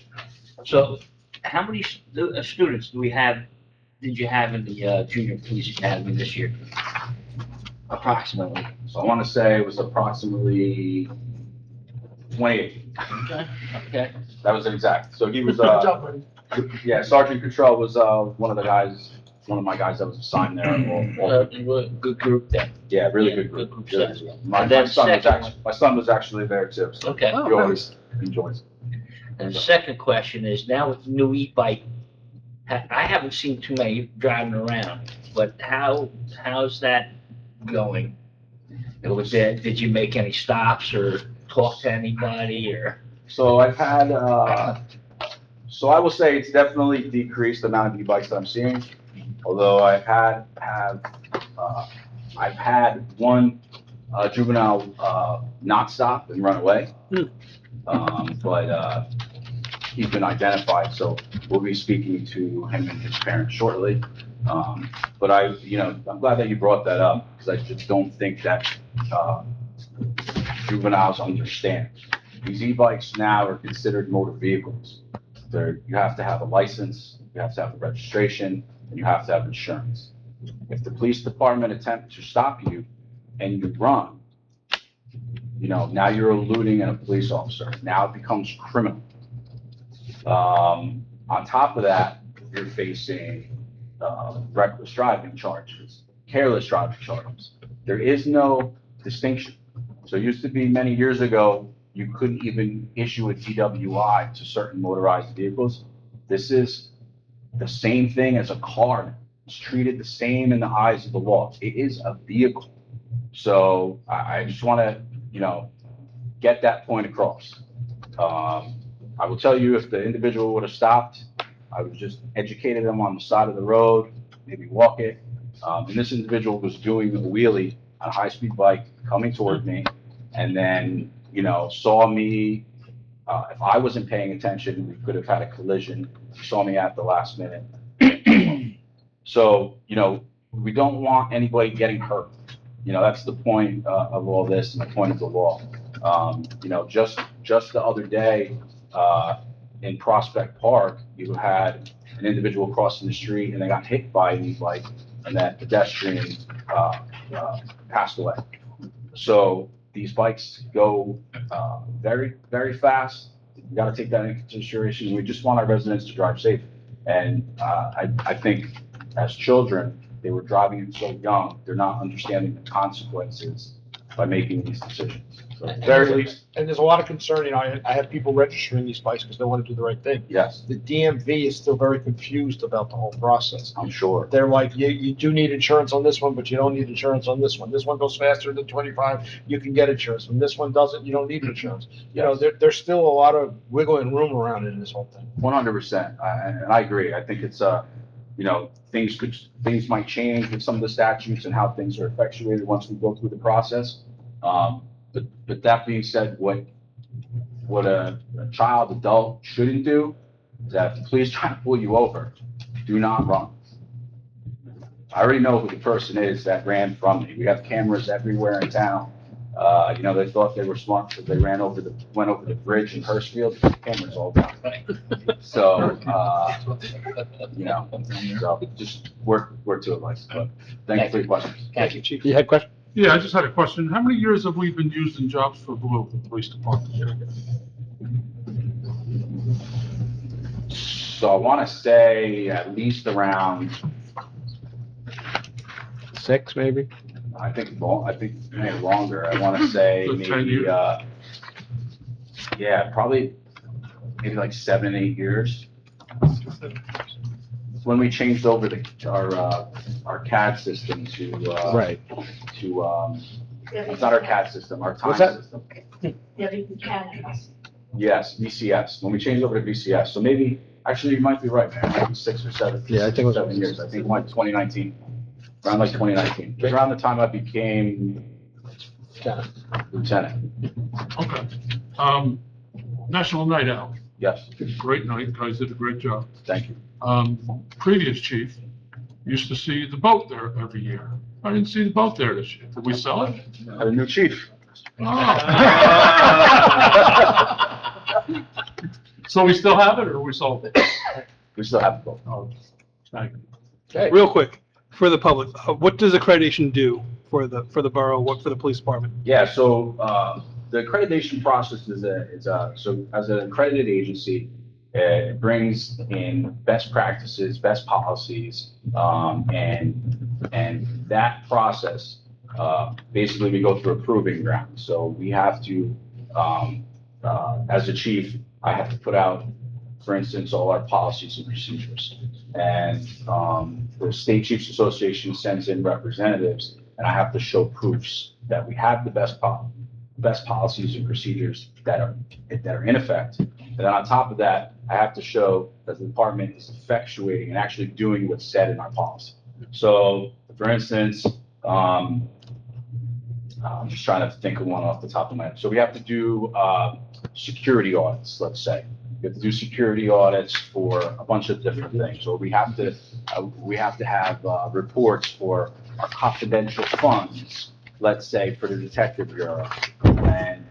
N: So, how many students did you have in the junior police academy this year? Approximately.
J: So I want to say it was approximately 28.
N: Okay.
J: That was exact. So he was,
M: Good job, buddy.
J: yeah, Sergeant Cottrell was one of my guys that was assigned there.
N: Good group then.
J: Yeah, really good group.
N: Good group
J: Really
N: size.
J: good. My
N: And then
J: son
N: second
J: my son was actually there too. So
N: Okay.
J: he always enjoys it.
N: And the second question is, now with the new e-bike, I haven't seen too many driving around, but how's that going? Did you make any stops or talk to anybody or?
J: So I've had, so I will say it's definitely decreased the amount of e-bikes that I'm seeing. Although I've had one juvenile not stop and run away. But he's been identified, so we'll be speaking to him and his parents shortly. But I'm glad that you brought that up, because I just don't think that juveniles understand. These e-bikes now are considered motor vehicles. You have to have a license, you have to have a registration, and you have to have insurance. If the police department attempts to stop you and you run, now you're eluding a police officer. Now it becomes criminal. On top of that, you're facing reckless driving charges, careless driving charges. There is no distinction. So it used to be many years ago, you couldn't even issue a DWI to certain motorized vehicles. This is the same thing as a car. It's treated the same in the eyes of the law. It is a vehicle. So I just want to, get that point across. I will tell you, if the individual would have stopped, I would just educated him on the side of the road, maybe walk it. And this individual was doing a wheelie on a high-speed bike coming toward me, and then, saw me. If I wasn't paying attention, we could have had a collision. He saw me at the last minute. So, we don't want anybody getting hurt. That's the point of all this and the point of the law. Just the other day, in Prospect Park, you had an individual crossing the street and they got hit by an e-bike, and that pedestrian passed away. So these bikes go very, very fast. You got to take that into consideration. We just want our residents to drive safe. And I think as children, they were driving so young, they're not understanding the consequences by making these decisions. So at the very least,
B: And there's a lot of concern, I have people registering these bikes because they want to do the right thing.
J: yes,
B: The DMV is still very confused about the whole process.
J: I'm sure.
B: They're like, you do need insurance on this one, but you don't need insurance on this one. This one goes faster than 25, you can get insurance. When this one doesn't, you don't need insurance. There's still a lot of wiggle and room around in this whole thing.
J: 100%, and I agree. I think it's things might change with some of the statutes and how things are effectuated once we go through the process. But that being said, what a child, adult shouldn't do is that if the police try to pull you over, do not run. I already know who the person is that ran from me. We have cameras everywhere in town. They thought they were smart because they went over the bridge in Hurstfield. The cameras all down. So, so just work to it, Mike. But thank you for your questions.
B: Thank you, Chief. You had a question?
K: Yeah, I just had a question. How many years have we been using Jobs for Blue, the police department?
J: So I want to say at least around
B: 6, maybe?
J: I think maybe longer. I want to say
K: So 10
J: maybe,
K: years?
J: probably maybe like 7, 8 years. When we changed over our CAD system to It's not our CAD system, our time
B: What's that?
J: system.
A: Yeah, you can.
J: Yes, VCS, when we changed over to VCS, so maybe, actually, you might be right, man, maybe 6 or 7.
B: Yeah, I think it was
J: 7 years, I think like 2019, around like 2019. It was around the time I became lieutenant.
K: Okay. National Night Out,
J: Yes,
K: great night, you guys did a great job.
J: thank you.
K: Previous chief used to see the boat there every year. I didn't see the boat there this year. Did we sell it?
J: Had a new chief.
K: So we still have it, or we sold it?
J: We still have the boat.
K: Oh, thank you.
J: Okay.
P: Real quick, for the public, what does accreditation do for the borough, what for the police department?
J: Yeah, so the accreditation process so as an accredited agency, it brings in best practices, best policies, and that process, basically we go through a proving ground. So we have to, as a chief, I have to put out, for instance, all our policies and procedures. And the State Chiefs Association sends in representatives, and I have to show proofs that we have the best policies and procedures that are in effect. And then on top of that, I have to show that the department is effectuating and actually doing what's said in our policy. So, for instance, I'm just trying to think of one off the top of my head. So we have to do security audits, let's say. We have to do security audits for a bunch of different things. Or we have to have reports for our confidential funds, let's say for the detective bureau. And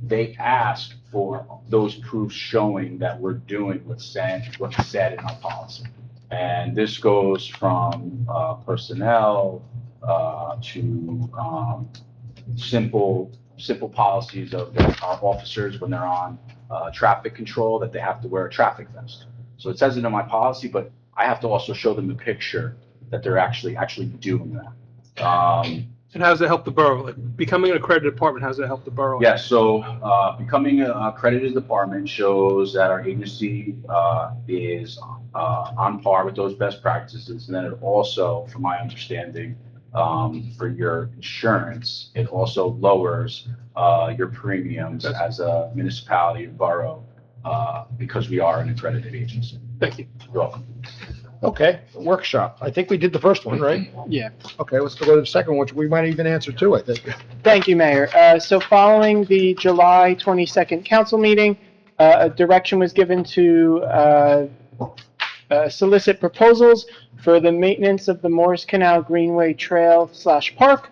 J: they ask for those proofs showing that we're doing what's said in our policy. And this goes from personnel to simple policies of our officers when they're on traffic control, that they have to wear a traffic vest. So it says it in my policy, but I have to also show them the picture that they're actually doing that.
P: And how does it help the borough? Like, becoming an accredited department, how does it help the borough?
J: Yeah, so becoming an accredited department shows that our agency is on par with those best practices. And then it also, from my understanding, for your insurance, it also lowers your premiums as a municipality or borough because we are an accredited agency.
P: Thank you.
J: You're welcome.
B: Okay, workshop. I think we did the first one, right?
I: Yeah.
B: Okay, let's go to the second one, which we might even answer too, I think.
I: Thank you, Mayor. So following the July 22nd council meeting, a direction was given to solicit proposals for the maintenance of the Morris Canal Greenway Trail / Park.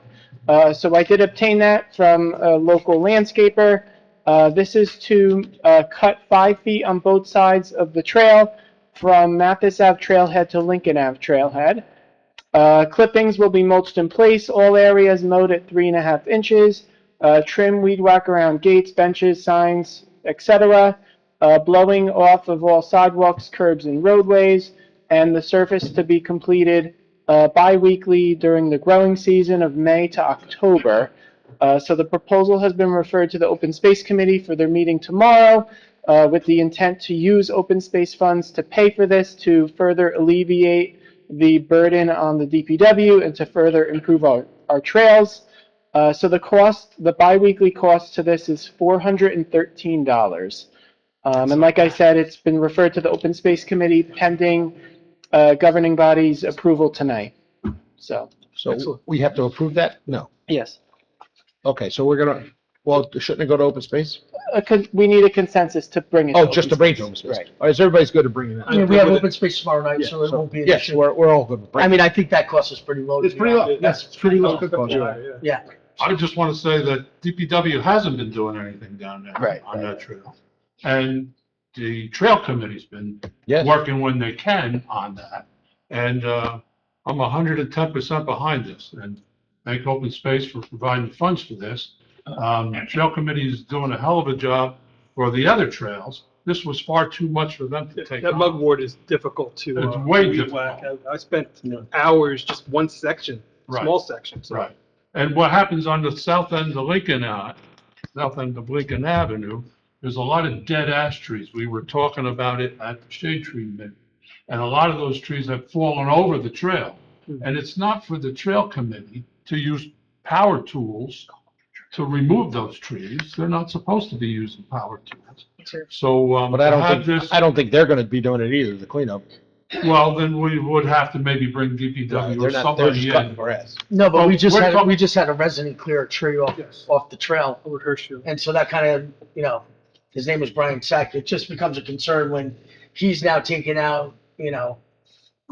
I: So I did obtain that from a local landscaper. This is to cut 5 feet on both sides of the trail from Mathis Ave Trailhead to Lincoln Ave Trailhead. Clippings will be mulched in place, all areas mowed at 3.5 inches, trim weed whack around gates, benches, signs, etc., blowing off of all sidewalks, curbs, and roadways, and the surface to be completed bi-weekly during the growing season of May to October. So the proposal has been referred to the Open Space Committee for their meeting tomorrow, with the intent to use open space funds to pay for this to further alleviate the burden on the DPW and to further improve our trails. So the biweekly cost to this is $413. And like I said, it's been referred to the Open Space Committee pending governing body's approval tonight. So
B: we have to approve that? No.
I: Yes.
B: Okay, so shouldn't it go to open space?
I: We need a consensus to bring it.
B: Oh, just to bring it to open space.
I: Right.
B: All right, so everybody's good to bringing that.
O: I mean, we have open space tomorrow night, so it won't be an
B: Yes,
O: issue.
B: we're all good.
O: I mean, I think that cost is pretty low.
B: It's pretty low.
O: That's pretty low.
B: Yeah.
O: Yeah.
K: I just want to say that DPW hasn't been doing anything down there on that trail. And the trail committee's been working when they can on that. And I'm 110% behind this, and thank Open Space for providing funds for this. Trail committee is doing a hell of a job for the other trails. This was far too much for them to take
P: That
K: on.
P: mugwort is difficult to
K: It's way
P: weed
K: difficult.
P: whack. I spent hours just one section, small section. So.
K: Right. And what happens on the south end of Lincoln Avenue, there's a lot of dead ash trees. We were talking about it at the shade tree meeting. And a lot of those trees have fallen over the trail. And it's not for the trail committee to use power tools to remove those trees. They're not supposed to be using power tools. So,
B: But I
K: to
B: don't
K: have
B: think,
K: this,
B: I don't think they're gonna be doing it either, the cleanup.
K: well, then we would have to maybe bring DPW or
B: They're not, they're just
K: somebody
B: cutting
K: in.
B: grass.
O: No, but
K: Well,
O: we just
K: we're
O: had,
K: talking-
O: we just had a resident clear a tree off,
K: Yes.
O: off the trail.
P: Over Hershfield.
O: And so that kind of, you know, his name was Brian Sack. It just becomes a concern when he's now taking out, you know,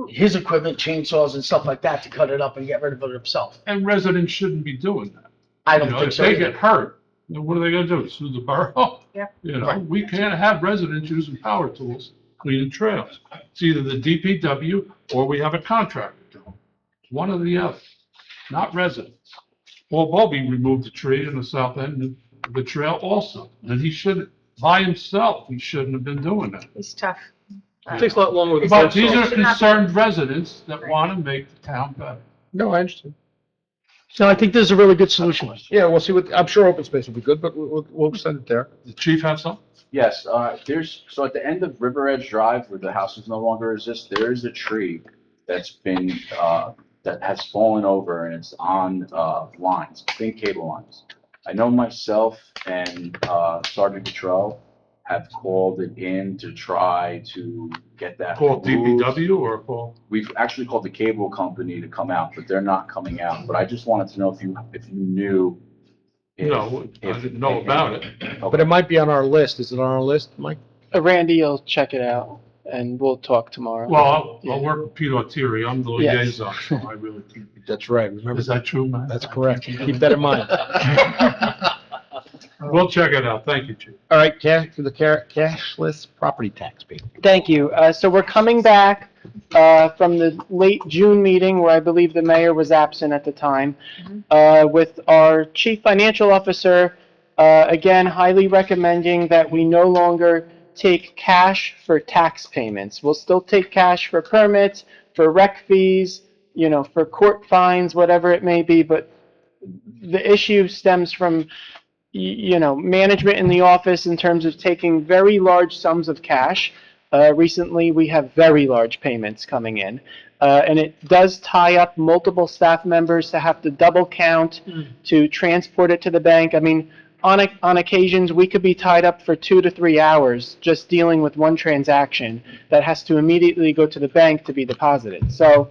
O: his equipment, chainsaws and stuff like that to cut it up and get rid of it himself.
K: And residents shouldn't be doing that.
O: I
K: You
O: don't
K: know,
O: think
K: if
O: so
K: they
O: either.
K: get hurt, then what are they gonna do? Sue the borough?
L: Yeah.
K: You know, we can't have residents using power tools cleaning trails. It's either the DPW or we have a contractor do it. One or the other, not residents. Paul Bobby removed the tree in the south end of the trail also, and he should, by himself, he shouldn't have been doing that.
L: It's tough.
P: It takes a lot longer with the
K: But
P: first
K: these are
L: Should not be.
K: concerned residents that wanna make the town better.
B: No, I understand.
O: So I think there's a really good solution.
B: Yeah, we'll see what, I'm sure open space will be good, but we'll send it there.
K: The chief have something?
J: Yes, so at the end of River Edge Drive, where the houses no longer exist, there is a tree that's been, that has fallen over and it's on, lines, thin cable lines. I know myself and, Sergeant Cottrell have called it in to try to get that
K: Call
J: removed.
K: DPW or call?
J: We've actually called the cable company to come out, but they're not coming out. But I just wanted to know if you knew.
K: No, I didn't know about it.
B: But it might be on our list. Is it on our list, Mike?
I: Randy will check it out and we'll talk tomorrow.
K: Well, I'll work with Peter Altieri, I'm the
I: Yes.
K: liaison, so I really can't.
B: That's right, remember?
K: Is that true, man?
B: That's correct. Keep that in mind.
K: We'll check it out, thank you, chief.
B: All right, for the cashless property tax people.
I: Thank you. So we're coming back from the late June meeting where I believe the mayor was absent at the time, with our chief financial officer, again, highly recommending that we no longer take cash for tax payments. We'll still take cash for permits, for rec fees, you know, for court fines, whatever it may be, but the issue stems from you know, management in the office in terms of taking very large sums of cash. Recently, we have very large payments coming in, and it does tie up multiple staff members to have to double count to transport it to the bank. I mean, on occasions, we could be tied up for 2 to 3 hours just dealing with one transaction that has to immediately go to the bank to be deposited. So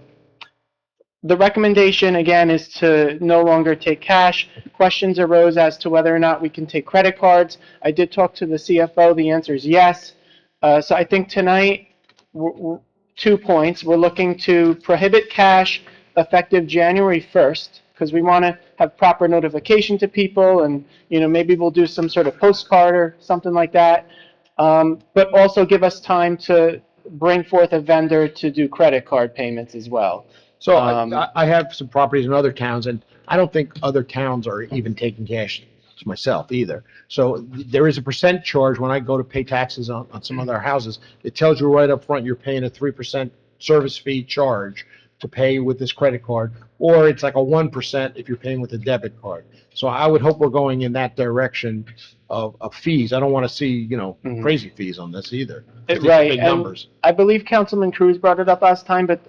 I: the recommendation, again, is to no longer take cash. Questions arose as to whether or not we can take credit cards. I did talk to the CFO. The answer is yes. So I think tonight, 2 points. We're looking to prohibit cash effective January 1st, because we want to have proper notification to people, and, you know, maybe we'll do some sort of postcard or something like that. But also give us time to bring forth a vendor to do credit card payments as well.
B: So I have some properties in other towns, and I don't think other towns are even taking cash myself either. So there is a percent charge when I go to pay taxes on some other houses. It tells you right up front you're paying a 3% service fee charge to pay with this credit card, or it's like a 1% if you're paying with a debit card. So I would hope we're going in that direction of fees. I don't want to see, you know, crazy fees on this either. These are
I: Right,
B: big
I: and
B: numbers.
I: I believe Councilman Cruz brought it up last time, but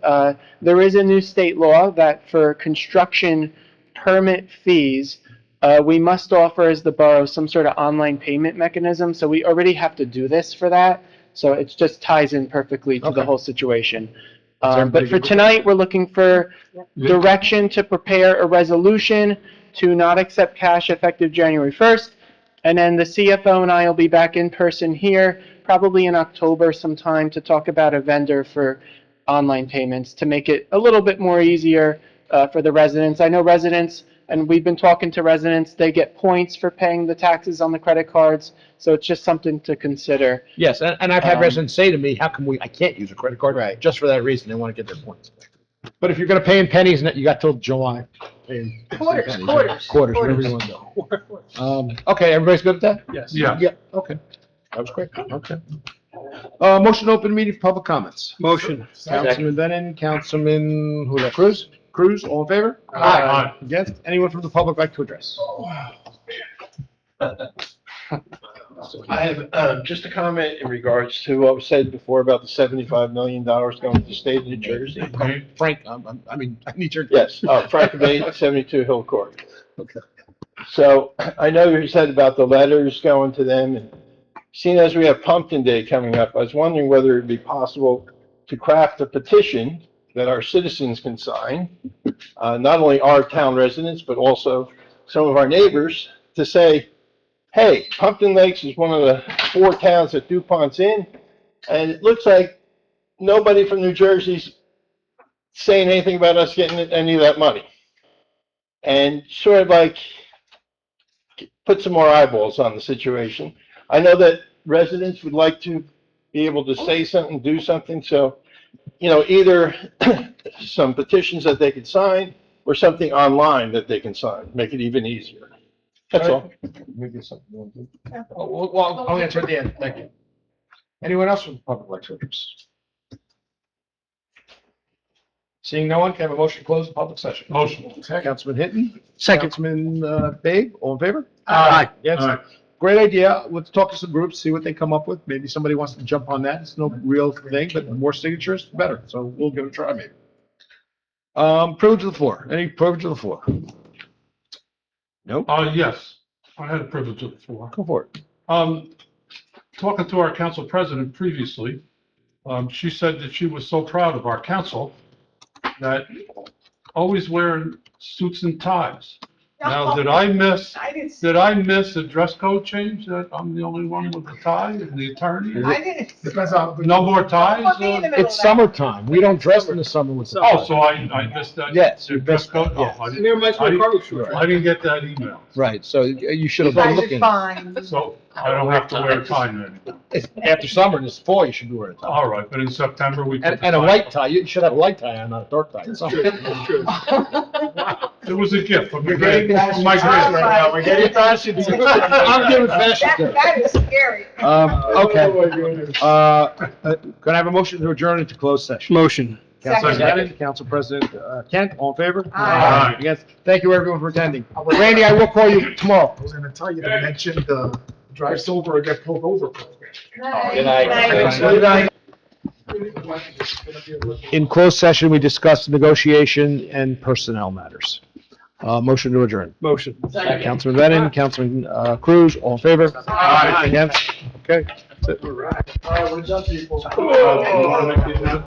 I: there is a new state law that for construction permit fees, we must offer as the borough some sort of online payment mechanism. So we already have to do this for that. So it just ties in perfectly to the whole situation. But for tonight, we're looking for direction to prepare a resolution to not accept cash effective January 1st. And then the CFO and I will be back in person here, probably in October sometime, to talk about a vendor for online payments to make it a little bit more easier for the residents. I know residents, and we've been talking to residents, they get points for paying the taxes on the credit cards. So it's just something to consider.
B: Yes, and I've had residents say to me, how come I can't use a credit card? Right. Just for that reason, they want to get their points. But if you're going to pay in pennies, you got till July.
L: Quarters.
B: Quarters, whatever you want to do. Okay, everybody's good with that?
K: Yes. Yeah.
B: Yeah, okay. That was quick, okay. Motion to open meeting for public comments.
P: Motion.
B: Councilman Bennett, Councilman, who that, Cruz? Cruz, all in favor?
K: Aye.
B: Against? Anyone from the public like to address?
D: I have just a comment in regards to what was said before about the $75 million going to the state of New Jersey.
B: Frank, I need your.
D: Yes, Frank Abate, 72 Hill Court. So I know you said about the letters going to them, and seeing as we have Pumpkin Day coming up, I was wondering whether it'd be possible to craft a petition that our citizens can sign, not only our town residents, but also some of our neighbors, to say, hey, Pumpkin Lakes is one of the 4 towns that DuPont's in, and it looks like nobody from New Jersey's saying anything about us getting any of that money. And sort of like put some more eyeballs on the situation. I know that residents would like to be able to say something, do something, so, either some petitions that they could sign or something online that they can sign, make it even easier. That's all.
B: Maybe something you want to do. Well, I'll answer at the end. Thank you. Anyone else from the public lectures? Seeing no one, can I have a motion to close the public session?
K: Motion.
B: Councilman Hinton?
O: Second.
B: Councilman Babe, all in favor?
O: Aye.
B: Yes.
K: Aye.
B: Great idea. Let's talk to some groups, see what they come up with. Maybe somebody wants to jump on that. It's no real thing, but the more signatures, the better. So we'll give it a try maybe. Privilege of the floor. Any privilege of the floor? Nope.
K: Yes, I had a privilege of the floor.
B: Go for it.
K: Talking to our council president previously, she said that she was so proud of our council that always wearing suits and ties. Now, did I miss a dress code change that I'm the only one with a tie and the attorney?
M: Depends on.
K: No more ties?
B: It's summertime. We don't dress in the summer with.
K: Oh, so I missed that?
B: Yes,
K: The
B: you
K: dress
B: missed
K: code?
B: that, yes.
K: Oh, I
P: Mayor Mike's
K: I
P: my
K: didn't-
P: cargo shorts.
K: I didn't get that email.
B: Right, so you should have
L: You
B: been
L: guys are
B: looking.
L: fine.
K: So I don't have to wear a tie anymore.
B: It's after summer, this fall, you should be wearing a tie.
K: All right, but in September, we. put the
B: And a
K: tie
B: white
K: on.
B: tie. You should have a light tie on, not a dark tie.
P: That's true, that's true.
K: It was a gift from
B: You're getting
K: from my
B: fashion
K: grand.
B: right now. We're getting fashion. I'm giving fashion tips.
L: That is scary.
B: Okay. Can I have a motion to adjourn into closed session?
P: Motion.
B: Council
L: Second.
B: President, Council President Kent, all in favor?
L: Aye.
B: Against? Thank you, everyone, for attending. Randy, I will call you tomorrow.
M: I was gonna tell you to mention the drive silver or get pulled over program.
B: Good night. In closed session, we discussed negotiation and personnel matters. Motion to adjourn.
P: Motion.
B: Councilman Lennon, Councilman Cruz, all in favor?
K: Aye.
B: Against? Okay. That's it.
M: All right, we're done, people.
K: Oh,